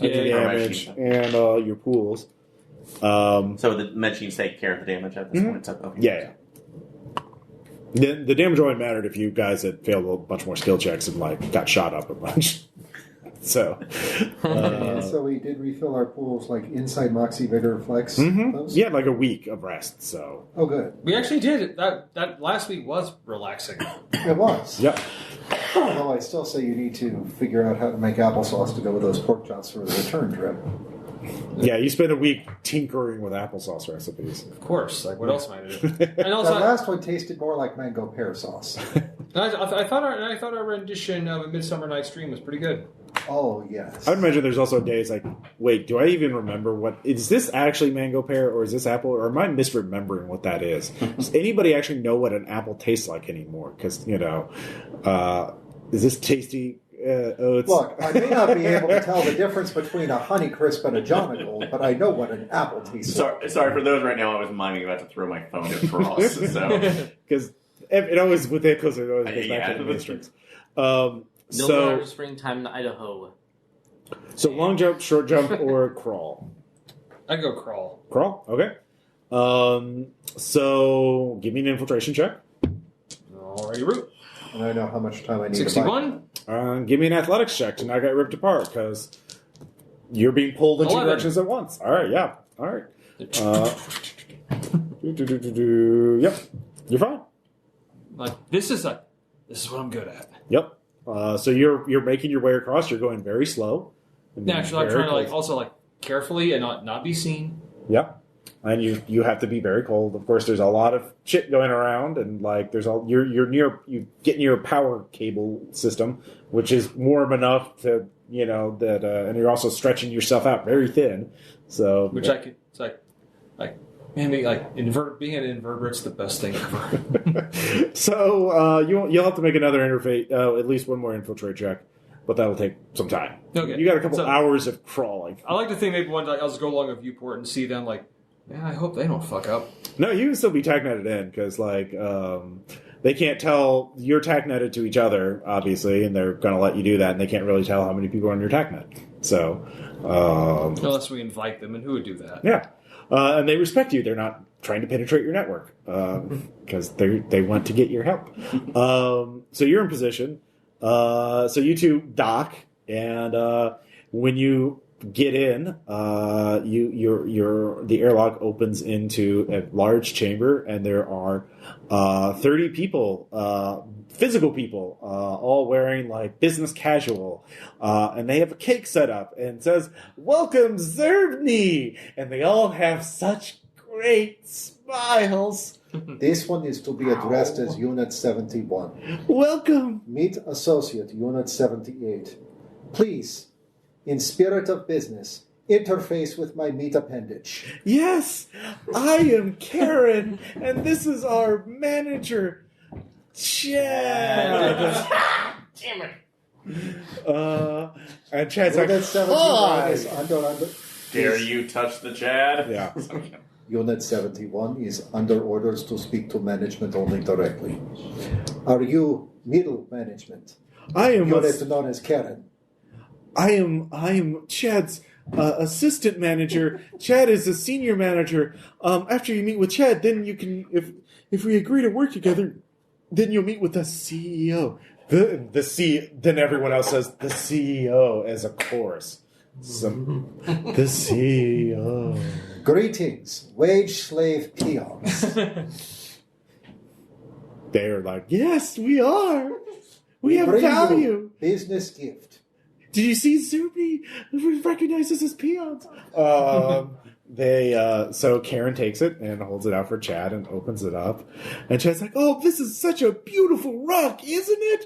damage and your pools. So the machines take care of the damage at this point. So, okay. Yeah. The damage only mattered if you guys had failed a bunch more skill checks and got shot up a bunch. So, So we did refill our pools like inside Moxie Vigor Flex. Those? yeah, like a week of rest. So, Oh, good. We actually did. That last week was relaxing. It was. yep. Although I still say you need to figure out how to make applesauce to go with those pork chops for the return trip. Yeah, you spent a week tinkering with applesauce recipes. Of course. Like, what else am I going to do? And The also, last one tasted more like mango pear sauce. I thought our rendition of A Midsummer Night's Dream was pretty good. Oh, yes. I would imagine there's also days like, wait, do I even remember is this actually mango pear or is this apple or am I misremembering what that is? Does anybody actually know what an apple tastes like anymore? Because, is this tasty oats? Look, I may not be able to tell the difference between a Honeycrisp and a Jonagold, but I know what an apple tastes like. Sorry for those right now. I was miming about to throw my phone at Frost. So Because it always, with the closer, it always goes back Yeah. to the matrix. No springtime in Idaho. So long jump, short jump, or crawl? I'd go crawl. Crawl? Okay. So give me an infiltration check. Alrighty, root. And I know how much time I need 61. Give me an athletics check to not get ripped apart because you're being pulled in two 11. directions at once. All right, yeah. All right. Yep. You're fine. Like, this is what I'm good at. Yep. So you're making your way across. You're going very slow. Naturally, I'm trying to also carefully and not be seen. Yeah. And you have to be very cold. Of course, there's a lot of shit going around, and there's all you get near a power cable system, which is warm enough to and you're also stretching yourself out very thin. So Which I could. It's man, being an invertebrate's the best thing ever. So you'll have to make another at least one more infiltrate check. but that'll take some time. Okay. You got a couple hours of crawling. I like to think maybe one day I'll just go along a viewport and see them like, man, I hope they don't fuck up. No, you can still be TACNetted in because they can't tell you're TACNetted to each other, obviously, and they're going to let you do that, and they can't really tell how many people are on your TACnet. So, unless we invite them, and who would do that? Yeah, and they respect you. They're not trying to penetrate your network because they want to get your help. So you're in position. So you two dock, and when you get in, the airlock opens into a large chamber, and there are 30 people, physical people, all wearing like business casual, and they have a cake set up and says, "Welcome, Zerbny," and they all have such great smiles. This one is to be addressed as Unit 71. Welcome. Meet Associate Unit 78. Please, in spirit of business, interface with my meat appendage. Yes, I am Karen, and this is our manager, Chad. Damn it. And Chad's like, Unit 71 is Dare you touch the Chad? Yeah. Unit 71 is under orders to speak to management only directly. Are you middle management? I am Unit known as Karen. I am Chad's assistant manager. Chad is a senior manager. After you meet with Chad, then you can, if we agree to work together, then you'll meet with the CEO. Then everyone else says the CEO as a chorus. The CEO. Greetings, wage slave peons. They're like, yes, we are. We have Bring value. you business gift. Did you see Zuby? We recognize us as peons. So Karen takes it and holds it out for Chad and opens it up. And Chad's like, "Oh, this is such a beautiful rock, isn't it?"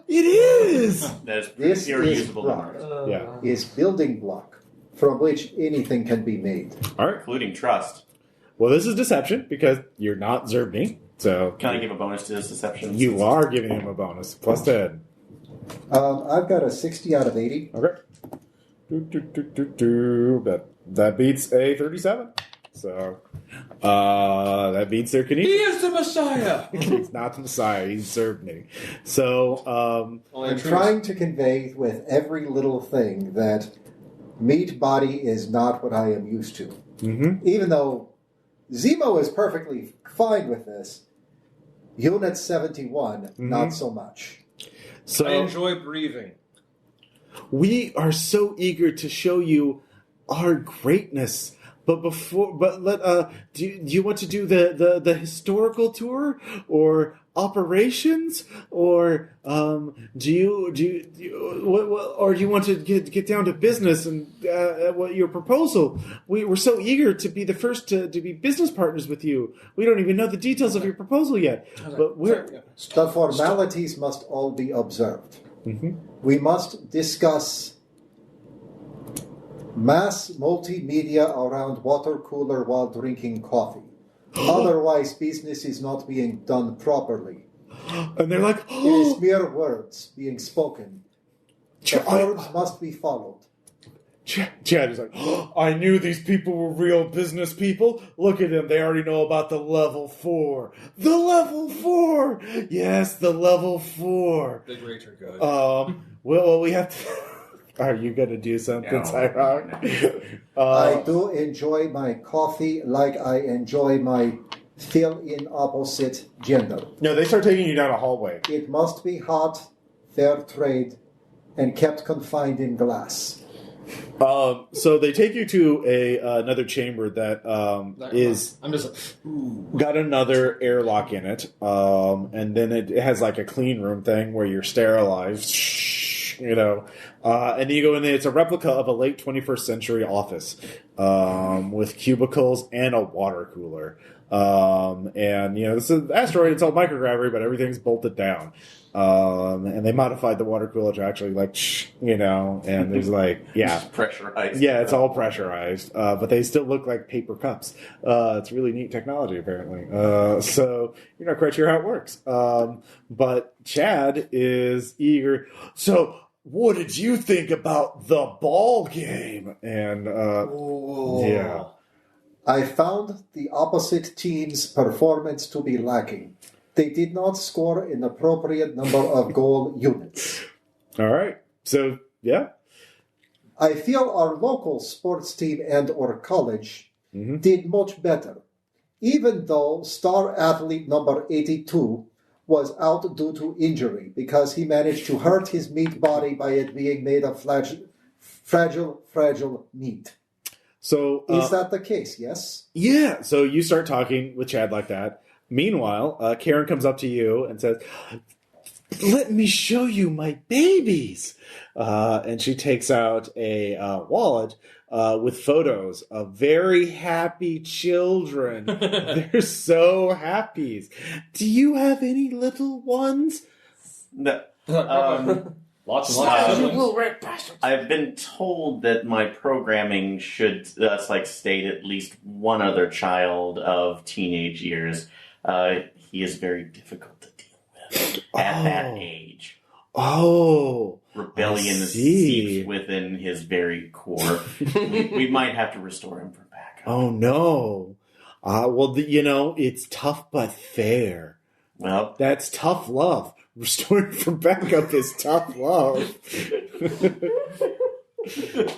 It is. That's This irreusable is to rock. Mars, Yeah. Is building block from which anything can be made. All right. including trust. Well, this is deception because you're not Zerbny. So Can I give a bonus to this deception? you are giving him a bonus. Plus 10. I've got a 60 out of 80. Okay. That beats a 37. So that beats their He kinesis. is the Messiah! He's not the Messiah. He's Zerbny. So I'm trying to convey with every little thing that meat body is not what I am used to. Even though Zemo is perfectly fine with this, Unit 71, not so much. So I enjoy breathing. we are so eager to show you our greatness. But do you want to do the historical tour or operations or do you want to get down to business and what your proposal? We're so eager to be the first to be business partners with you. We don't even know the details of your proposal yet. But The formalities must all be observed. We must discuss mass multimedia around water cooler while drinking coffee. Otherwise, business is not being done properly. And they're like, It is mere words being spoken. The forms must be followed. Chad is like, I knew these people were real business people. Look at them. They already know about the level 4. The level 4! Yes, the level 4. The great are good. Well, we have to... Are you going to do something, SAIROC? I do enjoy my coffee like I enjoy my fill-in opposite gender. No, they start taking you down a hallway. It must be hot, fair trade, and kept confined in glass. So they take you to another chamber that is I'm just like, got another airlock in it, and then it has like a clean room thing where you're sterilized, And then you go in there, it's a replica of a late 21st century office with cubicles and a water cooler. And, this is asteroid, it's all microgravity, but everything's bolted down. And they modified the water cooler to actually, and there's It's pressurized. Yeah, it's all pressurized, but they still look like paper cups. It's really neat technology, apparently. So you're not quite sure how it works. But Chad is eager. So, what did you think about the ball game? And, yeah. I found the opposite team's performance to be lacking. They did not score an appropriate number of goal units. All right. So, yeah. I feel our local sports team and or college did much better, even though star athlete number 82 was out due to injury because he managed to hurt his meat body by it being made of fragile meat. So is that the case? Yes? Yeah. So you start talking with Chad like that. Meanwhile, Karen comes up to you and says, "Let me show you my babies." And she takes out a wallet with photos of very happy children. They're so happy. Do you have any little ones? No. Lots and lots of little red bastards. I've been told that my programming should state at least one other child of teenage years. He is very difficult to deal with at that age. Oh. Rebellion seeps within his very core. we might have to restore him for backup. Oh, no. It's tough but fair. Well, that's tough love. Restoring from backup is tough love.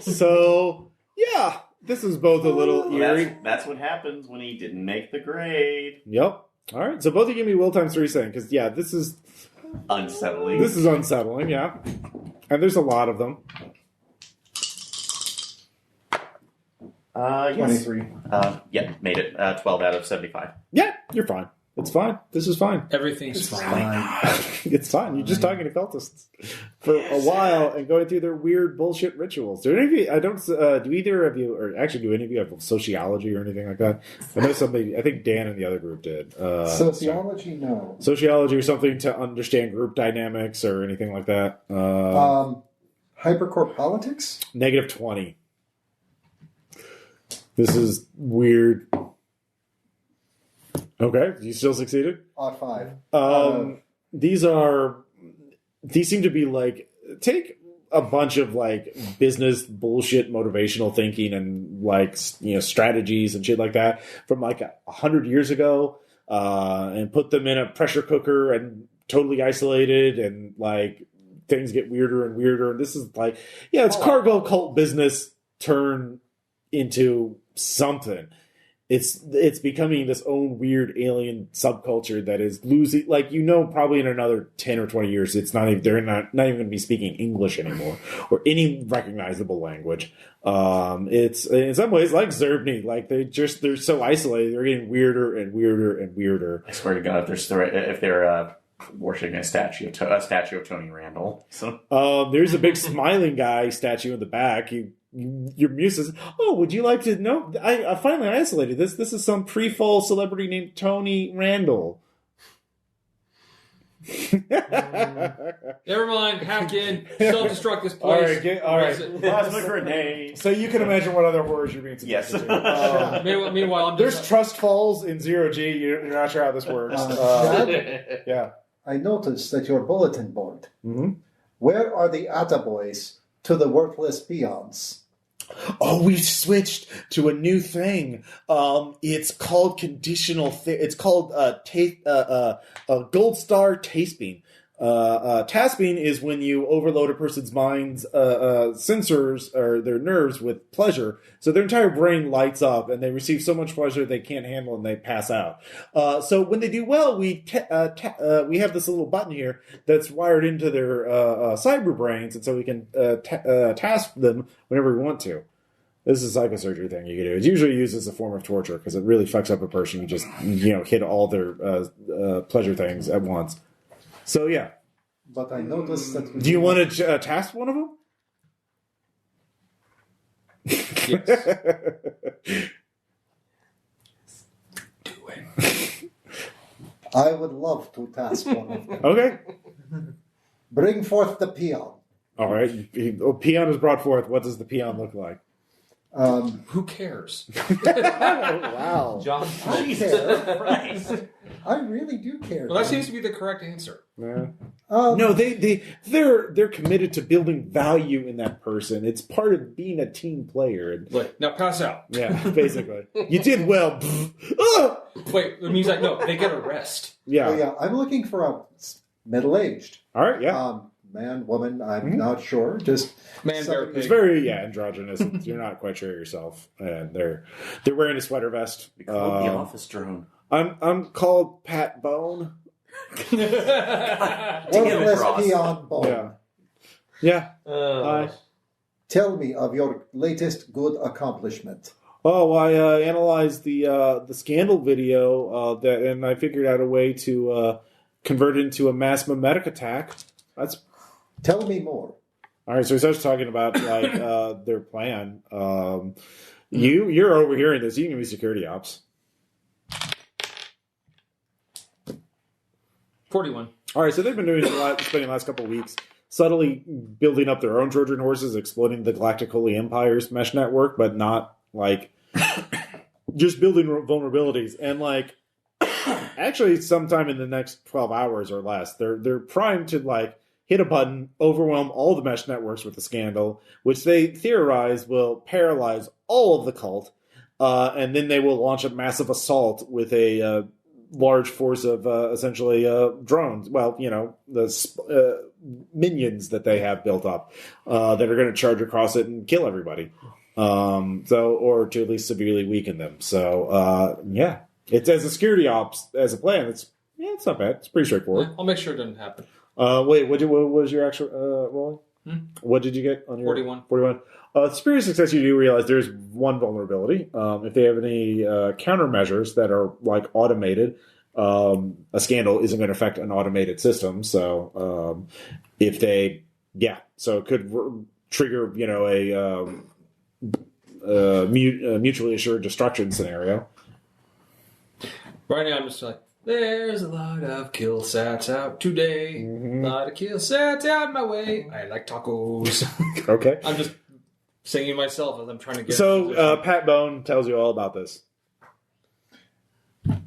So, yeah, this is both a little eerie. That's what happens when he didn't make the grade. Yep. All right, so both of you give me will times 3 saying, because, yeah, this is... unsettling. This is unsettling, yeah. And there's a lot of them. Yes. 23. Yeah, made it. 12 out of 75. Yeah, you're fine. It's fine. This is fine. Everything's fine. It's fine. You're just talking to cultists for a while and going through their weird bullshit rituals. Do any of you? Do either of you, or actually, do any of you have sociology or anything like that? I know somebody. I think Dan and the other group did. Sociology, no. Sociology or something to understand group dynamics or anything like that. Hypercore politics. -20. This is weird. Okay, you still succeeded? 5. These seem to be take a bunch of business bullshit motivational thinking and strategies and shit like that from 100 years ago and put them in a pressure cooker and totally isolated and things get weirder and weirder. And this is it's cargo cult business turned into something. It's becoming this own weird alien subculture that is losing, probably in another 10 or 20 years, they're not even going to be speaking English anymore or any recognizable language. It's in some ways like Zerbni, they're so isolated, they're getting weirder and weirder and weirder. I swear to God, if they're worshiping a statue of Tony Randall. So there's a big smiling guy statue in the back. Your muse says, "Oh, would you like to know? I finally isolated this. This is some pre-fall celebrity named Tony Randall." Never mind. Hack in. Self-destruct this place. All right. Plasma grenade. So you can imagine what other horrors you're being subjected to. Meanwhile, I'm there's trust falls in 0G. You're not sure how this works. Yeah. I noticed that your bulletin board. Mm-hmm. Where are the attaboys to the worthless peons? Oh, we switched to a new thing. It's called conditional. It's called Gold Star Taste Beam. Task beam is when you overload a person's mind's sensors or their nerves with pleasure, so their entire brain lights up and they receive so much pleasure they can't handle and they pass out. So when they do well, we have this little button here that's wired into their cyber brains, and so we can task them whenever we want to. This is a psychosurgery thing you can do. It's usually used as a form of torture because it really fucks up a person. You just hit all their pleasure things at once. So, yeah. But I noticed that... Do you want to task one of them? Yes. Do it. I would love to task one of them. Okay. Bring forth the peon. All right. Peon is brought forth. What does the peon look like? Who cares? Wow. John. I care. I really do care. Well, that seems to be the correct answer. Yeah. No, they're committed to building value in that person. It's part of being a team player. Like, now pass out. Yeah, basically. You did well. Ah! Wait, it means like, no, they get a rest. Yeah. Oh, yeah, I'm looking for a middle-aged. All right. Yeah. Man, woman, I'm not sure. Just Man, bear, pig. It's very androgynous. You're not quite sure yourself, and they're wearing a sweater vest. We call it the office drone. I'm called Pat Bone. worthless peon bone. Yeah. Tell me of your latest good accomplishment. Oh, I analyzed the scandal video and I figured out a way to convert it into a mass memetic attack. Tell me more. All right, so he starts talking about like their plan. You're overhearing this. You can give me security ops. 41. All right, so they've been spending the last couple of weeks subtly building up their own Trojan horses, exploiting the Galactic Holy Empire's mesh network, but not like just building vulnerabilities. And like actually, sometime in the next 12 hours or less, they're primed to like hit a button, overwhelm all the mesh networks with the scandal, which they theorize will paralyze all of the cult, and then they will launch a massive assault with a large force of essentially drones. Well, the minions that they have built up that are going to charge across it and kill everybody. Or to at least severely weaken them. So, yeah, it's as a security ops as a plan. It's not bad. It's pretty straightforward. I'll make sure it doesn't happen. Wait, what was your actual rolling? What did you get on your 41? 41. Superior success, you do realize there's one vulnerability. If they have any countermeasures that are like automated, a scandal isn't going to affect an automated system. So if they, so it could trigger, a mutually assured destruction scenario. Right now, I'm just like, there's a lot of kill sats out today. A lot of kill sats out my way. I like tacos. Okay. I'm just singing myself as I'm trying to get. So Pat Bone tells you all about this.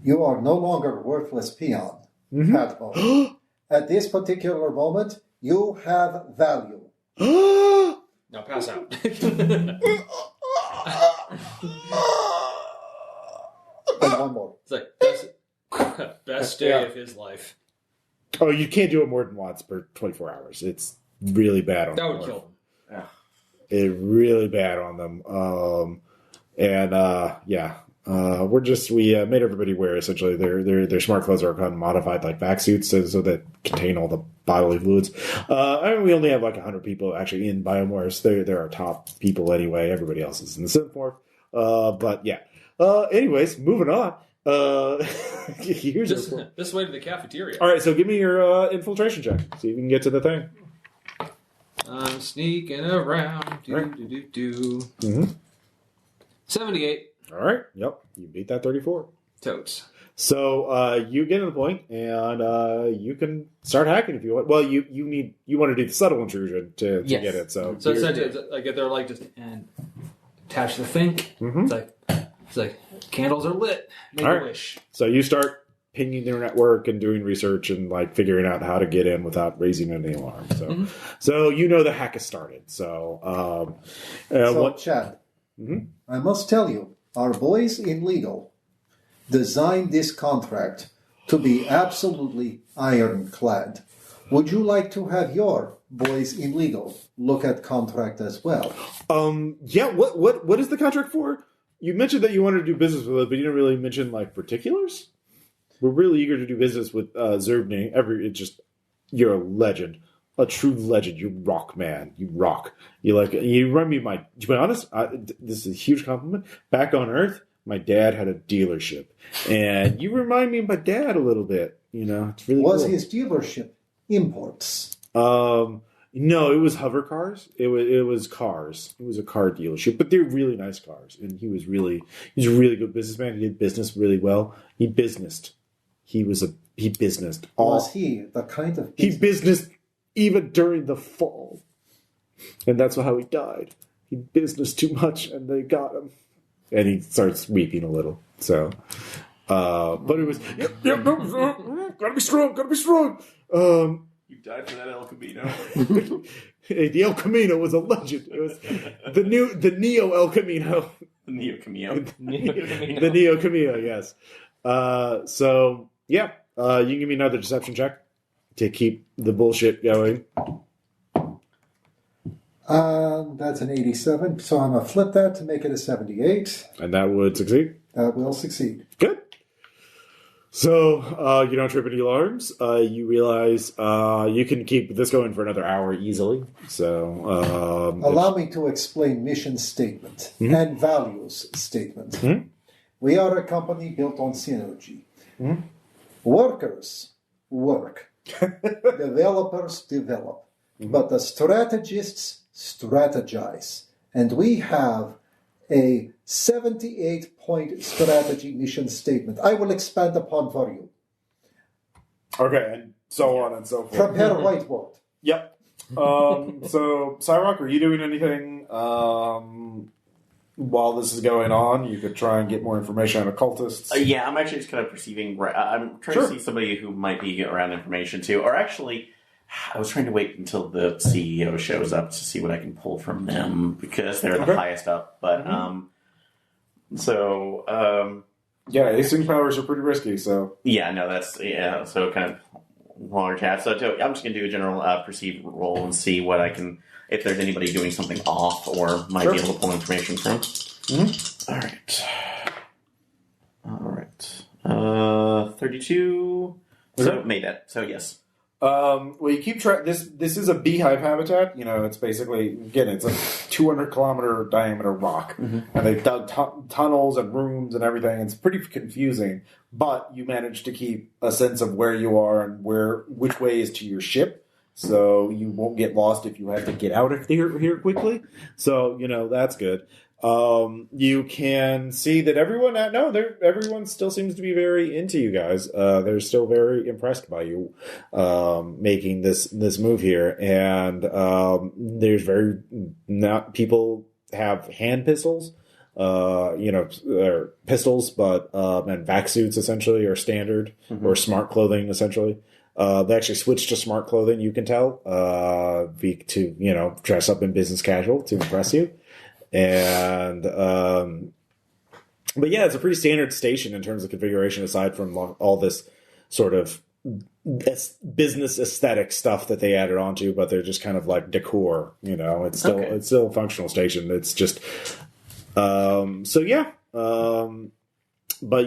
You are no longer worthless peon, Pat Bone. At this particular moment, you have value. Now pass out. And one more. It's like best day of his life. Oh, you can't do it more than once per 24 hours. It's really bad on them. That would kill him. It's really bad on them. We made everybody wear essentially their smart clothes are kind of modified like vac suits so that contain all the bodily fluids. We only have like 100 people actually in Biomorphs. They're our top people anyway. Everybody else is in the Synthmorph. Anyways, moving on. Here's this way to the cafeteria. All right, so give me your infiltration check. See if you can get to the thing. I'm sneaking around. Do. 78. All right. Yep. You beat that 34. Totes. So you get to the point, and you can start hacking if you want. Well, you want to do the subtle intrusion to get it. So essentially, I get there like just and attach the think. It's like candles are lit. Make a wish. So you start pinging their network and doing research and like figuring out how to get in without raising any alarm. So, so the hack has started. So, Chad, I must tell you, our boys in legal designed this contract to be absolutely ironclad. Would you like to have your boys in legal look at contract as well? Yeah. What is the contract for? You mentioned that you wanted to do business with us, but you didn't really mention like particulars. We're really eager to do business with Zerbny. You're a legend, a true legend. You rock, man. You rock. You remind me of my. To be honest, this is a huge compliment. Back on Earth, my dad had a dealership, and you remind me of my dad a little bit. It's really Was cool. his dealership imports? No, it was hover cars. It was cars. It was a car dealership, but they're really nice cars. And he was a really good businessman. He did business really well. He businessed. He businessed. Was he the kind of He businessed even during the fall, and that's how he died. He businessed too much, and they got him. And he starts weeping a little. So, but it was gotta be strong. You died for that El Camino. The El Camino was a legend. It was the Neo El Camino. The Neo Camino. The Neo Camino, yes. So yeah, you can give me another deception check to keep the bullshit going. That's an 87, so I'm going to flip that to make it a 78. And that would succeed? That will succeed. Good. So, you don't trip any alarms. You realize you can keep this going for another hour easily. So, allow me to explain mission statement and values statement. Mm-hmm. We are a company built on synergy. Mm-hmm. Workers work. Developers develop. But the strategists strategize. And we have a 78-point strategy mission statement. I will expand upon for you. Okay, and so on and so forth. Prepare whiteboard. Yep. So, SAIROC, are you doing anything while this is going on? You could try and get more information on occultists. Yeah, I'm actually just kind of perceiving... I'm trying to see somebody who might be around information, too. Or actually... I was trying to wait until the CEO shows up to see what I can pull from them because they're the highest up. But yeah, async powers are pretty risky. So so kind of longer tab. So I'm just gonna do a general perceived roll and see what I can, if there's anybody doing something off or might be able to pull information from. Mm-hmm. All right. 32. So made that. So yes. Well, you keep track. This is a beehive habitat. You know, it's basically, again, it's a 200-kilometer diameter rock, and they've dug tunnels and rooms and everything. It's pretty confusing, but you manage to keep a sense of where you are and which way is to your ship, so you won't get lost if you have to get out of here quickly. So that's good. You can see that everyone still seems to be very into you guys. They're still very impressed by you, making this move here. And, people have hand pistols, pistols, but, and vac suits essentially are standard or smart clothing essentially. They actually switched to smart clothing, you can tell, to, dress up in business casual to impress you. And, but yeah, it's a pretty standard station in terms of configuration, aside from all this sort of business aesthetic stuff that they added onto, but they're just kind of like decor, it's still a functional station. It's just, but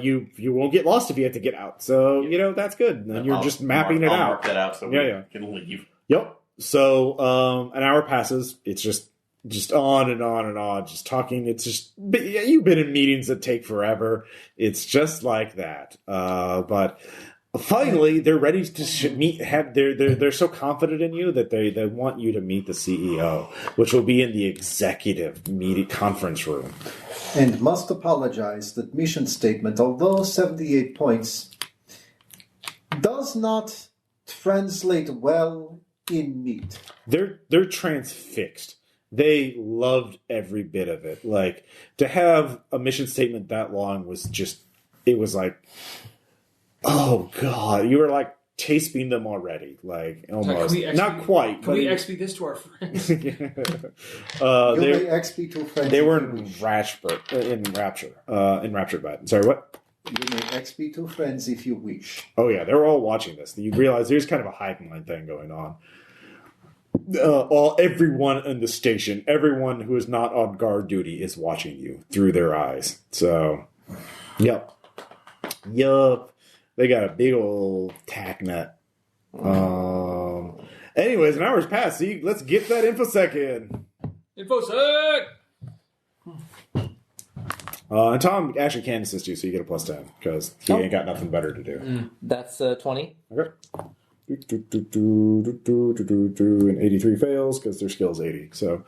you won't get lost if you have to get out. So, that's good. And you're just mapping it out. I'll mark that out so we can leave. Yep. So, an hour passes. It's just on and on and on, just talking. It's just, you've been in meetings that take forever. It's just like that. But finally, they're ready to meet. They're so confident in you that they want you to meet the CEO, which will be in the executive meeting conference room. And must apologize that mission statement, although 78 points, does not translate well in meat. They're transfixed. They loved every bit of it. Like, to have a mission statement that long was just, it was like, oh God, you were like tasting them already. Like, almost. Not quite. Can we XP this to our friends? You may XP to friends. They were in Rapture. Sorry, what? You may XP to friends if you wish. Oh yeah, they're all watching this. You realize there's kind of a hive mind thing going on. Everyone in the station, everyone who is not on guard duty is watching you through their eyes. So, yep. They got a big old tack net. Anyways, an hour's passed. See, let's get that infosec in. Infosec! And Tom actually can assist you, so you get a +10 because he ain't got nothing better to do. That's 20. Okay. And 83 fails because their skill is 80. So,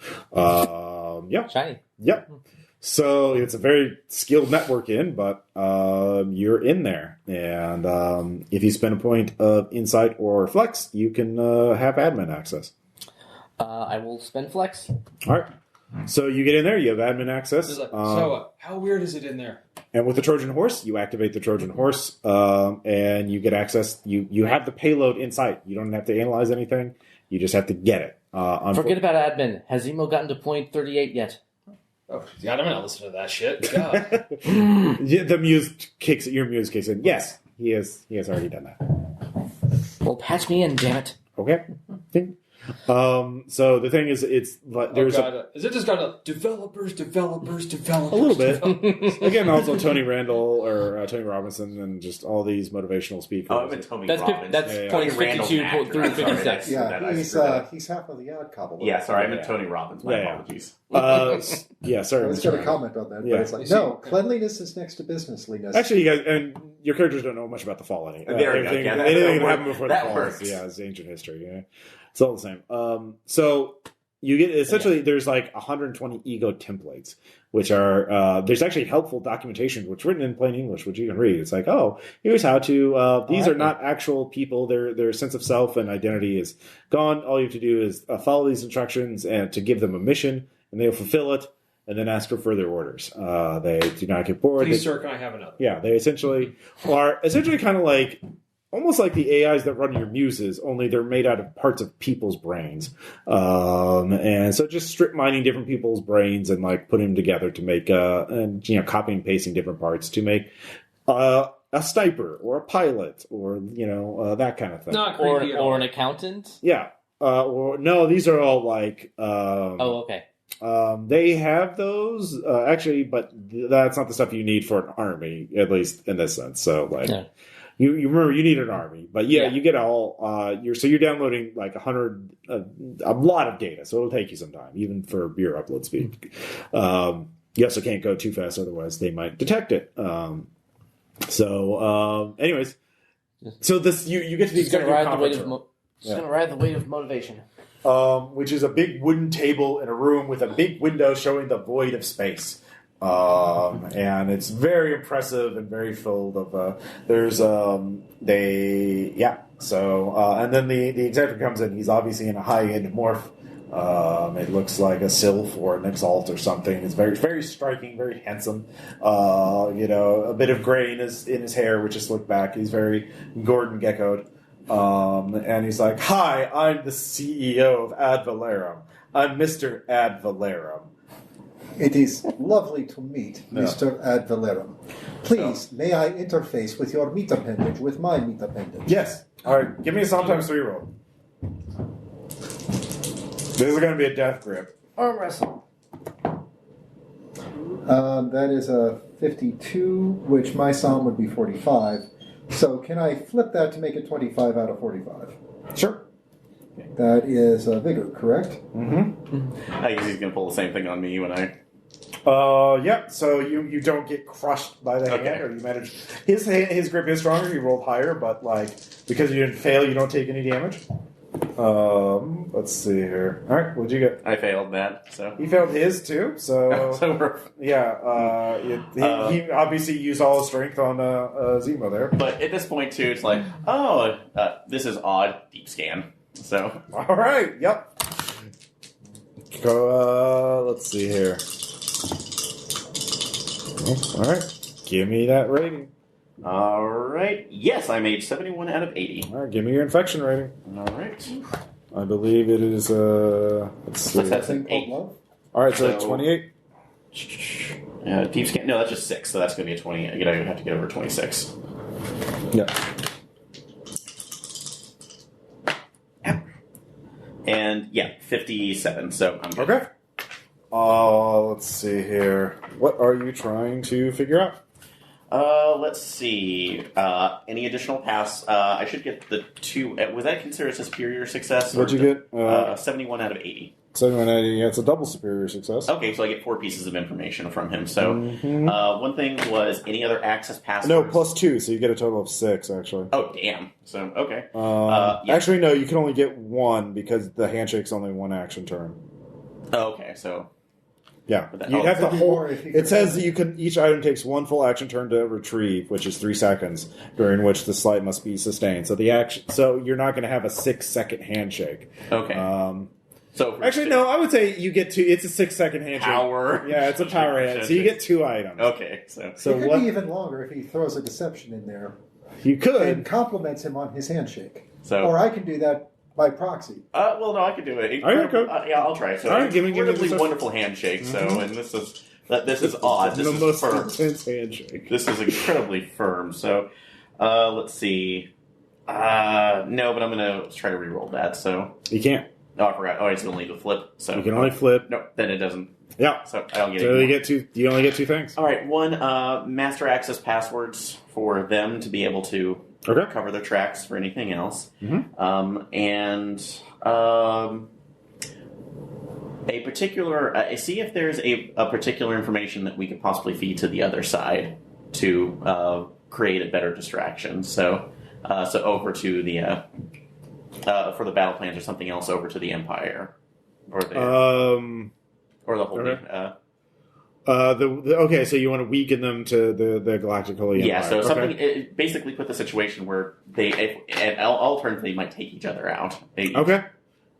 yeah. Shiny. Yep. So it's a very skilled network but you're in there. And if you spend a point of insight or flex, you can have admin access. I will spend flex. All right. So you get in there, you have admin access. How weird is it in there? And with the Trojan horse, you activate the Trojan horse, and you get access. You have the payload in sight. You don't have to analyze anything. You just have to get it. Forget about admin. Has Zemo gotten to point 38 yet? Oh, God, I'm not listening to that shit. God. Yeah, your muse kicks in. Yes, he has already done that. Well, patch me in, damn it. Okay. So the thing is, it's like there's is it just got a developers? a little bit. Again, also Tony Randall or Tony Robinson and just all these motivational speakers. Oh, I meant Tony That's Robbins. that's Tony 52 Randall's through actor. 56. Yeah, he's half of the odd couple. Yeah, sorry, I meant Yeah. Tony Robbins. My Yeah. apologies. Yeah, I sorry. was going to comment on that, Yeah. but it's like, no, cleanliness is next to businessliness. Actually, you guys and your characters don't know much about the fall. There we go. Anything Yeah, that that happened before the that fall. works. Yeah, it's ancient history. Yeah, it's all the same. So you get essentially there's like 120 ego templates, which are there's actually helpful documentation which written in plain English, which you can read. It's like, oh, here's how to. These are not actual people. Their sense of self and identity is gone. All you have to do is follow these instructions and to give them a mission, and they'll fulfill it. And then ask for further orders. They do not get bored. Please, sir, can I have another? Yeah, they essentially are kind of like almost like the AIs that run your muses, only they're made out of parts of people's brains. And so just strip mining different people's brains and like putting them together to make and copying and pasting different parts to make a sniper or a pilot or that kind of thing. Not creepy at all. Or an accountant? Yeah. Or no, these are all like Okay. they have those actually, but that's not the stuff you need for an army, at least in this sense. So, like, you remember you need an army, but yeah. You get all you're downloading like 100, a lot of data, so it'll take you some time, even for your upload speed. You also can't go too fast, otherwise they might detect it. Anyways, so this you get to the executive conference room. Just gonna ride the weight of motivation. Which is a big wooden table in a room with a big window showing the void of space. And it's very impressive and very filled of, and then the executive comes in, he's obviously in a high-end morph. It looks like a Sylph or an Exalt or something. It's very, very striking, very handsome. A bit of gray in his hair, which is slicked back. He's very Gordon Gecko'd. And he's like, "Hi, I'm the CEO of Ad Valorem. I'm Mr. Ad Valorem." It is lovely to meet Mr. Ad Valorem. Please, may I interface with your meat appendage with my meat appendage? Yes. All right, give me a sometimes 3 roll. This is going to be a death grip. Arm wrestle. That is a 52, which my psalm would be 45. So can I flip that to make it 25 out of 45? Sure. That is vigor, correct? Mm-hmm. I guess he's going to pull the same thing on me when I... Yeah, so you don't get crushed by the hand, or you manage... His grip is stronger, he rolled higher, but because you didn't fail, you don't take any damage. Let's see here. All right, what'd you get? I failed that, so... He failed his, too, so... he obviously used all his strength on Zemo there. But at this point, too, it's like, this is odd. Deep scan. So... All right, yep. Go, let's see here. All right, give me that rating. All right. Yes, I made 71 out of 80. All right, give me your infection rating. All right. I believe it is, let's see. That's an 8. All right, so 28. Deep scan. No, that's just 6, so that's going to be a 20. I'm going to have to get over 26. Yeah. And, 57, so I'm good. Okay. Let's see here. What are you trying to figure out? Let's see. Any additional pass? I should get the 2. Was that considered a superior success? What'd you get? 71 out of 80. Second one, it's a double superior success. Okay, so I get 4 pieces of information from him. So one thing was any other access passwords? No, +2, so you get a total of 6, actually. Oh, damn. So, okay. Actually, no, you can only get 1 because the handshake's only 1 action turn. Oh, okay, so... Yeah, you have to hold. It It says that each item takes 1 full action turn to retrieve, which is 3 seconds, during which the sleight must be sustained. So you're not going to have a 6-second handshake. Okay. Actually, no, I would say you get 2. It's a 6-second handshake. Power. Yeah, it's a power hand. So you get 2 items. Okay, so it could be even longer if he throws a deception in there you could and compliments him on his handshake. So, or I can do that by proxy. well, no, I can do it. All right, go. Yeah, I'll try. So, all right, give me incredibly the wonderful handshake. So, and this is odd. This the is most firm. intense handshake. This is incredibly firm. So, let's see. No, but I'm gonna try to re-roll that. So You can't. oh, I forgot. Oh, it's only the flip. So You can only flip. No, then it doesn't. Yeah. So I don't get So it. you only get 2 things. All right, 1 master access passwords for them to be able to cover their tracks for anything else, and a particular. See if there's a particular information that we could possibly feed to the other side to create a better distraction. So over to the for the battle plans or something else over to the Empire or the whole thing. Okay, so you want to weaken them to the Galactic Holy Empire. Yeah, so something basically put the situation where and alternatively might take each other out. Okay.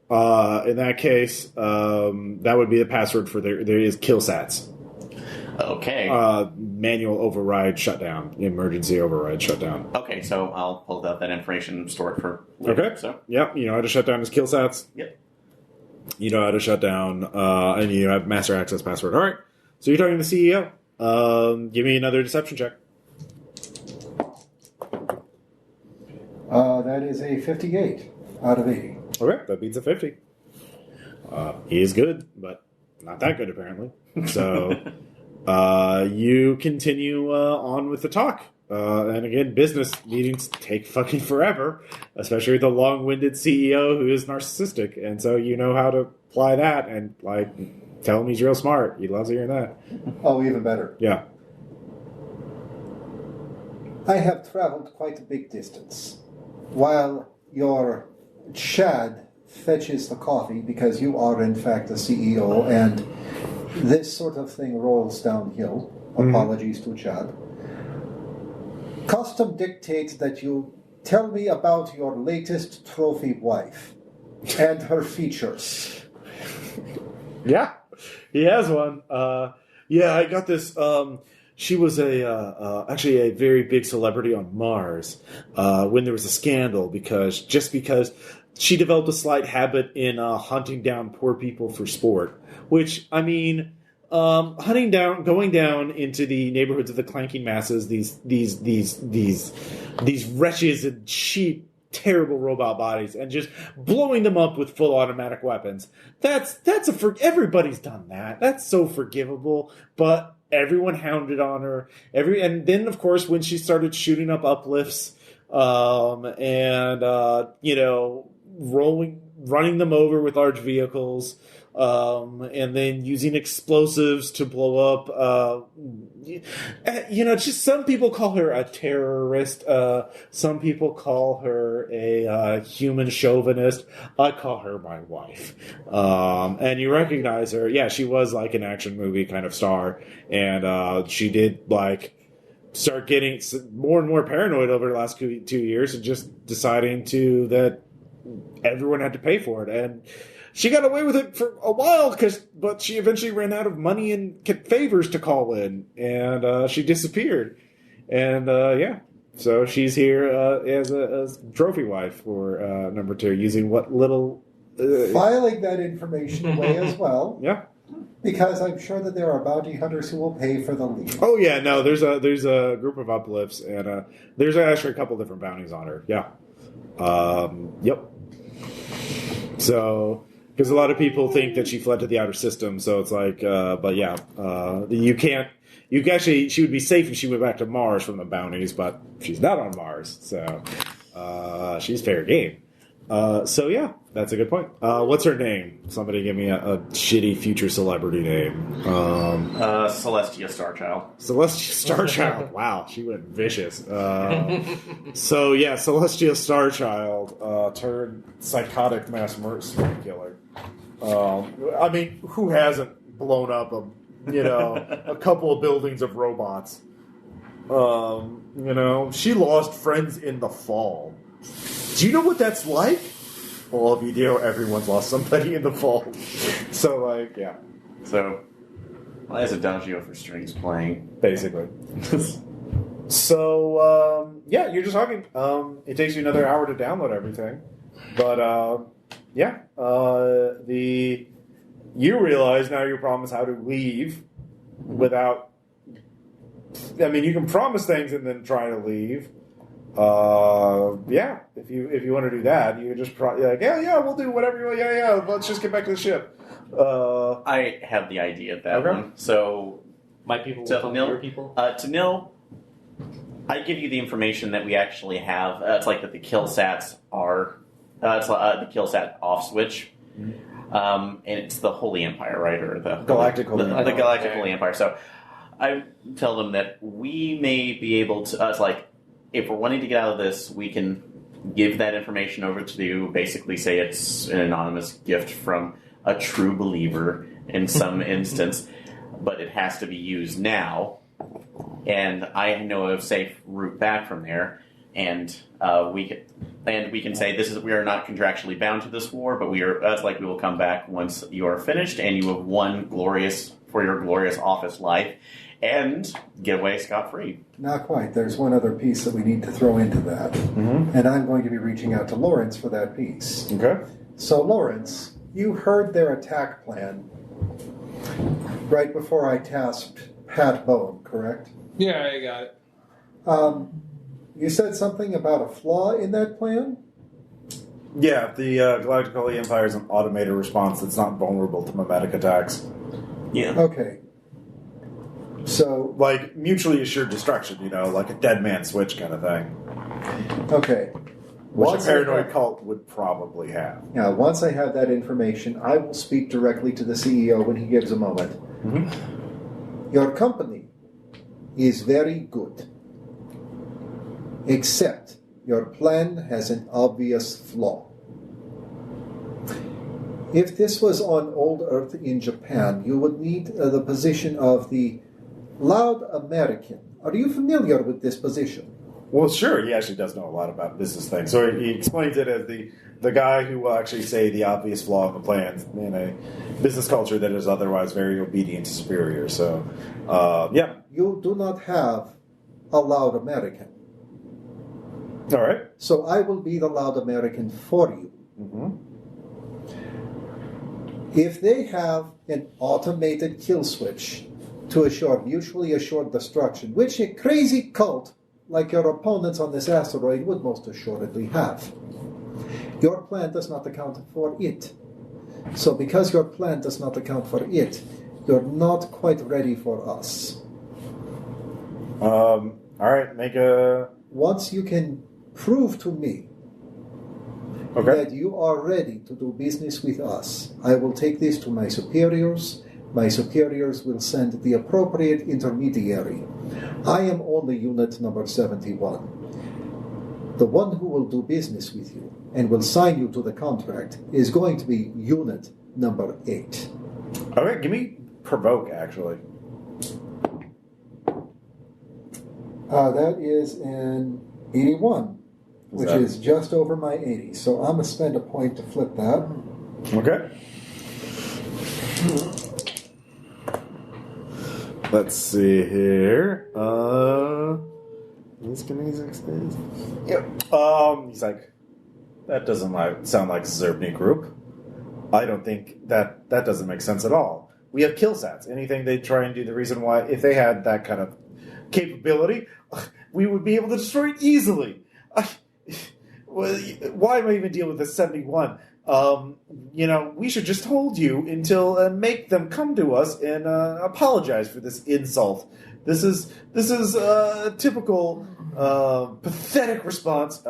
In that case, that would be the password for there is kill sats. Okay. Manual override shutdown. Emergency override shutdown. Okay, so I'll pull out that information and store it for later. Okay. So. Yep, you know how to shut down his kill sats. Yep. You know how to shut down, and you have master access password. All right. So you're talking to the CEO. Give me another deception check. That is a 58 out of 80. Okay, that beats a 50. He is good, but not that good apparently. So you continue on with the talk. And again, business meetings take fucking forever, especially with a long-winded CEO who is narcissistic. And so you know how to apply that and tell him he's real smart. He loves hearing that. Oh, even better. Yeah. I have traveled quite a big distance. While your Chad fetches the coffee, because you are in fact the CEO, and this sort of thing rolls downhill. Apologies to Chad. Custom dictates that you tell me about your latest trophy wife and her features. Yeah, he has one. Yeah, I got this. She was actually a very big celebrity on Mars when there was a scandal because she developed a slight habit in hunting down poor people for sport. Which, I mean, going down into the neighborhoods of the clanking masses, these wretches and cheap, terrible robot bodies, and just blowing them up with full automatic weapons. Everybody's done that. That's so forgivable, but everyone hounded on her. And then, of course, when she started shooting up uplifts, running them over with large vehicles, and then using explosives to blow up. Just some people call her a terrorist. Some people call her a human chauvinist. I call her my wife. And you recognize her. Yeah, she was like an action movie kind of star. And she did start getting more and more paranoid over the last 2 years and just deciding that everyone had to pay for it. And she got away with it for a while, but she eventually ran out of money and favors to call in, and she disappeared. And so she's here as a trophy wife for number 2, using what little filing that information away as well. Yeah, because I'm sure that there are bounty hunters who will pay for the lead. Oh yeah, no, there's a group of uplifts, and there's actually a couple different bounties on her. Yeah, yep. So. Because a lot of people think that she fled to the outer system, so it's but yeah, you can't. She would be safe if she went back to Mars from the bounties, but she's not on Mars, so she's fair game. So yeah, that's a good point. What's her name? Somebody give me a shitty future celebrity name. Celestia Starchild. Celestia Starchild. Wow, she went vicious. So yeah, Celestia Starchild turned psychotic mass mercenary killer. I mean, who hasn't blown up a couple of buildings of robots? She lost friends in the fall. Do you know what that's like? Well, if you do, everyone's lost somebody in the fall. So, yeah. So, well, as adagio for strings playing. Basically. So, yeah, you're just talking. It takes you another hour to download everything. But, yeah. You realize now your problem is how to leave without... I mean, you can promise things and then try to leave. Yeah, if you want to do that, you just yeah, we'll do whatever you want. Yeah, let's just get back to the ship. I have the idea of that one. So, my people will talk to your people? To Nil, I give you the information that we actually have. It's like that the kill sats are... it's the kill sat off switch. And it's the Holy Empire, right? Or the Galactic Holy Empire. The Galactic Holy Empire. So, I tell them that we may be able to... it's like, if we're wanting to get out of this, we can give that information over to you, basically say it's an anonymous gift from a true believer in some instance, but it has to be used now. And I know a safe route back from there, and we can say we are not contractually bound to this war, but we will come back once you are finished and you have won for your glorious office life. And get away scot-free. Not quite. There's one other piece that we need to throw into that. Mm-hmm. And I'm going to be reaching out to Lawrence for that piece. Okay. So, Lawrence, you heard their attack plan right before I tasked Pat Bowen, correct? Yeah, I got it. You said something about a flaw in that plan? Yeah, the Galactic Holy Empire is an automated response that's not vulnerable to mimetic attacks. Yeah. Okay. So, like mutually assured destruction, like a dead man switch kind of thing. Okay. Which a paranoid cult would probably have. Now, once I have that information, I will speak directly to the CEO when he gives a moment. Mm-hmm. Your company is very good, except your plan has an obvious flaw. If this was on old Earth in Japan, you would need the position of the Loud American. Are you familiar with this position? Well, sure. He actually does know a lot about business things. So he explains it as the guy who will actually say the obvious flaw in the plan in a business culture that is otherwise very obedient to superiors. So, yeah. You do not have a Loud American. All right. So I will be the Loud American for you. Mm-hmm. If they have an automated kill switch to assure mutually assured destruction, which a crazy cult like your opponents on this asteroid would most assuredly have. Your plan does not account for it. So because your plan does not account for it, you're not quite ready for us. All right, make a... Once you can prove to me that you are ready to do business with us, I will take this to my superiors. My superiors will send the appropriate intermediary. I am only unit number 71. The one who will do business with you and will sign you to the contract is going to be unit number 8. Okay, give me provoke, actually. That is an 81, which is just over my 80. So I'm going to spend a point to flip that. Okay. Let's see here. Yep. He's like, that doesn't sound like Zerbni Group. I don't think that doesn't make sense at all. We have kill sats. Anything they try and do, the reason why, if they had that kind of capability, we would be able to destroy it easily. Why am I even dealing with this 71? We should just hold you until make them come to us and apologize for this insult. This is a typical pathetic response.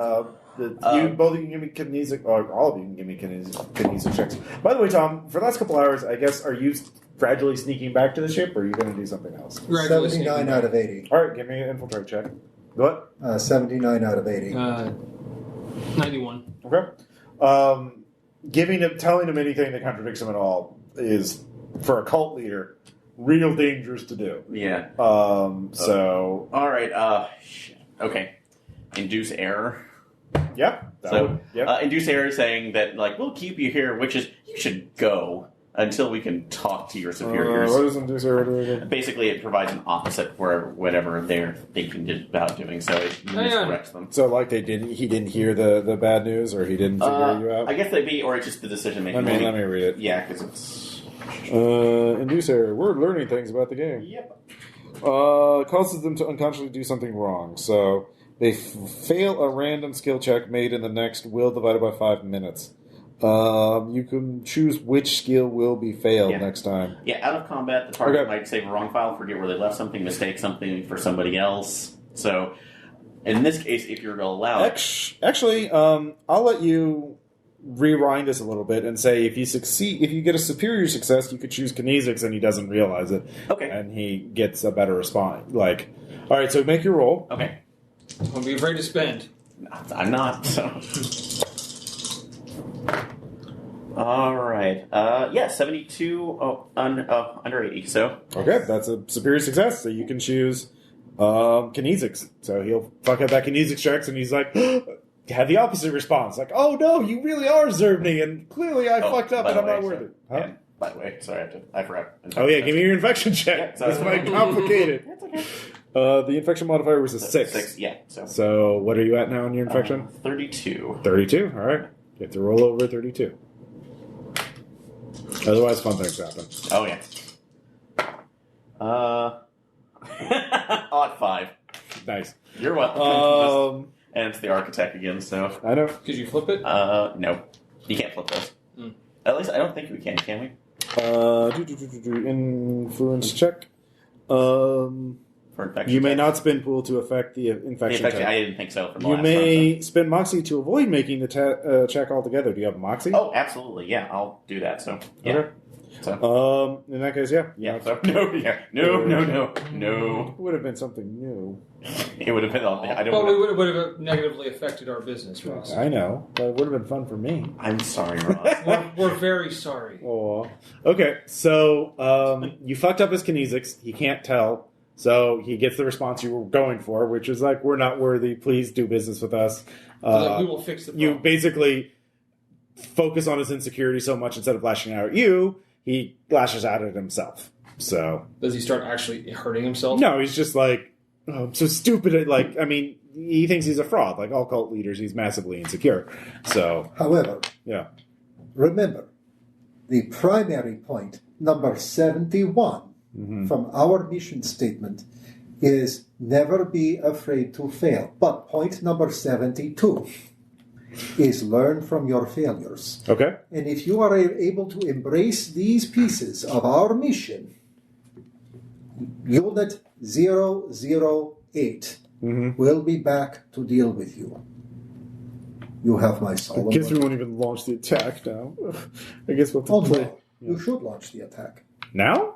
You both of you can give me kinesic, or all of you can give me kinesic checks. By the way, Tom, for the last couple hours, I guess, are you gradually sneaking back to the ship, or are you going to do something else? 79 out of 80. All right, give me an infiltrate check. What? 79 out of 80. 91. Okay. Telling him anything that contradicts him at all is, for a cult leader, real dangerous to do. Yeah. So. All right. Okay. Induce error. Yeah. Induce error saying that, like, we'll keep you here, which is you should go until we can talk to your superiors. What does induce error do again? Basically, it provides an opposite for whatever they're thinking about doing, so it misdirects them. So, like, he didn't hear the bad news, or he didn't figure you out? I guess they'd be, or it's just the decision making. Let me read it. Yeah, because it's... Induce error. We're learning things about the game. Yep. Causes them to unconsciously do something wrong. So they fail a random skill check made in the next will divided by 5 minutes. You can choose which skill will be failed next time. Yeah, out of combat, the target might save a wrong file, forget where they left something, mistake something for somebody else. So, in this case, if you're going to allow Actually, I'll let you rewind this a little bit and say if you get a superior success, you could choose kinesics and he doesn't realize it. Okay. And he gets a better response. Like, all right, so make your roll. Okay. Don't be afraid to spend. I'm not, so... All right. 72 under 80, so... Okay, that's a superior success, so you can choose kinesics. So he'll fuck up that kinesics checks, and he's like, have the opposite response. Like, oh no, you really are Zerbny, and clearly I fucked up and I'm not worth it. Huh? Yeah, by the way, sorry, I forgot. Oh yeah, give me your infection check. Yeah, That's quite complicated. That's okay. The infection modifier was a 6. 6, yeah. So what are you at now in your infection? 32. 32, all right. You have to roll over 32. Otherwise, fun things happen. Oh, yeah. Odd 5. Nice. You're welcome. And it's the architect again, so... I know. Could you flip it? No. You can't flip those. At least I don't think we can we? Influence check. For infection you may check. not spin pool to affect the infection check. I didn't think so. From the You last may time, spin Moxie to avoid making the check altogether. Do you have Moxie? Oh, absolutely. Yeah, I'll do that. So, yeah. Okay. So. In that case, yeah. Yeah. So, no. It would have been something new. It would have been. But would have negatively affected our business, Ross. I know, but it would have been fun for me. I'm sorry, Ross. We're very sorry. Oh. Okay, so you fucked up his kinesics. He can't tell. So he gets the response you were going for, which is like, we're not worthy. Please do business with us. We will fix the problem. You basically focus on his insecurity so much instead of lashing out at you, he lashes out at himself. So does he start actually hurting himself? No, he's just like, oh, I'm so stupid. Like, I mean, he thinks he's a fraud. Like all cult leaders, he's massively insecure. So, however, yeah. Remember, the primary point, number 71, from our mission statement is never be afraid to fail. But point number 72 is learn from your failures. Okay. And if you are able to embrace these pieces of our mission, Unit 008 will be back to deal with you. You have my solemn I guess we won't even launch the attack now. I guess we'll have to play. No. You should launch the attack. Now?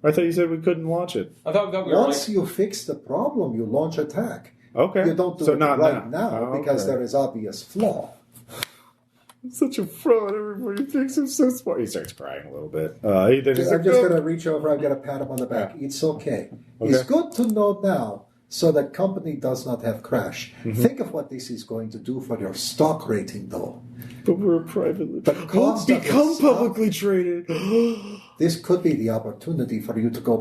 I thought you said we couldn't launch it. I thought we were Once you fix the problem, you launch attack. Okay. You don't do so it not right now Oh, because okay. there is obvious flaw. I'm such a fraud. Everybody thinks I'm so smart. He starts crying a little bit. I'm just going to reach over. I'm going to pat him on the back. Yeah. It's okay. It's good to know now so that company does not have crash. Think of what this is going to do for your stock rating, though. But we're privately. We'll become publicly traded. This could be the opportunity for you to go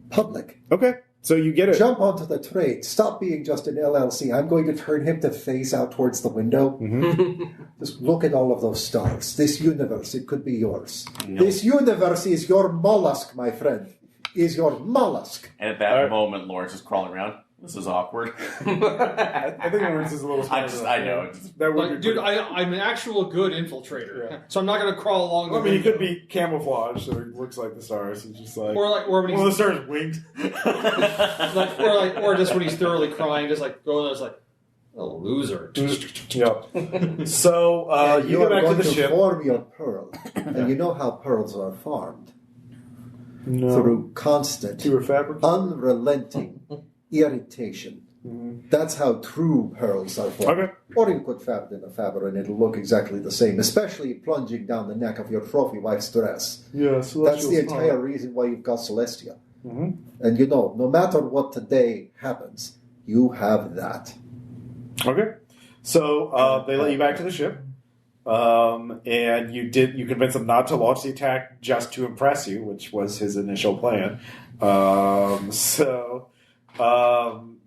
public. Okay. So you get it. Jump onto the trade. Stop being just an LLC. I'm going to turn him to face out towards the window. Just look at all of those stars. This universe, it could be yours. No. This universe is your mollusk, my friend. Is your mollusk. And at that moment, Lawrence is crawling around. This is awkward. I think Lawrence is a little smarter. I know. Dude, I'm an actual good infiltrator, so I'm not going to crawl along the window. He could be camouflaged, so he looks like the stars. He's just like... Or when the stars winked. or just when he's thoroughly crying, just like going, just like... A loser. Yep. So And you go back to going the ship. form your pearl. And you know how pearls are formed. No. Through constant, Through a fabric. unrelenting irritation. That's how true pearls are formed. Okay. Or you put fab in a fabric and it'll look exactly the same, especially plunging down the neck of your trophy wife's dress. Yeah, That's the entire reason why you've got Celestia. Mm-hmm. And you know, no matter what today happens, you have that. Okay. So they let you back to the ship. And you convinced him not to launch the attack just to impress you, which was his initial plan.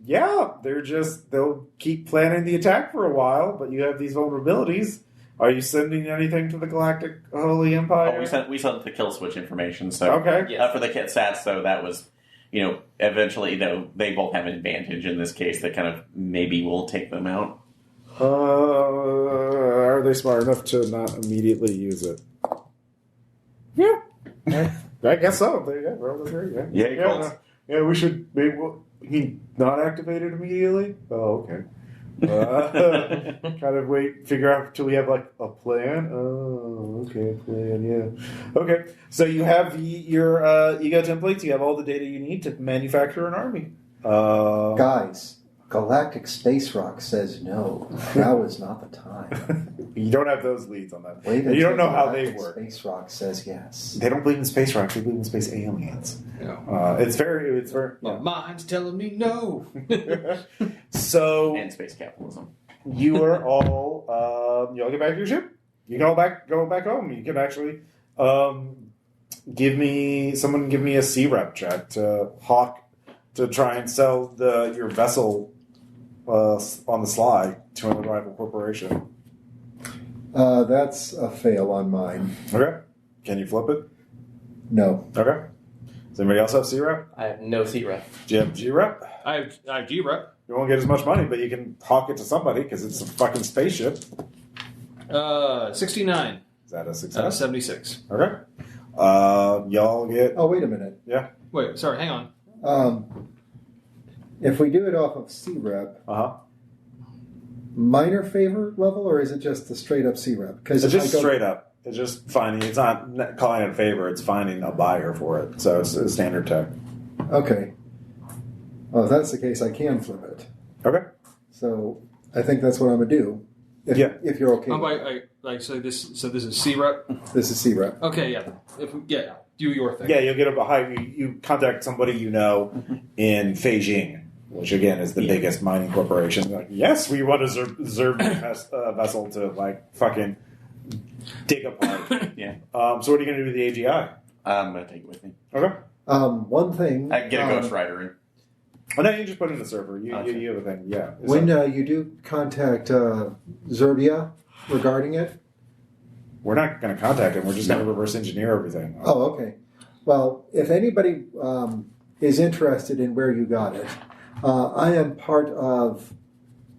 Yeah, they'll keep planning the attack for a while, but you have these vulnerabilities. Are you sending anything to the Galactic Holy Empire? Oh, we sent the kill switch information. So Okay. For the kit stats, so that was, eventually they both have an advantage in this case that kind of maybe will take them out. Are they smart enough to not immediately use it? Yeah. I guess so. Roll the three. Yeah, yeah, we should. Maybe he not activated immediately. Oh, okay. Kind of figure out till we have like a plan. Oh, okay, plan. Yeah. Okay. So you have your ego templates. You have all the data you need to manufacture an army. Guys, Galactic Space Rock says no. Now is not the time. You don't have those leads on that. Wait you don't until know how they Galactic work. Space Rock says yes. They don't believe in space rocks. They believe in space aliens. Yeah. It's very. My mind's telling me no. So And space capitalism. you are all. You all get back to your ship. You can all go back home. You can actually give me a C-rep check to Hawk to try and sell your vessel on the sly to another rival corporation. That's a fail on mine. Okay. Can you flip it? No. Okay. Does anybody else have C-rep? I have no C-rep. Do you have G-rep? I have G-Rep. You won't get as much money, but you can hawk it to somebody because it's a fucking spaceship. 69. Is that a success? 76. Okay. Y'all get... Oh, wait a minute. Yeah. Wait, sorry, hang on. If we do it off of C-Rep, Uh-huh. minor favor level, or is it just the straight-up C-Rep? It's just straight up. It's just finding... It's not calling it a favor. It's finding a buyer for it. So it's a standard tech. Okay. Well, if that's the case, I can flip it. Okay. So I think that's what I'm going to do. If you're okay. So this is C-Rep? This is C-Rep. Okay, yeah. Do your thing. Yeah, you'll get a high... You contact somebody you know in Beijing, which again is the biggest mining corporation. Like, yes, we want a Zerb vessel to like fucking dig apart. Yeah. So what are you going to do with the AGI? I'm going to take it with me. Okay. One thing. I can get a Ghost Rider in. Oh, no, you just put it in the server. You have a thing. Yeah. When you do contact Zerbia regarding it. We're not going to contact him. We're just going to reverse engineer everything. Oh, okay. Well, if anybody is interested in where you got it, I am part of...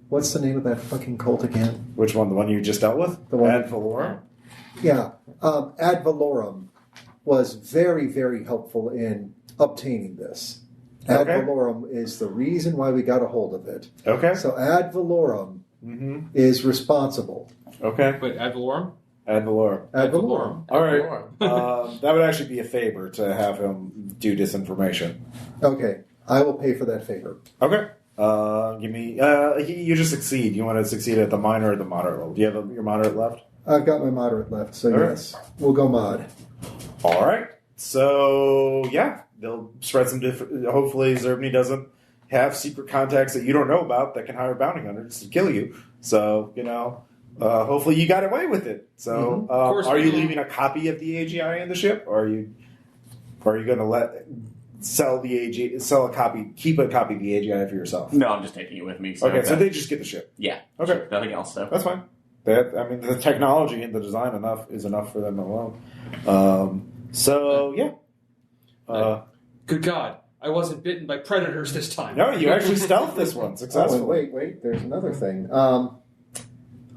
What's the name of that fucking cult again? Which one? The one you just dealt with? The one. Ad Valorem? Yeah. Ad Valorem was very, very helpful in obtaining this. Ad Okay. Valorem is the reason why we got a hold of it. Okay. So Ad Valorem is responsible. Okay. Wait, Ad Valorem? Ad Valorem. Ad Valorem. All right. That would actually be a favor to have him do disinformation. Okay. I will pay for that favor. Okay. Give me... you just succeed. You want to succeed at the minor or the moderate level. Do you have your moderate left? I've got my moderate left, so All right. yes. We'll go mod. All right. So, yeah. They'll spread some different... Hopefully, Zerbny doesn't have secret contacts that you don't know about that can hire bounty hunters to kill you. So, hopefully you got away with it. So, are you leaving a copy of the AGI in the ship? Or are you going to sell a copy, keep a copy of the AGI for yourself? No, I'm just taking it with me. So Okay, so they just get the ship. Yeah. Okay. Sure, nothing else, so. That's fine. The technology and the design is enough for them alone. Good God. I wasn't bitten by predators this time. No, you actually stealthed this one successfully. Wait. There's another thing.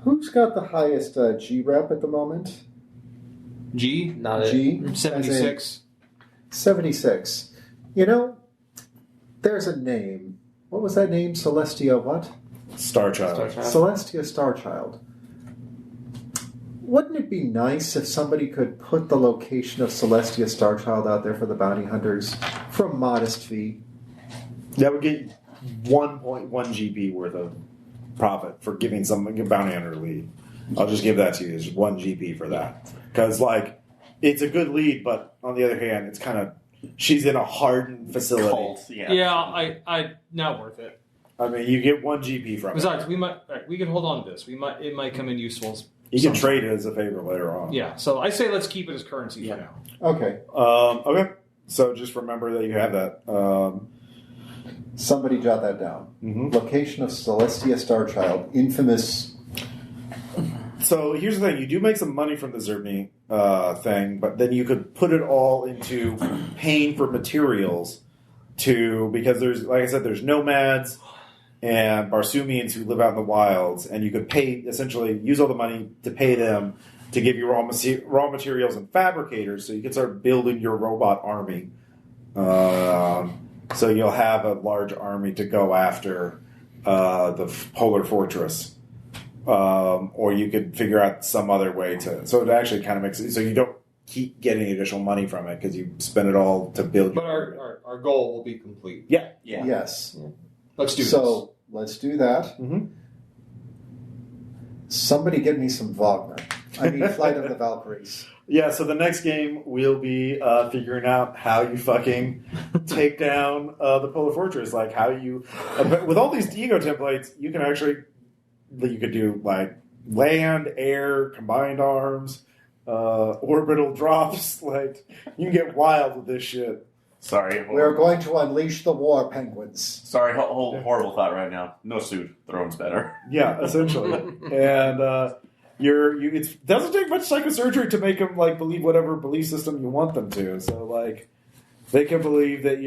Who's got the highest G-rep at the moment? G? Not G? 76. 76. There's a name. What was that name? Celestia what? Star Child. Celestia Starchild. Wouldn't it be nice if somebody could put the location of Celestia Starchild out there for the bounty hunters for a modest fee? That would get 1.1 GP worth of profit for giving something a bounty hunter lead. I'll just give that to you. It's 1 GP for that. Because, like, it's a good lead, but on the other hand, it's kind of... She's in a hardened facility. Cult, Yeah, I not worth it. I mean, you get 1 GP from it. Besides, we can hold on to this. It might come in useful. You can trade it as a favor later on. Yeah, so I say let's keep it as currency for now. Okay. Okay. So just remember that you have that. Somebody jot that down. Mm-hmm. Location of Celestia Starchild. Infamous... So here's the thing: you do make some money from the Zermi thing, but then you could put it all into paying for materials because there's, like I said, there's nomads and Barsumians who live out in the wilds, and you could essentially use all the money to pay them to give you raw materials and fabricators, so you can start building your robot army. So you'll have a large army to go after the Polar Fortress. Or you could figure out some other way to... So it actually kind of makes it... So you don't keep getting additional money from it because you spend it all to build... But our goal will be complete. Yeah. Yes. Let's do this. So, let's do that. Mm-hmm. Somebody get me some Wagner. I mean, Flight of the Valkyries. Yeah, so the next game we'll be figuring out how you fucking take down the Polar Fortress. Like how you... with all these ego templates, you can actually... You could do like land, air, combined arms, orbital drops. Like you can get wild with this shit. Sorry. We're going to unleash the war penguins. Sorry, horrible thought right now. No suit. Throne's better. Yeah, essentially. And it doesn't take much psychosurgery to make them like believe whatever belief system you want them to. So like they can believe that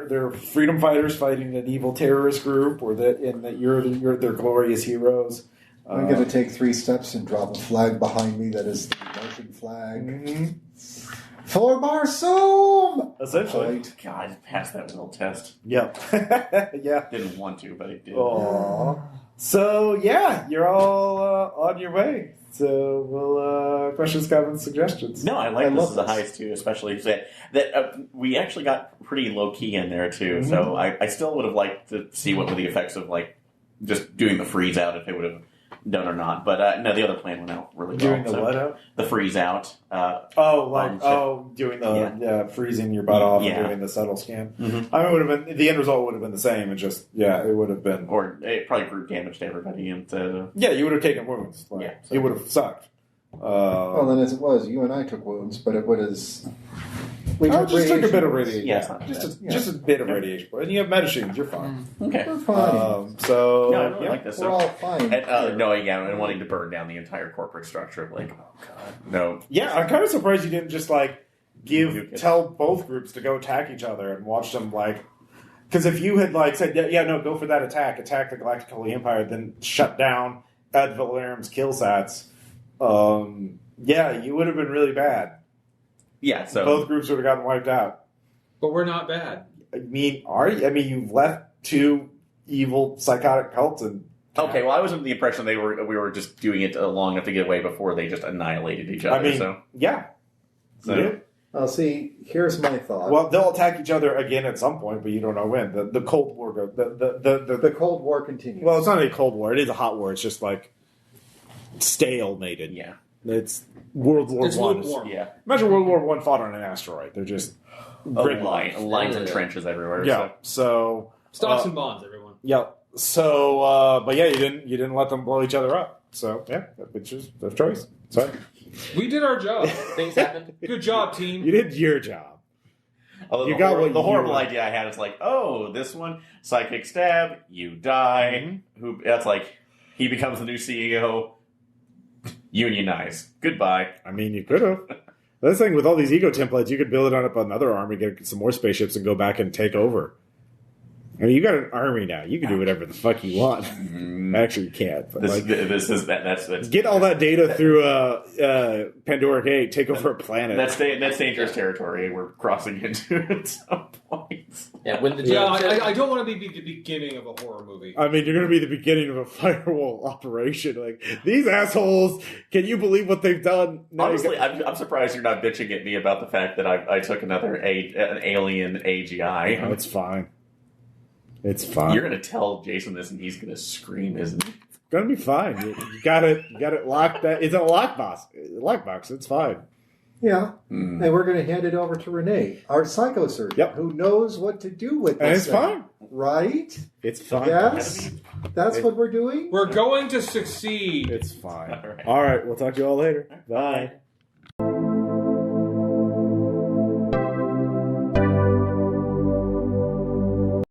they're freedom fighters fighting an evil terrorist group, or that you're their glorious heroes. I'm going to take 3 steps and drop a flag behind me that is the Martian flag. Mm-hmm. For Barsoom! Essentially. God, I passed that will test. Yep. Yeah. Didn't want to, but it did. Aww. So, yeah, you're all on your way. So, we'll questions, comments, suggestions. No, I like this as a heist, too, especially that we actually got pretty low-key in there, too. Mm-hmm. So, I still would have liked to see what were the effects of, like, just doing the freeze out if they would have done or not. But, no, the other plan went out really well. Doing the what out? The freeze out. Doing the freezing your butt off and doing the subtle scan. Mm-hmm. I mean, it would have been, the end result would have been the same. It just, it would have been. Or it probably group damage to everybody. And you would have taken wounds. Like, it would have sucked. Well, then as it was, you and I took wounds, but it was... We just took a bit of radiation. Yeah, just a bit of radiation. And you have medicines, you're fine. Okay. We're fine. No, I really like this. We're all fine. And wanting to burn down the entire corporate structure. Like, oh, God. No. Yeah, I'm kind of surprised you didn't just, like, tell both groups to go attack each other and watch them, like... Because if you had, like, said, go for that attack the Galactic Holy Empire, then shut down Ad Valerum's kill sats, you would have been really bad. Yeah, so... Both groups would have gotten wiped out. But we're not bad. I mean, are you? I mean, you've left 2 evil, psychotic cults and... Okay, well, I was under the impression we were just doing it long enough to get away before they just annihilated each other. I mean, so. Yeah. So... Well, see, here's my thought. Well, they'll attack each other again at some point, but you don't know when. The Cold War the Cold War continues. Well, it's not a Cold War. It is a hot war. It's just like stalemated. Yeah. It's World War One. Yeah. Imagine World War One fought on an asteroid. They're just lines and trenches everywhere. Yeah. So stocks and bonds, everyone. Yeah. So, but yeah, you didn't let them blow each other up. So yeah, which is their choice. Sorry. We did our job. Things happened. Good job, team. You did your job. Although you got the horrible idea I had is like, this one, psychic stab, you die. Mm-hmm. That's like, he becomes the new CEO. Unionize. Goodbye. I mean, you could have. That's the thing with all these ego templates, you could build it on up another army, get some more spaceships, and go back and take over. I mean, you got an army now. You can do whatever the fuck you want. Actually, you can't. But That's get all that data through Pandora Gate. Take over a planet. That's dangerous territory. We're crossing into at some point. Yeah, when the I don't want to be the beginning of a horror movie. I mean, you're going to be the beginning of a firewall operation. Like, these assholes, can you believe what they've done? Now Honestly, I'm surprised you're not bitching at me about the fact that I took an alien AGI. No, it's fine. It's fine. You're going to tell Jason this, and he's going to scream, isn't he? It's going to be fine. You got it locked. It's a lockbox. It's fine. Yeah, and we're going to hand it over to Renee, our psychosurgeon, who knows what to do with this. And it's fine. Right? It's fine. Yes? That's what we're doing? We're going to succeed. It's fine. All right. We'll talk to you all later. Bye.